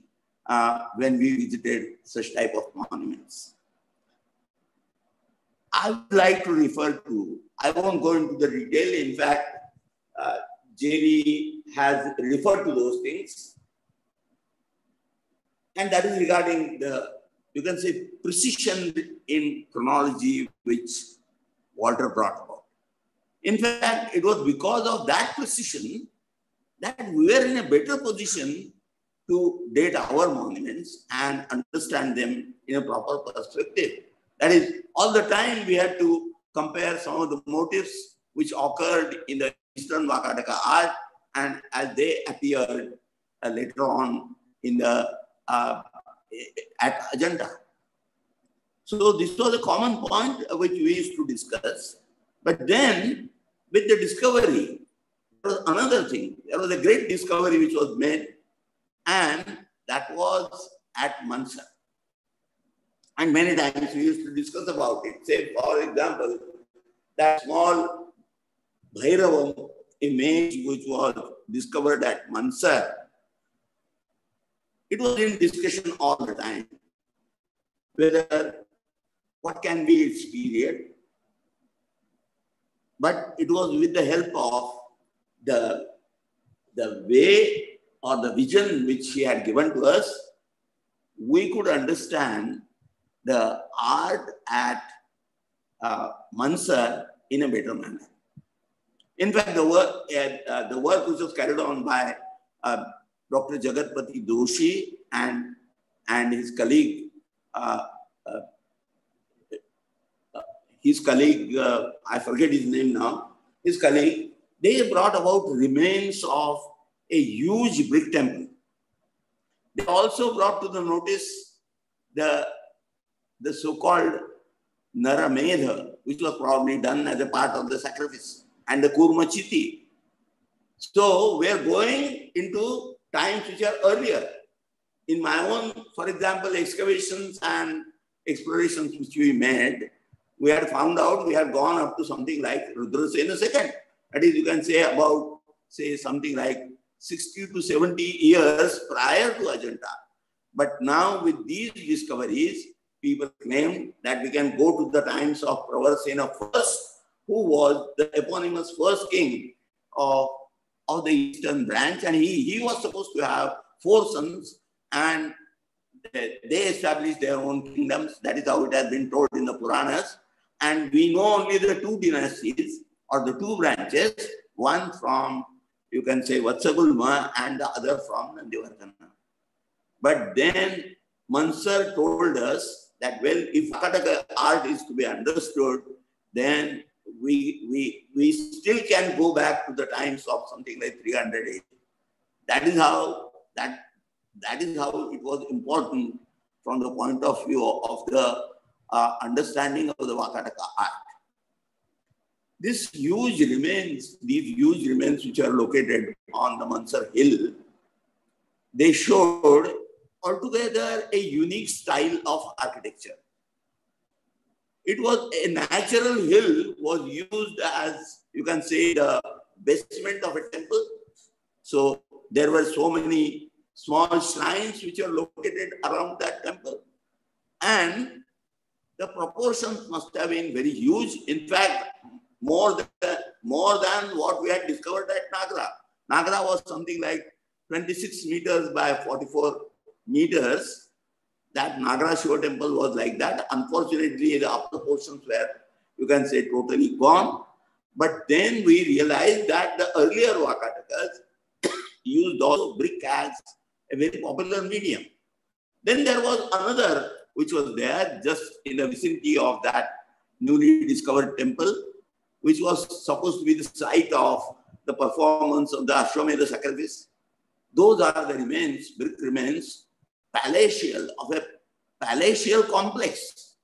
when we visited such type of monuments. I would like to refer to, I won't go into the detail. In fact, Geri has referred to those things. And that is regarding the, you can say, precision in chronology which Walter brought about. In fact, it was because of that precision that we were in a better position to date our monuments and understand them in a proper perspective. That is, all the time we had to compare some of the motifs which occurred in the Eastern Vakataka art and as they appeared later on in the at Ajanta. So this was a common point which we used to discuss. But then with the discovery there was another thing. There was a great discovery which was made, and that was at Mansar. And many times we used to discuss about it. Say, for example, that small Bhairavam image which was discovered at Mansar, it was in discussion all the time, whether what can be its period. But it was with the help of the way or the vision which he had given to us, we could understand the art at Mansar in a better manner. In fact, the work which was carried on by Dr. Jagatpati Doshi and his colleague, I forget his name now, his colleague, they brought about remains of a huge brick temple. They also brought to the notice the so-called Naramedha, which was probably done as a part of the sacrifice, and the Kurmachiti. So we are going into times which are earlier. In my own, for example, excavations and explorations which we made, we had found out we had gone up to something like Rudrasena II. That is, you can say about, say, something like 60 to 70 years prior to Ajanta. But now with these discoveries, people claim that we can go to the times of Pravarasena I, who was the eponymous first king of the eastern branch, and he was supposed to have 4 sons, and they established their own kingdoms. That is how it has been told in the Puranas. And we know only the 2 dynasties or the 2 branches, one from, you can say, Vatsagulma, and the other from Nandivardhana. But then Mansar told us that, well, if Vakataka art is to be understood, then we still can go back to the times of something like 300 AD. That is how it was important from the point of view of the understanding of the Vakataka art. These huge remains which are located on the Mansar hill, they showed altogether a unique style of architecture. It was a natural hill, was used as, you can say, the basement of a temple. So there were so many small shrines which are located around that temple. And the proportions must have been very huge. In fact, more than what we had discovered at Nagra. Nagra was something like 26 meters by 44 meters. That Nagra Shiva temple was like that. Unfortunately, the upper portions were, you can say, totally gone. But then we realized that the earlier Vakatakas used also brick as a very popular medium. Then there was another which was there just in the vicinity of that newly discovered temple, which was supposed to be the site of the performance of the Ashwamedha sacrifice. Those are the remains, brick remains, palatial, of a palatial complex,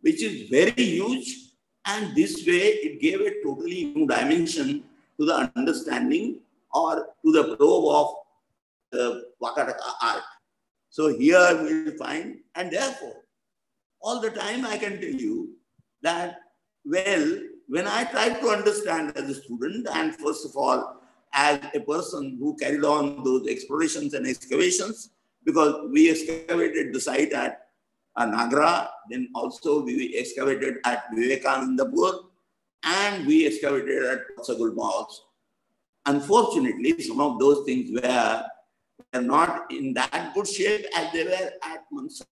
which is very huge. And this way, it gave a totally new dimension to the understanding or to the probe of the Vakataka art. So here we will find, and therefore, all the time I can tell you that, well, when I tried to understand as a student, and first of all, as a person who carried on those explorations and excavations, because we excavated the site at Nagra, then also we excavated at Vivekanandapur, and we excavated at Vatsagulma also. Unfortunately, some of those things were not in that good shape as they were at Mansar.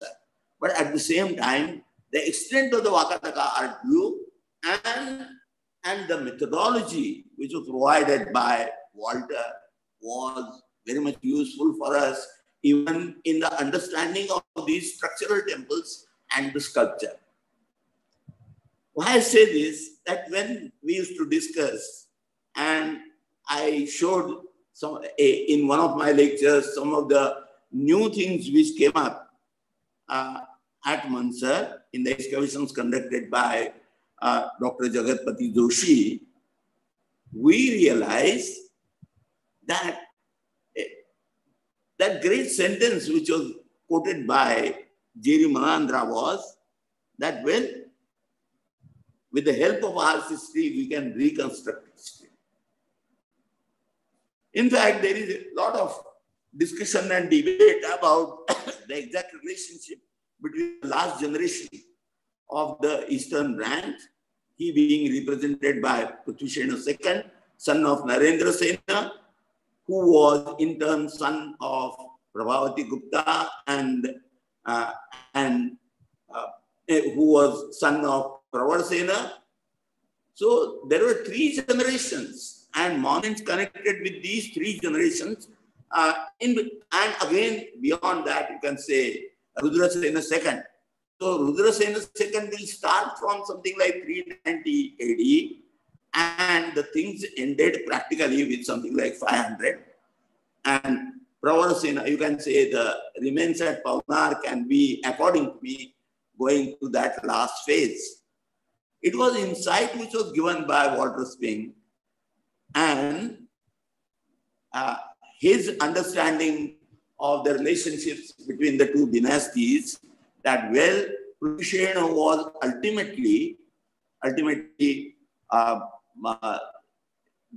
But at the same time, the extent of the Vakataka art view and the methodology which was provided by Walter was very much useful for us, even in the understanding of these structural temples and the sculpture. Why I say this, that when we used to discuss, and I showed in one of my lectures some of the new things which came up at Mansar in the excavations conducted by Dr. Jagatpati Doshi, we realized that that great sentence which was quoted by Geri Malandra was that, well, with the help of our history, we can reconstruct history. In fact, there is a lot of discussion and debate about the exact relationship between the last generation of the Eastern branch, he being represented by Prithvi Sena II, son of Narendra Sena, who was in turn son of Prabhavati Gupta and who was son of Pravar Sena. So there were three generations and monuments connected with these three generations. And again, beyond that, you can say Rudra Sena II. So Rudra Sena II will start from something like 390 AD, and the things ended practically with something like 500. And Pravar Sena, you can say the remains at Paunar can be, according to me, going to that last phase. It was insight which was given by Walter Spink, and his understanding of the relationships between the two dynasties, that, well, Prithvi Sena was ultimately the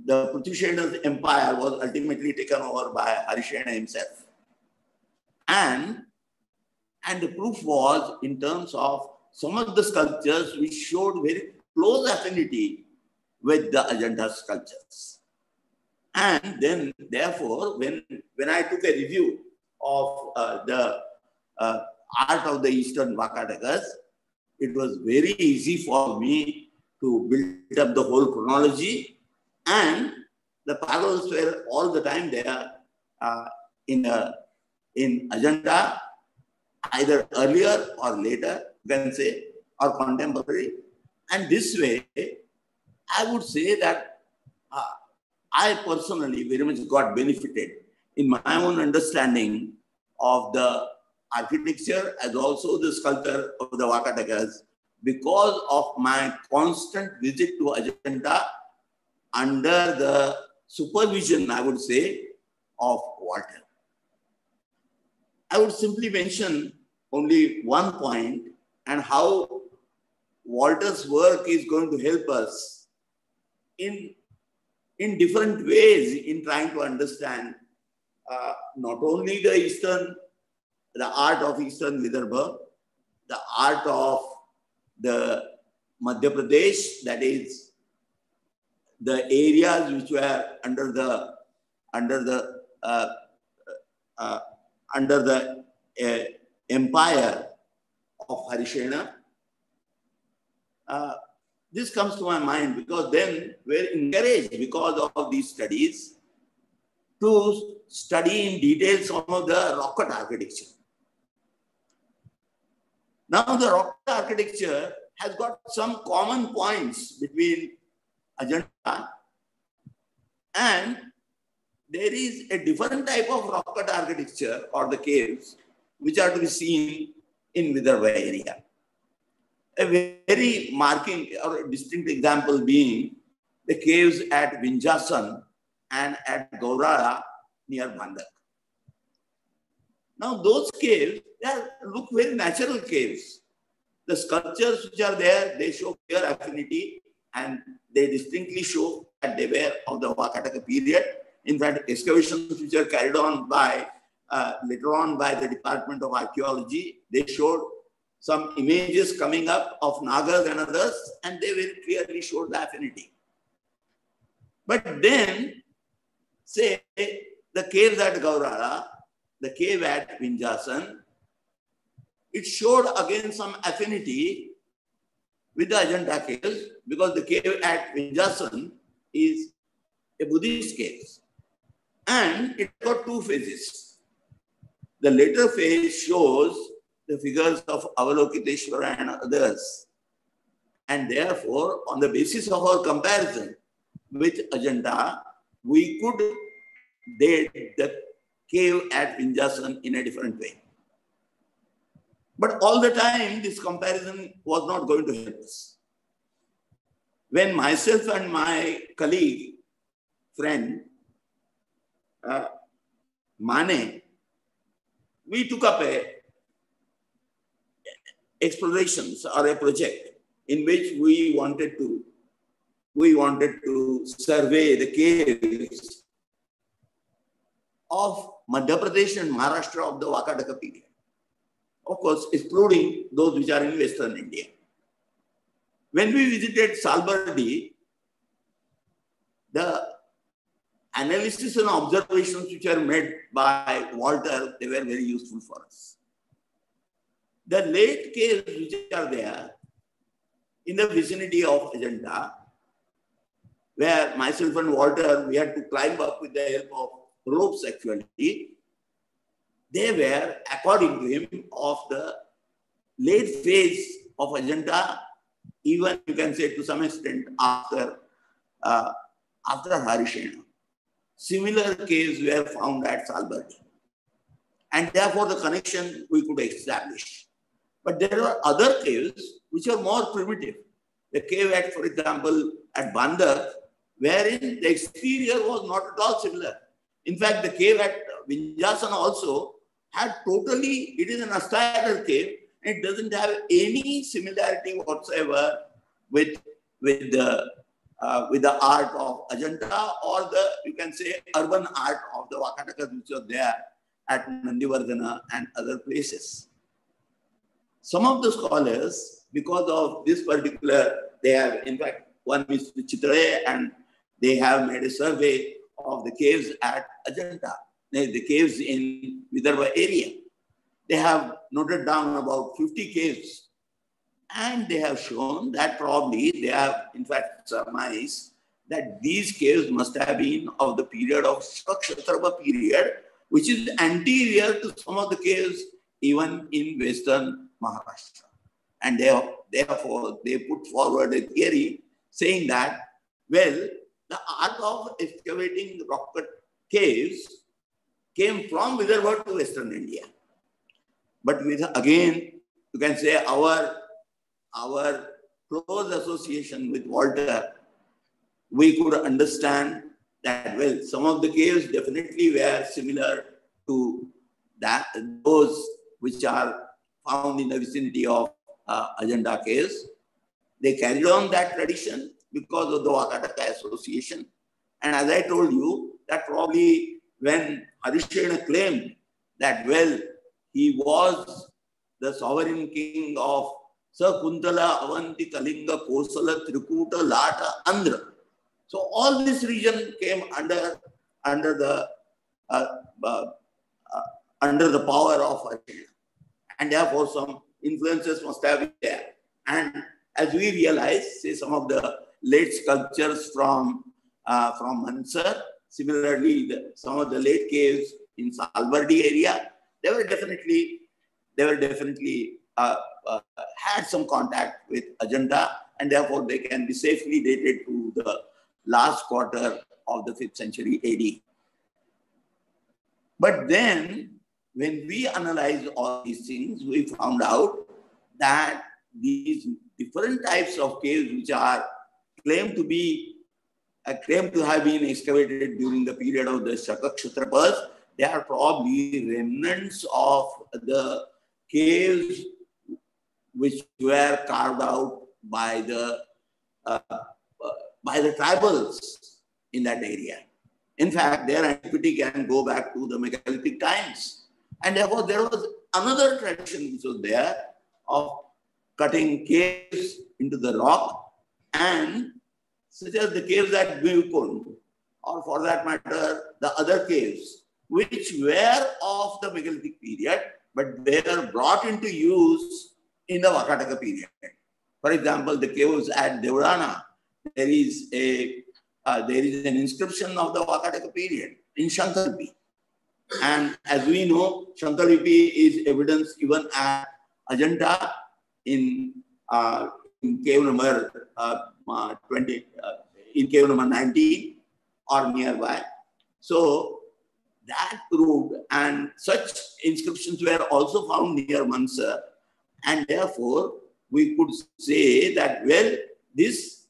Prithvi Sena's empire was ultimately taken over by Harisena himself. And the proof was in terms of some of the sculptures which showed very close affinity with the Ajanta sculptures. And then, therefore, when I took a review of the art of the Eastern Vakatakas, it was very easy for me to build up the whole chronology, and the parallels were all the time there in Ajanta, either earlier or later, you can say, or contemporary. And this way, I would say that I personally very much got benefited in my own understanding of the architecture as also the sculpture of the Vakatakas because of my constant visit to Ajanta under the supervision, I would say, of Walter. I would simply mention only one point and how Walter's work is going to help us in different ways in trying to understand not only the art of Eastern Vidarbha, the art of the Madhya Pradesh, that is the areas which were under the empire of Harisena. This comes to my mind because then we're encouraged because of these studies to study in detail some of the rock cut architecture. Now the rock cut architecture has got some common points between Ajanta, and there is a different type of rock cut architecture or the caves which are to be seen in Vidarbha area. A very marking or distinct example being the caves at Vinjasan and at Gaurara near Bhandak. Now those caves, they look very natural caves. The sculptures which are there, they show clear affinity and they distinctly show that they were of the Vakataka period. In fact, excavations which are carried on by later on by the Department of Archaeology, they showed some images coming up of Nagas and others, and they very clearly showed the affinity. But then, say, the caves at Gaurara, the cave at Vinjasan, it showed again some affinity with the Ajanta caves because the cave at Vinjasan is a Buddhist cave. And it got two phases. The later phase shows the figures of Avalokiteshvara and others. And therefore, on the basis of our comparison with Ajanta, we could date the cave at Vinjasan in a different way. But all the time, this comparison was not going to help us. When myself and my colleague, friend, Mane, we took up a explorations or a project in which we wanted to survey the caves of Madhya Pradesh and Maharashtra of the Vakataka period. Of course, excluding those which are in Western India. When we visited Salbardi, the analysis and observations which are made by Walter, they were very useful for us. The late caves which are there in the vicinity of Ajanta, where myself and Walter, we had to climb up with the help of ropes actually, they were, according to him, of the late phase of Ajanta, even you can say to some extent after Harishena. Similar caves were found at Salbardi. And therefore the connection we could establish. But there are other caves which are more primitive. The cave at, for example, at Bandak, wherein the exterior was not at all similar. In fact, the cave at Vinjasana also had totally, it is an astagal cave, and it doesn't have any similarity whatsoever with the art of Ajanta or the, you can say, urban art of the Vakatakas which are there at Nandivardhana and other places. Some of the scholars, because of this particular, they have, in fact, one is Chitre, and they have made a survey of the caves at Ajanta, the caves in Vidarbha area. They have noted down about 50 caves, and they have shown that probably they have, in fact, surmised that these caves must have been of the period of Shakshatrava period, which is anterior to some of the caves even in Western Maharashtra. And therefore, they put forward a theory saying that, well, the art of excavating rock cut caves came from Vidarbha to Western India. But with, again, you can say our close association with Walter, we could understand that, well, some of the caves definitely were similar to those which are found in the vicinity of Ajanta caves. They carried on that tradition because of the Vakataka association. And as I told you, that probably when Harishena claimed that, well, he was the sovereign king of Sakuntala, Avanti, Kalinga, Kosala, Trikuta, Lata, Andhra. So all this region came under the power of Harishena. And therefore some influences must have been there. And as we realize, say some of the late sculptures from Mansar, similarly some of the late caves in Salbardi area, they were definitely had some contact with Ajanta, and therefore they can be safely dated to the last quarter of the 5th century AD. But then, when we analyzed all these things, we found out that these different types of caves which are claimed to have been excavated during the period of the Shakakshatrapas, they are probably remnants of the caves which were carved out by the tribals in that area. In fact, their antiquity can go back to the megalithic times. And therefore, there was another tradition which was there of cutting caves into the rock, and such as the caves at Bhivkund, or for that matter, the other caves, which were of the megalithic period, but they were brought into use in the Vakataka period. For example, the caves at Devrana, there is an inscription of the Vakataka period in Shankarlipi. And as we know, Shankarlipi is evidence even at Ajanta in cave number 20, in cave number 19 or nearby. So that proved, and such inscriptions were also found near Mansar, and therefore we could say that, well, this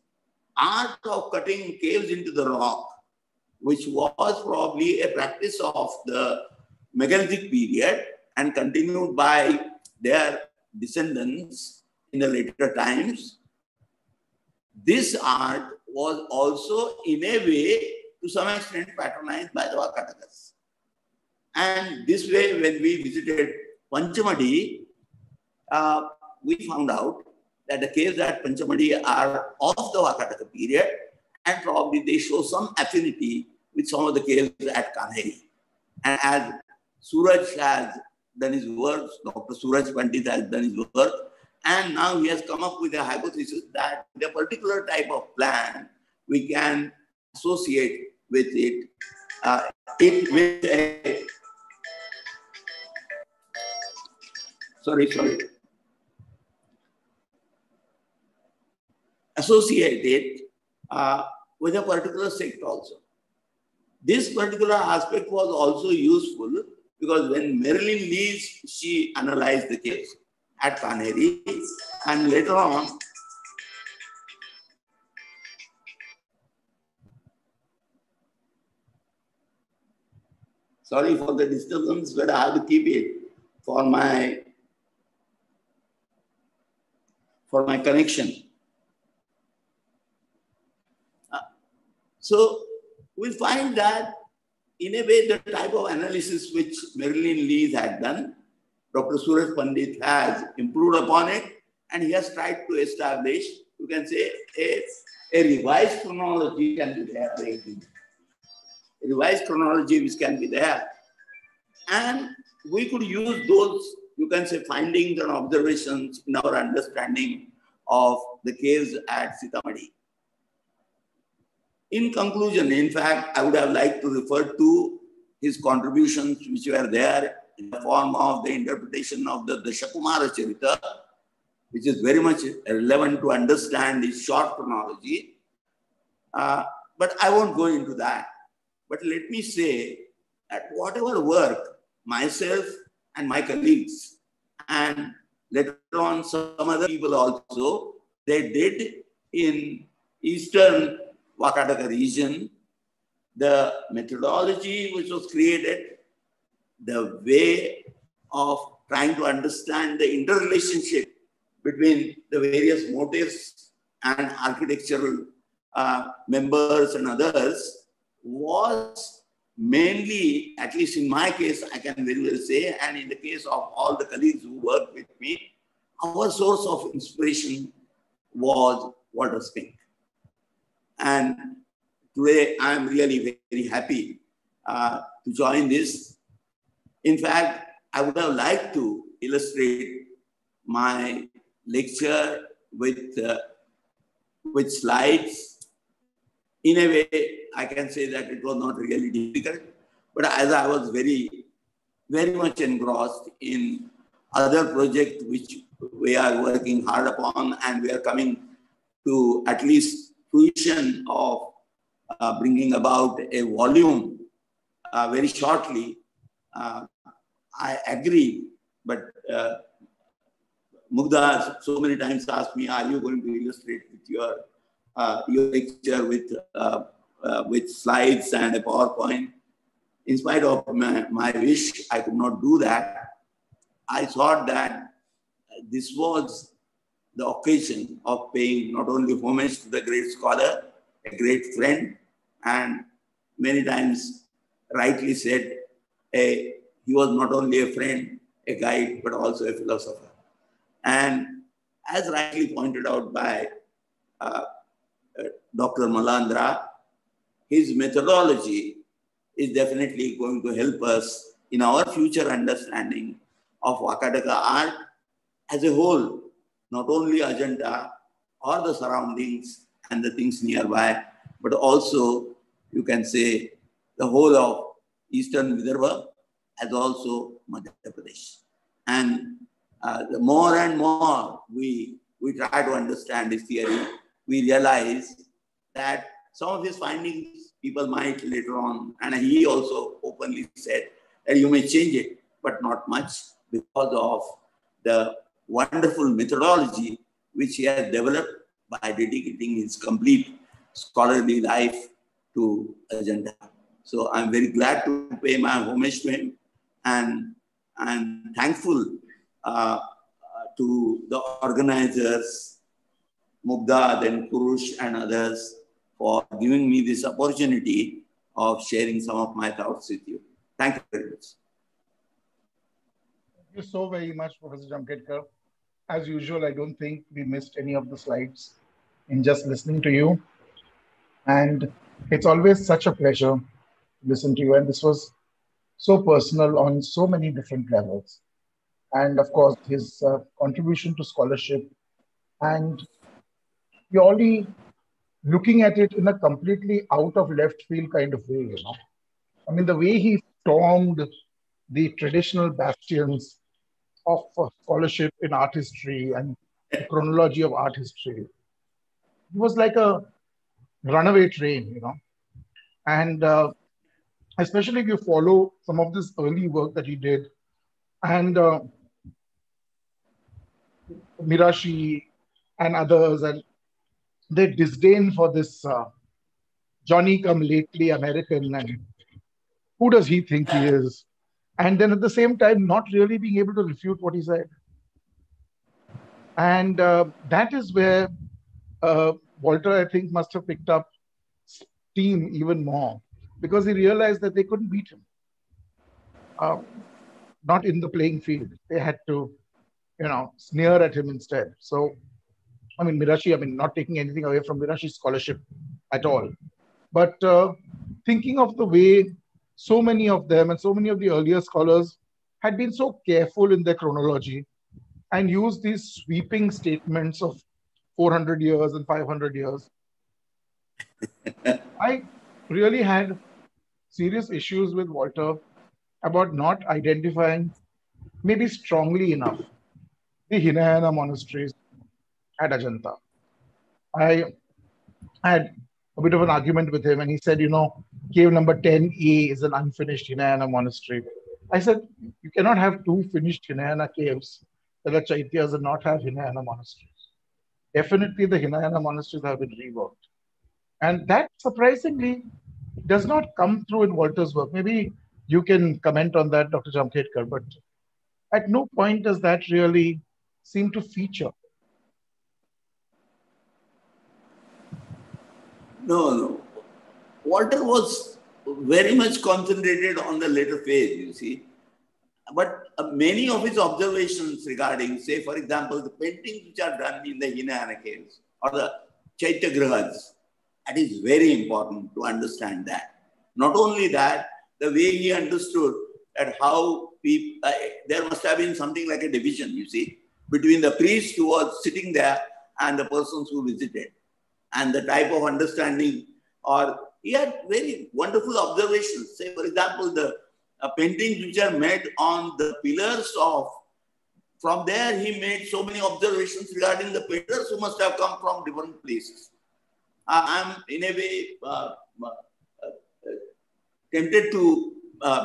art of cutting caves into the rock which was probably a practice of the megalithic period and continued by their descendants in the later times. This art was also in a way to some extent patronized by the Vakatakas. And this way, when we visited Panchamadi, we found out that the caves at Panchamadi are of the Vakataka period, and probably they show some affinity with some of the caves at Kanheri. And as Suraj has done his work, Dr. Suraj Pandit has done his work, and now he has come up with a hypothesis that the particular type of plan we can associate with it, with a, associate it with a particular sect also. This particular aspect was also useful because when Marilyn Lees, she analyzed the case at Kanheri, and later on, sorry for the disturbance, but I have to keep it for my connection. So we'll find that in a way the type of analysis which Marilyn Lees had done, Dr. Suraj Pandit has improved upon it, and he has tried to establish, you can say, a revised chronology can be there. A revised chronology which can be there. And we could use those, you can say, findings and observations in our understanding of the caves at Sitamarhi. In conclusion, in fact, I would have liked to refer to his contributions which were there in the form of the interpretation of the Dashakumara Charita, which is very much relevant to understand his short chronology. But I won't go into that. But let me say that whatever work myself and my colleagues, and later on some other people also, they did in Eastern Vakataka region, the methodology which was created, the way of trying to understand the interrelationship between the various motifs and architectural members and others was mainly, at least in my case, I can very well say, and in the case of all the colleagues who worked with me, our source of inspiration was Walter Spink. And today I am really very happy to join this. In fact, I would have liked to illustrate my lecture with slides. In a way, I can say that it was not really difficult, but as I was very much engrossed in other projects which we are working hard upon, and we are coming to at least fruition of bringing about a volume very shortly. I agree, but Mugdha so many times asked me, are you going to illustrate with your lecture with slides and a PowerPoint? In spite of my wish, I could not do that. I thought that this was the occasion of paying not only homage to the great scholar, a great friend, and many times rightly said, he was not only a friend, a guide, but also a philosopher. And as rightly pointed out by Dr. Malandra, his methodology is definitely going to help us in our future understanding of Vakataka art as a whole, not only Ajanta or the surroundings and the things nearby, but also, you can say, the whole of Eastern Vidarbha as also Madhya Pradesh. And the more and more we try to understand his theory, we realize that some of his findings people might later on, and he also openly said that you may change it, but not much, because of the wonderful methodology which he has developed by dedicating his complete scholarly life to Ajanta. So I'm very glad to pay my homage to him, and thankful to the organizers, Mugdad and Kurush and others, for giving me this opportunity of sharing some of my thoughts with you. Thank you very much. Thank you so very much, Professor Jamkhedkar. As usual, I don't think we missed any of the slides in just listening to you. And it's always such a pleasure to listen to you. And this was so personal on so many different levels. And of course, his contribution to scholarship, and purely looking at it in a completely out of left field kind of way, you know. I mean, the way he stormed the traditional bastions of scholarship in art history and the chronology of art history. He was like a runaway train, you know. And especially if you follow some of this early work that he did, and Mirashi and others, and their disdain for this Johnny come lately American, and who does he think he is? And then at the same time, not really being able to refute what he said. And that is where Walter, I think, must have picked up steam even more, because he realized that they couldn't beat him. Not in the playing field. They had to, you know, sneer at him instead. So, I mean, Mirashi, I mean, not taking anything away from Mirashi's scholarship at all, but thinking of the way so many of them and so many of the earlier scholars had been so careful in their chronology and used these sweeping statements of 400 years and 500 years. I really had serious issues with Walter about not identifying, maybe strongly enough, the Hinayana monasteries at Ajanta. I had a bit of an argument with him, and he said, you know, cave number 10A is an unfinished Hinayana monastery. I said, you cannot have two finished Hinayana caves that are Chaityas and not have Hinayana monasteries. Definitely the Hinayana monasteries have been reworked. And that surprisingly does not come through in Walter's work. Maybe you can comment on that, Dr. Jamkhedkar, but at no point does that really seem to feature. No. Walter was very much concentrated on the later phase, you see. But many of his observations regarding, say, for example, the paintings which are done in the Hinayana caves or the Chaitya Grihas, that is very important to understand that. Not only that, the way he understood that how people, there must have been something like a division, you see, between the priest who was sitting there and the persons who visited, and the type of understanding, or he had very wonderful observations. Say, for example, the paintings which are made on the pillars of, from there he made so many observations regarding the painters who must have come from different places. I'm in a way tempted to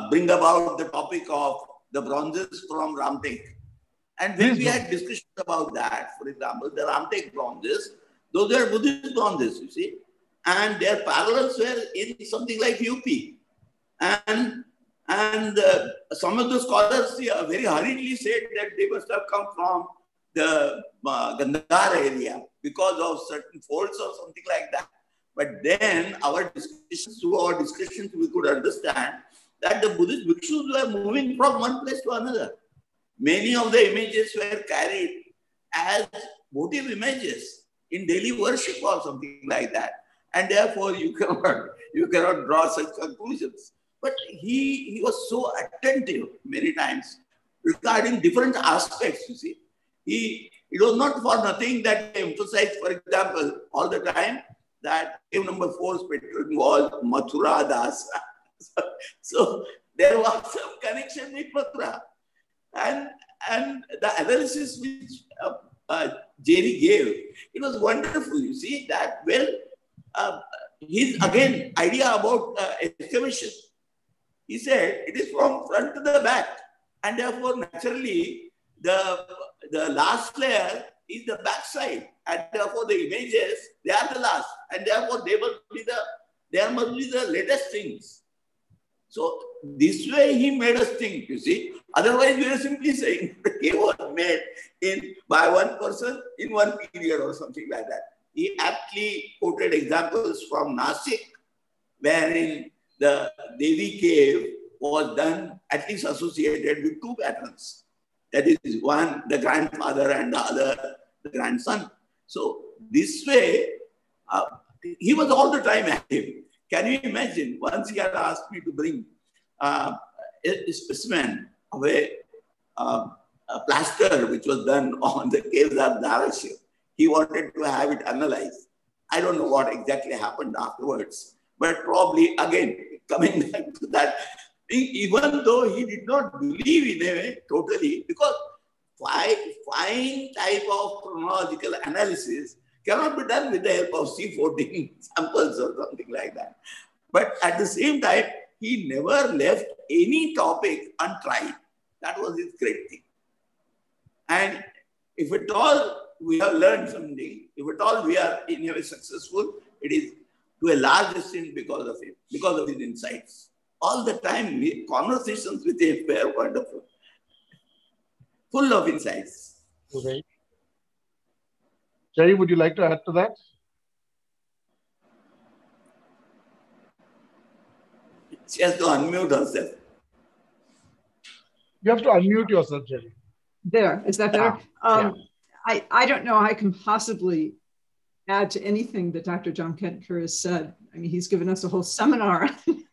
bring about the topic of the bronzes from Ramtek. And when we had discussions about that, for example, the Ramtek bronzes, those were Buddhist bronzes, you see, and their parallels were in something like UP. And some of the scholars very hurriedly said that they must have come from the Gandhar area because of certain faults or something like that. But then through our discussions, we could understand that the Buddhist bhikshus were moving from one place to another. Many of the images were carried as votive images in daily worship or something like that. And therefore, you cannot draw such conclusions. But he was so attentive many times regarding different aspects, you see. It was not for nothing that he emphasized, for example, all the time, that cave number 4's patron was Mathura Das. So there was some connection with Mathura. And the analysis which Geri gave, it was wonderful, you see, that, well, his, again, idea about excavation. He said it is from front to the back, and therefore naturally the last layer is the back side, and therefore the images, they are the last, and therefore they will be the there must be the latest things. So this way he made us think, you see. Otherwise, we are simply saying the cave was made by one person in one period or something like that. He aptly quoted examples from Nasik, wherein the Devi cave was done at least associated with two patterns. That is, one, the grandfather, and the other, the grandson. So this way, he was all the time active. Can you imagine? Once he had asked me to bring a specimen of a plaster which was done on the caves of Dharashiv. He wanted to have it analyzed. I don't know what exactly happened afterwards, but probably again, coming back to that, even though he did not believe in a way totally, because fine type of chronological analysis cannot be done with the help of C14 samples or something like that. But at the same time, he never left any topic untried. That was his great thing. And if at all we have learned something, if at all we are in a way successful, it is to a large extent because of him, because of his insights. All the time, conversations with him were wonderful, full of insights. Okay. Geri, would you like to add to that? She has to unmute herself. You have to unmute yourself, Geri. There, is that better? Yeah. I don't know how I can possibly add to anything that Dr. Jamkhedkar has said. I mean, he's given us a whole seminar on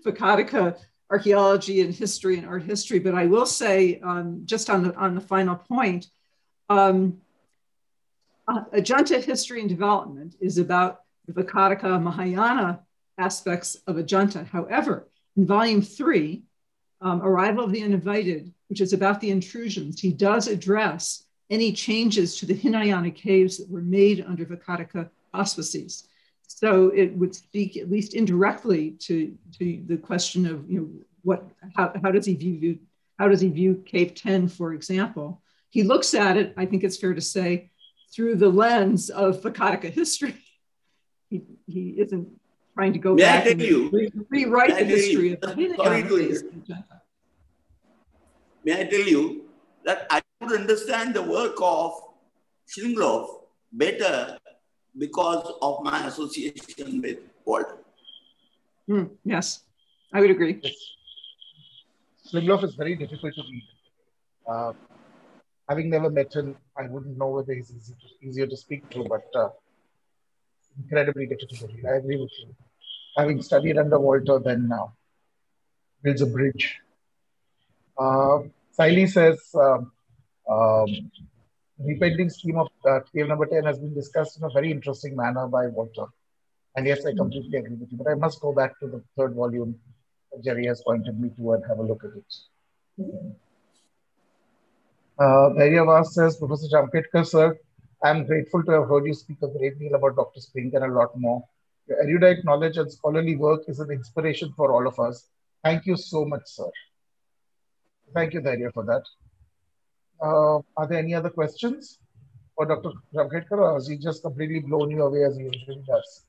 Vakataka archaeology and history and art history, but I will say, just on the final point, Ajanta history and development is about the Vakataka Mahayana aspects of Ajanta. However, in volume 3, Arrival of the Uninvited, which is about the intrusions, he does address any changes to the Hinayana caves that were made under Vakataka auspices. So it would speak at least indirectly to the question of, how does he view Cave 10, for example? He looks at it, I think it's fair to say, through the lens of Vakataka history. He isn't trying to go back and rewrite the history of the Hinayana caves. May I tell you that I could understand the work of Schlinglov better because of my association with Walter. Yes, I would agree. Schlinglov is very difficult to read. Having never met him, I wouldn't know whether he's easier to speak to, but incredibly difficult to read. I agree with you. Having studied under Walter, then builds a bridge. Siley says, repainting scheme of cave number 10 has been discussed in a very interesting manner by Walter. And yes, I completely agree with you, but I must go back to the third volume that Geri has pointed me to and have a look at it. Dharyavas says, Professor Jamkhedkar, sir, I'm grateful to have heard you speak a great deal about Dr. Spink and a lot more. Your erudite knowledge and scholarly work is an inspiration for all of us. Thank you so much, sir. Thank you, Dharya, for that. Are there any other questions for Dr. Jamkhedkar, or has he just completely blown you away as he usually does?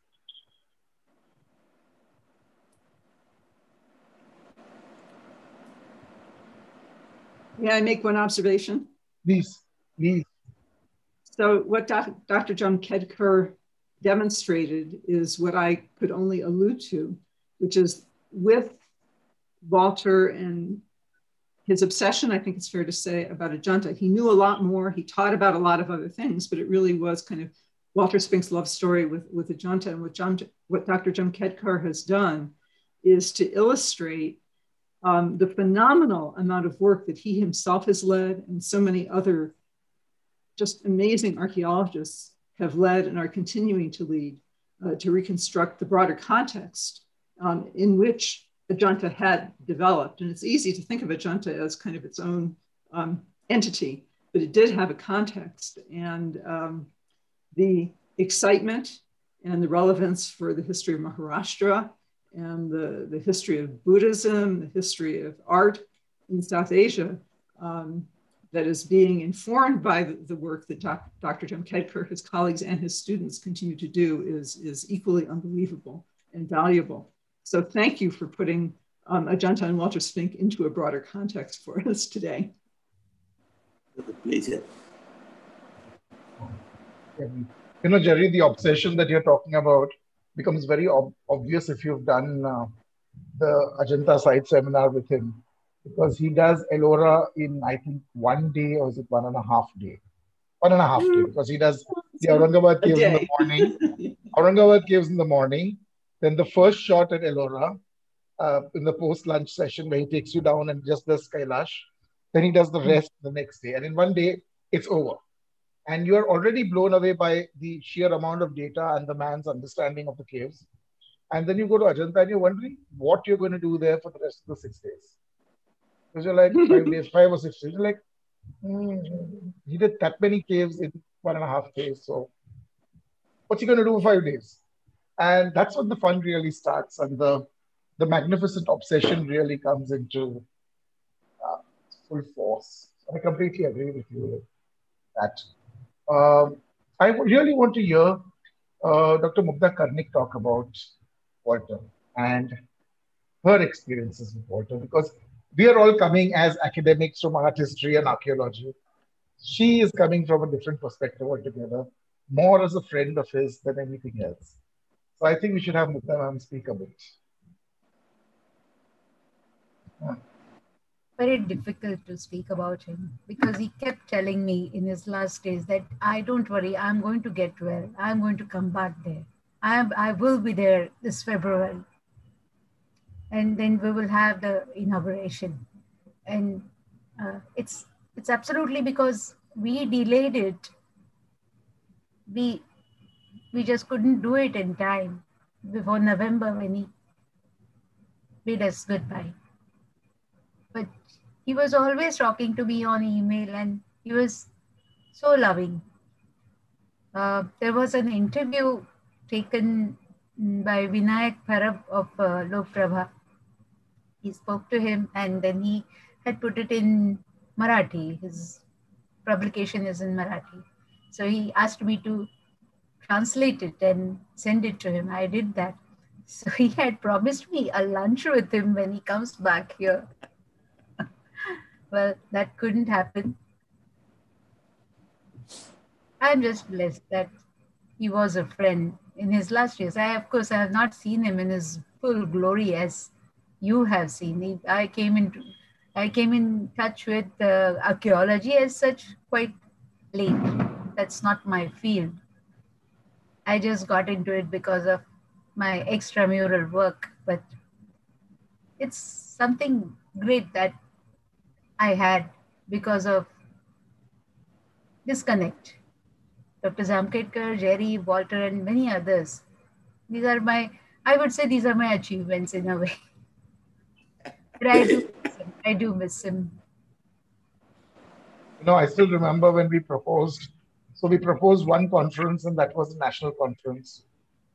May I make one observation? Please, please. So what Dr. Jamkhedkar demonstrated is what I could only allude to, which is with Walter and his obsession, I think it's fair to say, about Ajanta. He knew a lot more. He taught about a lot of other things, but it really was kind of Walter Spink's love story with Ajanta. And what Dr. Jamkhedkar has done is to illustrate the phenomenal amount of work that he himself has led and so many other just amazing archaeologists have led and are continuing to lead to reconstruct the broader context in which Ajanta had developed. And it's easy to think of Ajanta as kind of its own entity, but it did have a context. And the excitement and the relevance for the history of Maharashtra and the history of Buddhism, the history of art in South Asia, that is being informed by the work that Dr. Jamkhedkar, his colleagues, and his students continue to do is equally unbelievable and valuable. So thank you for putting Ajanta and Walter Spink into a broader context for us today. With a pleasure. You know, Geri, the obsession that you're talking about becomes very obvious if you've done the Ajanta site seminar with him, because he does Ellora in, I think, 1 day, or is it 1.5 day? 1.5 day, because he does the Aurangabad caves in the morning. Aurangabad caves in the morning, then the first shot at Ellora in the post-lunch session where he takes you down and just does Kailash. Then he does the rest the next day. And in 1 day, it's over. And you are already blown away by the sheer amount of data and the man's understanding of the caves. And then you go to Ajanta and you're wondering what you're going to do there for the rest of the 6 days. Because you're like 5 days, 5 or 6 days. You're like, he did that many caves in 1.5 days. So what's he going to do for 5 days? And that's when the fun really starts. And the magnificent obsession really comes into full force. I completely agree with you with that. I really want to hear Dr. Mugdha Karnik talk about Walter and her experiences with Walter, because we are all coming as academics from art history and archaeology. She is coming from a different perspective altogether, more as a friend of his than anything else. So I think we should have Mugdha ma'am speak a bit. Very difficult to speak about him, because he kept telling me in his last days that I don't worry, I'm going to get well. I'm going to come back there. I will be there this February. And then we will have the inauguration. And it's absolutely because we delayed it. We just couldn't do it in time before November when he bid us goodbye. But he was always talking to me on email, and he was so loving. There was an interview taken by Vinayak Parab of Lok Prabha. He spoke to him, and then he had put it in Marathi. His publication is in Marathi. So he asked me to translate it and send it to him. I did that. So he had promised me a lunch with him when he comes back here. Well, that couldn't happen. I'm just blessed that he was a friend in his last years. Of course, I have not seen him in his full glory as you have seen. I came in touch with archaeology as such quite late. That's not my field. I just got into it because of my extramural work, but it's something great that I had because of disconnect. Dr. Jamkhedkar, Geri, Walter, and many others. I would say these are my achievements in a way. But I do miss him. You know, I still remember when we proposed. So we proposed one conference, and that was a national conference.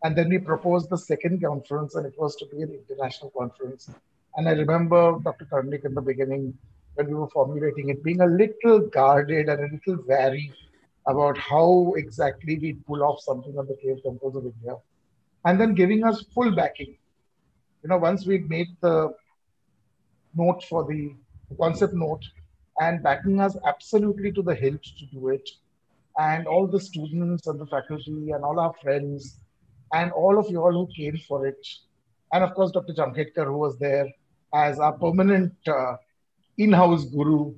And then we proposed the second conference, and it was to be an international conference. And I remember Dr. Karnik in the beginning, when we were formulating it, being a little guarded and a little wary about how exactly we'd pull off something on the cave temples of India. And then giving us full backing. You know, once we'd made the note for the concept note and backing us absolutely to the hilt to do it. And all the students and the faculty and all our friends and all of you all who came for it. And of course, Dr. Jamkhedkar, who was there as our permanent in-house guru,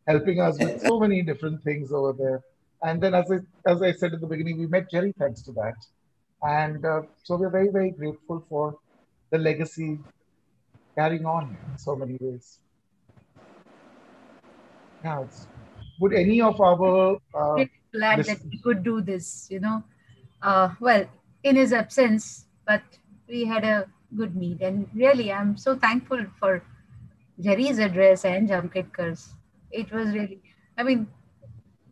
helping us with so many different things over there. And then, as I said at the beginning, we met Geri thanks to that. And so we're very, very grateful for the legacy carrying on in so many ways. Now, would any of our... glad that we could do this, you know. Well, in his absence, but we had a good meet. And really, I'm so thankful for Geri's address and Jamkhedkar's. It was really, I mean,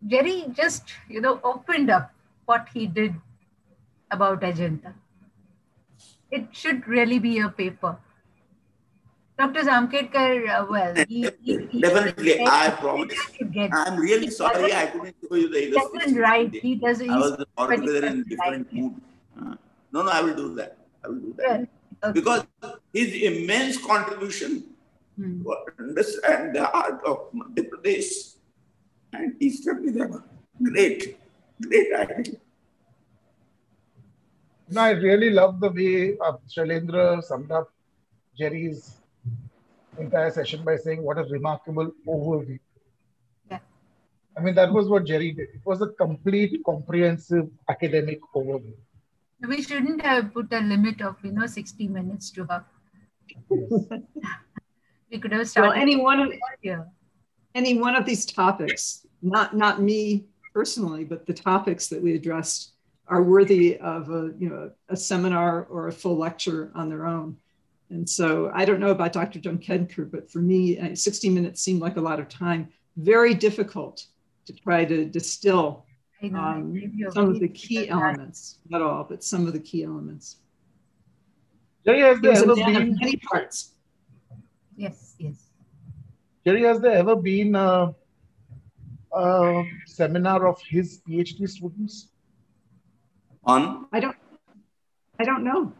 Geri just, you know, opened up what he did about Ajanta. It should really be a paper. Dr. Jamkhedkar, well, definitely, I promise. I'm really sorry I couldn't show you the illustration. Right. He doesn't. I was altogether in different mood. No, I will do that. I will do that. Okay. Because his immense contribution to understand the art of Madhya Pradesh and Eastern Vidarbha. Great, great idea. No, I really love the way Shailendra summed up Geri's entire session by saying what a remarkable overview. Yeah. I mean, that was what Geri did. It was a complete, comprehensive academic overview. We shouldn't have put a limit of 60 minutes to her. We could have started. Well, any one of these topics, not me personally, but the topics that we addressed are worthy of a seminar or a full lecture on their own. And so I don't know about Dr. Jamkhedkar, but for me, 60 minutes seemed like a lot of time. Very difficult to try to distill some of the key elements, not all, but some of the key elements. Geri, has there ever been many parts? Yes, yes. Geri, has there ever been a seminar of his PhD students? On? I don't know.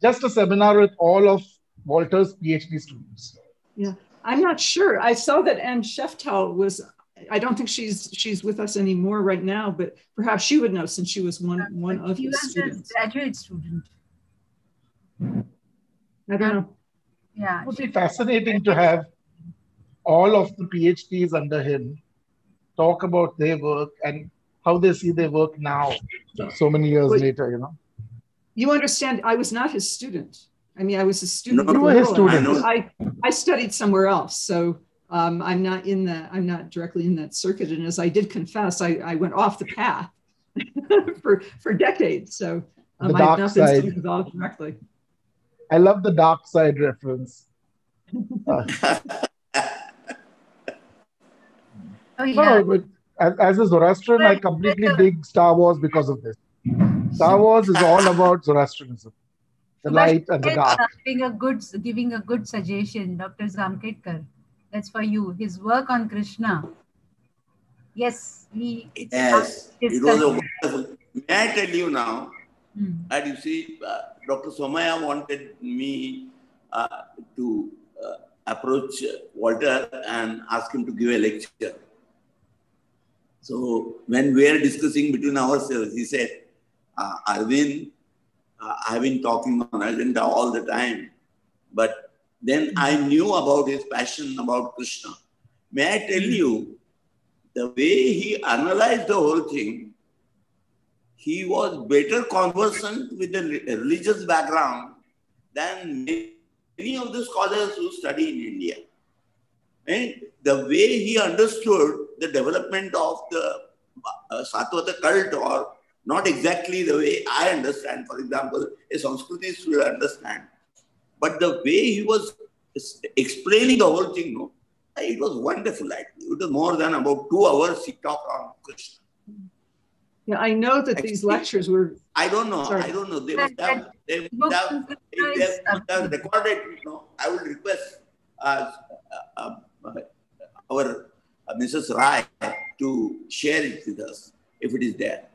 Just a seminar with all of Walter's PhD students. Yeah, I'm not sure. I saw that Anne Sheftel was. I don't think she's with us anymore right now, but perhaps she would know since she was one of his students. She was a graduate student. I don't know. Yeah, it would be fascinating to have all of the PhDs under him talk about their work and how they see their work now, so many years later, You understand, I was not his student. I mean, I was a student. No, you were his student. I studied somewhere else, so I'm not directly in that circuit. And as I did confess, I went off the path for decades. So I've not been so involved directly. I love the dark side reference. Oh, yeah. No, but as a Zoroastrian, I completely dig Star Wars because of this. Star Wars is all about Zoroastrianism, the light and the dark. Giving a good suggestion, Dr. Jamkhedkar. That's for you. His work on Krishna. Yes, it was a wonderful. May I tell you now that you see, Dr. Somaya wanted me to approach Walter and ask him to give a lecture. So when we were discussing between ourselves, he said, Arvind, I've been talking on Ajanta all the time, but then I knew about his passion about Krishna. May I tell you, the way he analyzed the whole thing, he was better conversant with the religious background than many of the scholars who study in India. And the way he understood the development of the Satvata cult, or not exactly the way I understand, for example, a Sanskritist will understand. But the way he was explaining the whole thing, it was wonderful. Actually. It was more than about 2 hours he talked on Krishna. Yeah, I know that these lectures were. I don't know. Sorry. I don't know. They must have recorded. I would request our Mrs. Rai to share it with us if it is there.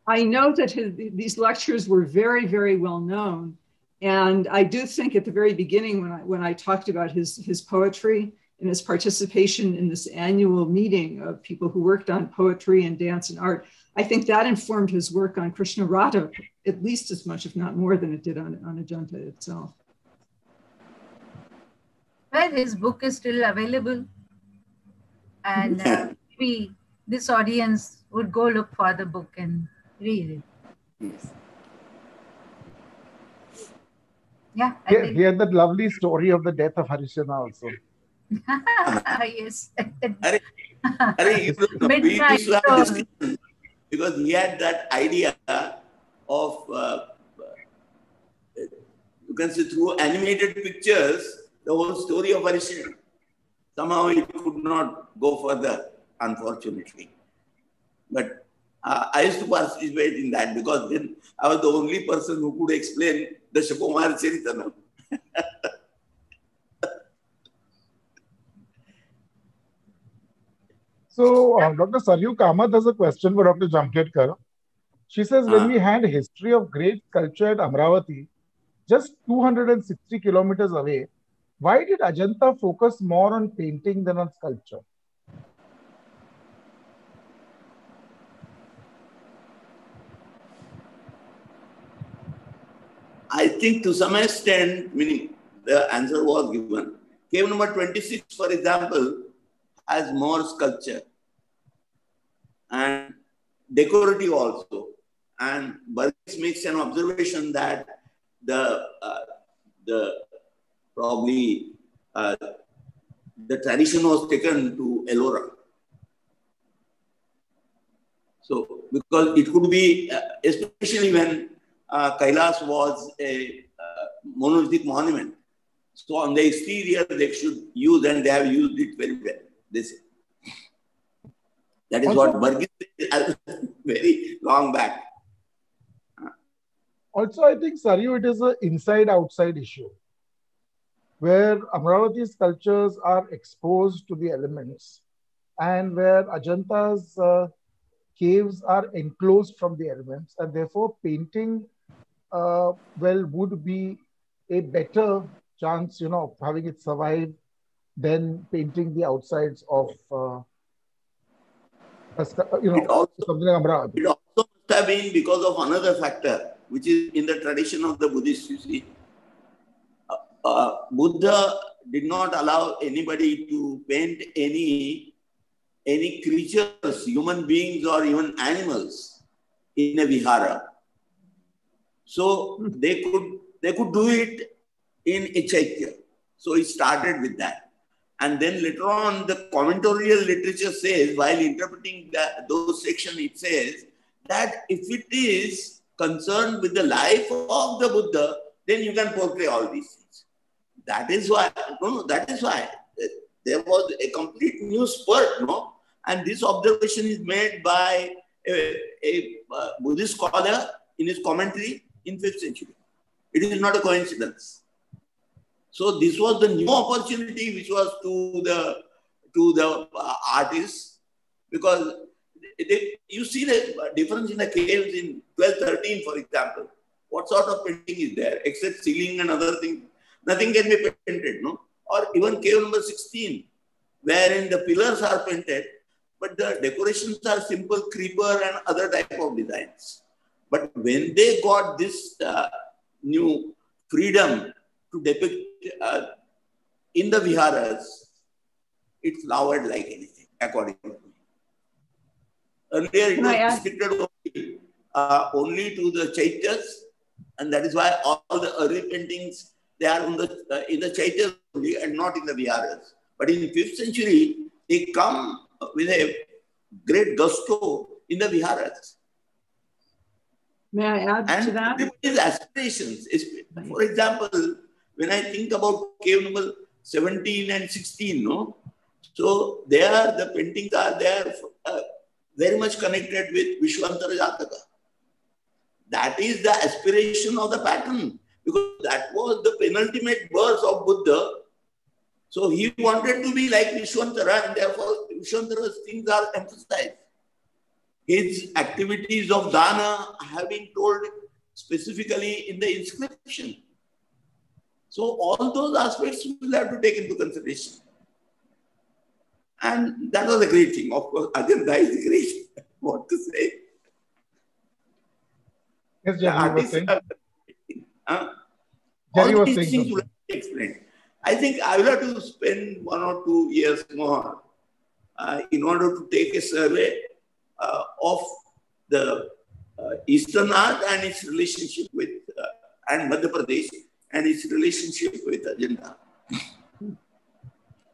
I know that these lectures were very, very well known. And I do think at the very beginning when I talked about his poetry and his participation in this annual meeting of people who worked on poetry and dance and art, I think that informed his work on Krishna Radha at least as much, if not more, than it did on Ajanta itself. Well, his book is still available. And maybe this audience would go look for the book and read it. Yes. Yeah. He had that lovely story of the death of Harishchandra also. Yes. Because he had that idea of, you can say through animated pictures, the whole story of Harishchandra. Somehow it could not go further, unfortunately. But I used to participate in that because then I was the only person who could explain the Shakumar Charitanam. So, Dr. Saryu Kamath has a question for Dr. Jamkhedkar. She says, when we had a history of great culture at Amravati, just 260 kilometers away, why did Ajanta focus more on painting than on sculpture? I think to some extent, meaning the answer was given. Cave number 26, for example, has more sculpture and decorative also. And Burgess makes an observation that the probably the tradition was taken to Ellora. So, because it could be, especially when Kailas was a monolithic monument. So on the exterior, they should use, and they have used it very well, they say. That is also what Burgess said very long back. Also, I think, Saryu, it is an inside-outside issue, where Amravati sculptures are exposed to the elements, and where Ajanta's caves are enclosed from the elements, and therefore painting, well, would be a better chance, of having it survive than painting the outsides of, It also something like Amravati. It also must have been because of another factor, which is in the tradition of the Buddhists, you see. Buddha did not allow anybody to paint any creatures, human beings or even animals in a vihara. So they could do it in a chaitya. So it started with that. And then later on, the commentatorial literature says, while interpreting those sections, it says that if it is concerned with the life of the Buddha, then you can portray all these things. That is why, that is why there was a complete new spurt, And this observation is made by a Buddhist scholar in his commentary in 5th century. It is not a coincidence. So this was the new opportunity which was to the artists, because you see the difference in the caves in 1213, for example. What sort of painting is there except ceiling and other things? Nothing can be painted, no? Or even cave number 16, wherein the pillars are painted, but the decorations are simple creeper and other type of designs. But when they got this new freedom to depict in the viharas, it flowered like anything, according to me. Earlier, it was restricted only to the chaityas, and that is why all the early paintings, they are in the chaityas only and not in the viharas. But in 5th century, they come with a great gusto in the viharas. May I add to that? Everybody's aspirations. For example, when I think about cave number 17 and 16, so there the paintings are there very much connected with Vishwantara Jataka. That is the aspiration of the pattern, because that was the penultimate birth of Buddha. So he wanted to be like Vishwantara, and therefore Vishwantara's things are emphasized. His activities of dana have been told specifically in the inscription. So all those aspects we will have to take into consideration. And that was a great thing. Of course, Ajanta is great. What to say? Yes, Geri was saying. All these things will have to be explained. I think I will have to spend 1 or 2 years more in order to take a survey of the Eastern art and its relationship with, and Madhya Pradesh and its relationship with Ajanta.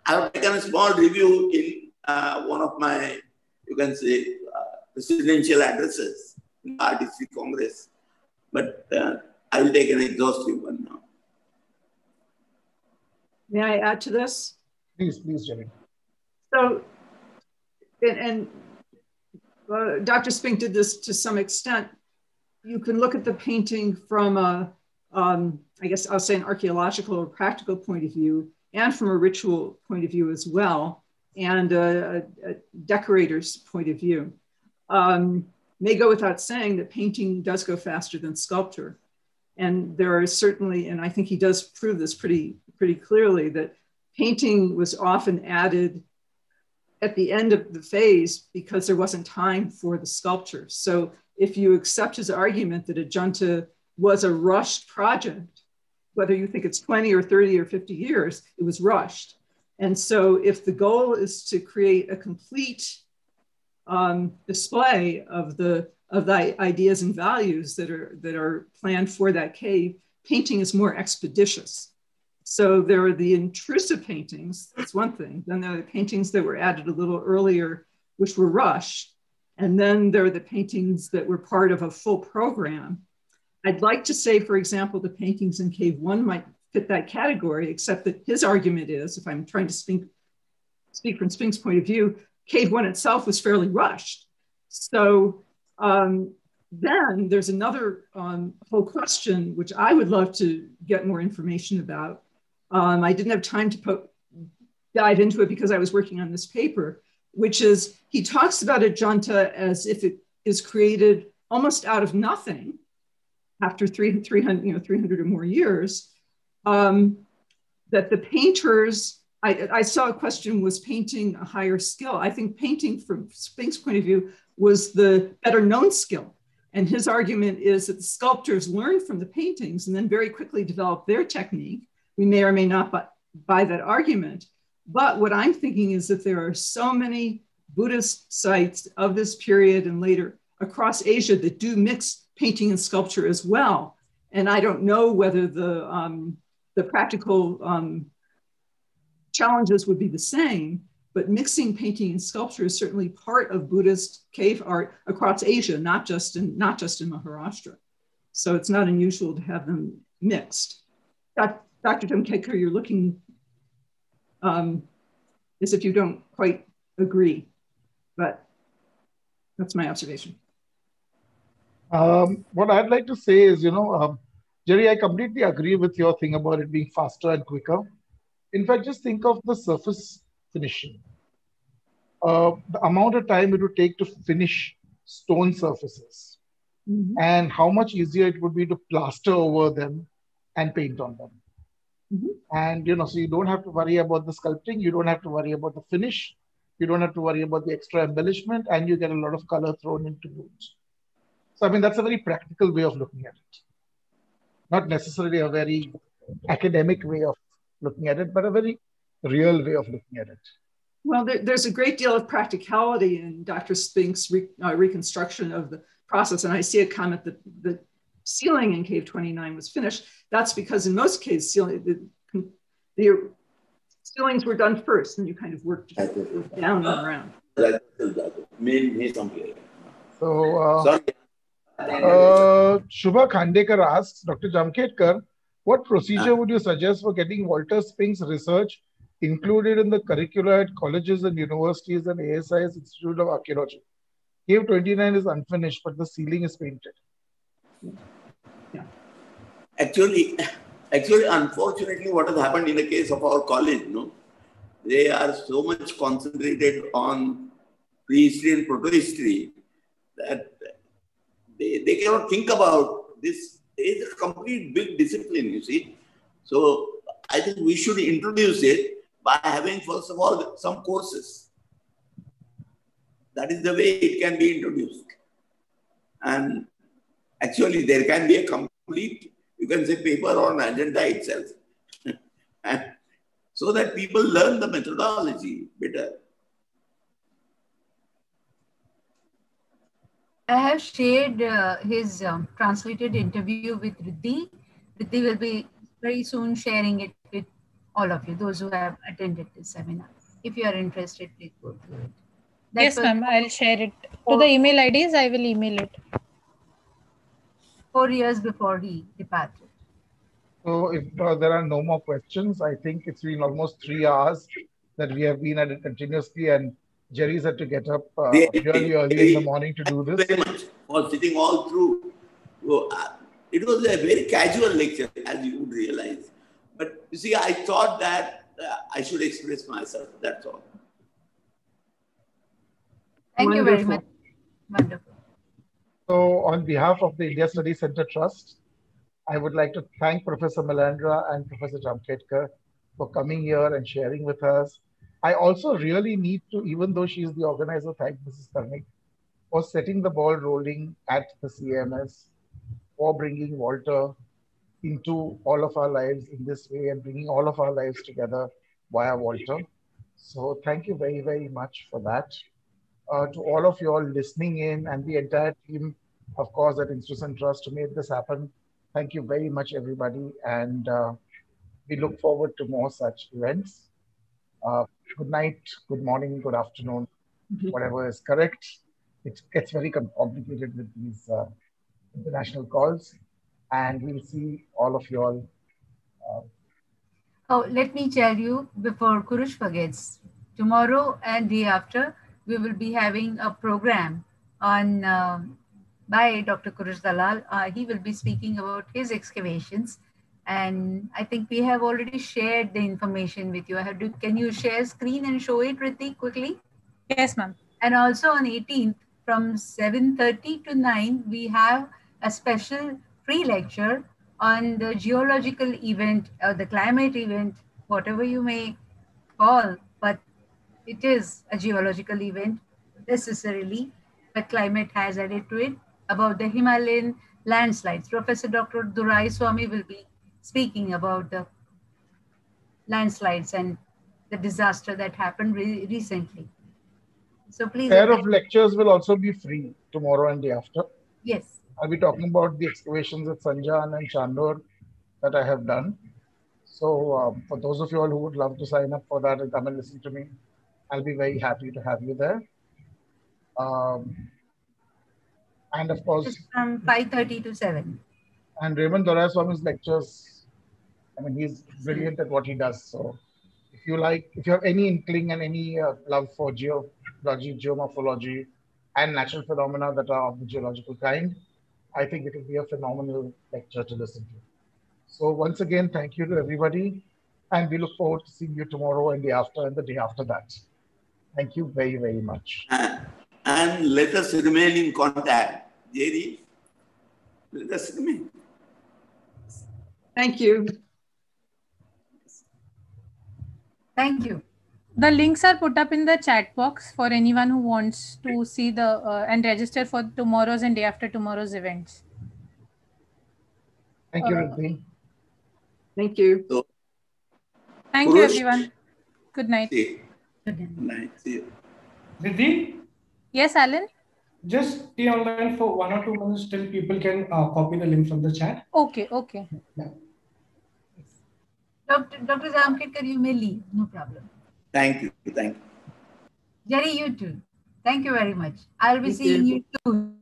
I have taken a small review in one of my, you can say, presidential addresses in the Artistic Congress, but I will take an exhaustive one now. May I add to this? Please, Geri. So, Dr. Spink did this to some extent. You can look at the painting from I guess I'll say an archaeological or practical point of view, and from a ritual point of view as well, and a decorator's point of view. May go without saying that painting does go faster than sculpture. And there are certainly, and I think he does prove this pretty clearly, that painting was often added at the end of the phase because there wasn't time for the sculpture. So if you accept his argument that Ajanta was a rushed project, whether you think it's 20 or 30 or 50 years, it was rushed. And so if the goal is to create a complete display of the ideas and values that are planned for that cave, painting is more expeditious. So there are the intrusive paintings, that's one thing. Then there are the paintings that were added a little earlier, which were rushed. And then there are the paintings that were part of a full program. I'd like to say, for example, the paintings in Cave 1 might fit that category, except that his argument is, if I'm trying to speak from Spink's point of view, Cave 1 itself was fairly rushed. So then there's another whole question, which I would love to get more information about. I didn't have time to dive into it because I was working on this paper, which is, he talks about Ajanta as if it is created almost out of nothing after 300 or more years, that the painters, I saw a question, was painting a higher skill? I think painting from Spink's point of view was the better known skill. And his argument is that the sculptors learned from the paintings and then very quickly developed their technique. We may or may not buy that argument. But what I'm thinking is that there are so many Buddhist sites of this period and later across Asia that do mix painting and sculpture as well. And I don't know whether the practical challenges would be the same, but mixing painting and sculpture is certainly part of Buddhist cave art across Asia, not just in Maharashtra. So it's not unusual to have them mixed. Dr. Jamkhedkar, you're looking as if you don't quite agree, but that's my observation. What I'd like to say is, Geri, I completely agree with your thing about it being faster and quicker. In fact, just think of the surface finishing. The amount of time it would take to finish stone surfaces, and how much easier it would be to plaster over them and paint on them. And, so you don't have to worry about the sculpting, you don't have to worry about the finish, you don't have to worry about the extra embellishment, and you get a lot of color thrown into it. So, I mean, that's a very practical way of looking at it. Not necessarily a very academic way of looking at it, but a very real way of looking at it. Well, there's a great deal of practicality in Dr. Spink's reconstruction of the process. And I see a comment that the ceiling in Cave 29 was finished. That's because in most cases, the ceilings were done first, and you kind of worked down and around. So, Shubha Khandekar asks, Dr. Jamkhedkar, what procedure would you suggest for getting Walter Spink's research included in the curricula at colleges and universities and ASI's Institute of Archaeology? Cave 29 is unfinished, but the ceiling is painted. Yeah. Actually, unfortunately, what has happened in the case of our college, they are so much concentrated on prehistory and protohistory that they cannot think about this. It's a complete big discipline, you see. So I think we should introduce it by having, first of all, some courses. That is the way it can be introduced. And actually, there can be a complete, you can say, paper on Ajanta itself. And so that people learn the methodology better. I have shared his translated interview with Riddhi. Riddhi will be very soon sharing it with all of you, those who have attended this seminar. If you are interested, please go through it. Yes, ma'am, I'll share it. To the email IDs, I will email it. 4 years before he departed. So if there are no more questions, I think it's been almost 3 hours that we have been at it continuously, and Geri's had to get up really early in the morning to do this. Very much for sitting all through. It was a very casual lecture, as you would realize. But you see, I thought that I should express myself. That's all. Thank you very much. Wonderful. So on behalf of the India Studies Center Trust I would like to thank Professor Malandra and Professor Jamkhedkar for coming here and sharing with us. I also really need to, even though she is the organizer, thank Mrs. Karnik for setting the ball rolling at the CMS, for bringing Walter into all of our lives in this way and bringing all of our lives together via Walter. So thank you very, very much for that. To all of you all listening in and the entire team, of course, at Institution Trust to make this happen. Thank you very much, everybody. And we look forward to more such events. Good night, good morning, good afternoon, whatever is correct. It gets very complicated with these international calls. And we'll see all of you all. Oh, let me tell you before Kurush forgets, tomorrow and day after, we will be having a program on by Dr. Kurush Dalal. He will be speaking about his excavations. And I think we have already shared the information with you. Can you share screen and show it, Riddhi, quickly? Yes, ma'am. And also on 18th, from 7:30 to 9, we have a special free lecture on the geological event, the climate event, whatever you may call, but it is a geological event necessarily, but climate has added to it, about the Himalayan landslides. Professor Dr. Durai Swami will be speaking about the landslides and the disaster that happened recently. So please. Pair of lectures will also be free tomorrow and day after. Yes. I'll be talking about the excavations at Sanjan and Chandor that I have done. So for those of you all who would love to sign up for that and come and listen to me, I'll be very happy to have you there. And of course, it's from 5:30 to 7. And Raymond Doraiswamy's lectures, I mean, he's brilliant at what he does. So if you have any inkling and any love for geology, geomorphology, and natural phenomena that are of the geological kind, I think it will be a phenomenal lecture to listen to. So once again, thank you to everybody. And we look forward to seeing you tomorrow and the day after that. Thank you very, very much. And let us remain in contact. Geri, let us remain. Thank you. Thank you. The links are put up in the chat box for anyone who wants to see the and register for tomorrow's and day after tomorrow's events. Thank you, Riddhi. Thank you. So, thank you, everyone. Good night. Good night. See you. Riddhi? Yes, Alan? Just stay online for 1 or 2 minutes till people can copy the link from the chat. Okay, okay. Yeah. Dr. Jamkhedkar, you may leave. No problem. Thank you. Thank you. Geri, you too. Thank you very much. I'll be seeing you too.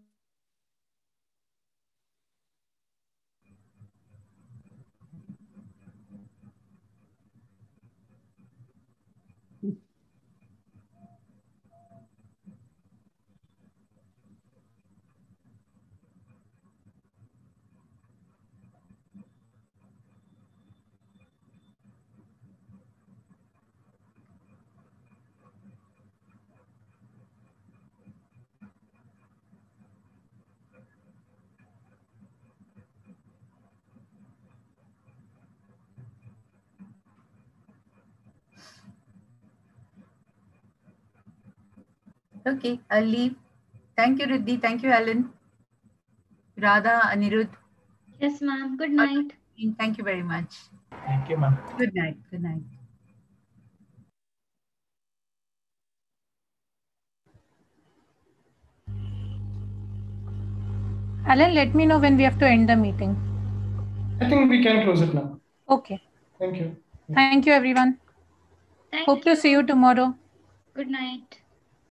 Okay, I'll leave. Thank you, Riddhi. Thank you, Alan. Radha, Anirudh. Yes, ma'am. Good night. Thank you very much. Thank you, ma'am. Good night. Good night. Alan, let me know when we have to end the meeting. I think we can close it now. Okay. Thank you. Thank you, everyone. Thank Hope to see you tomorrow. Good night.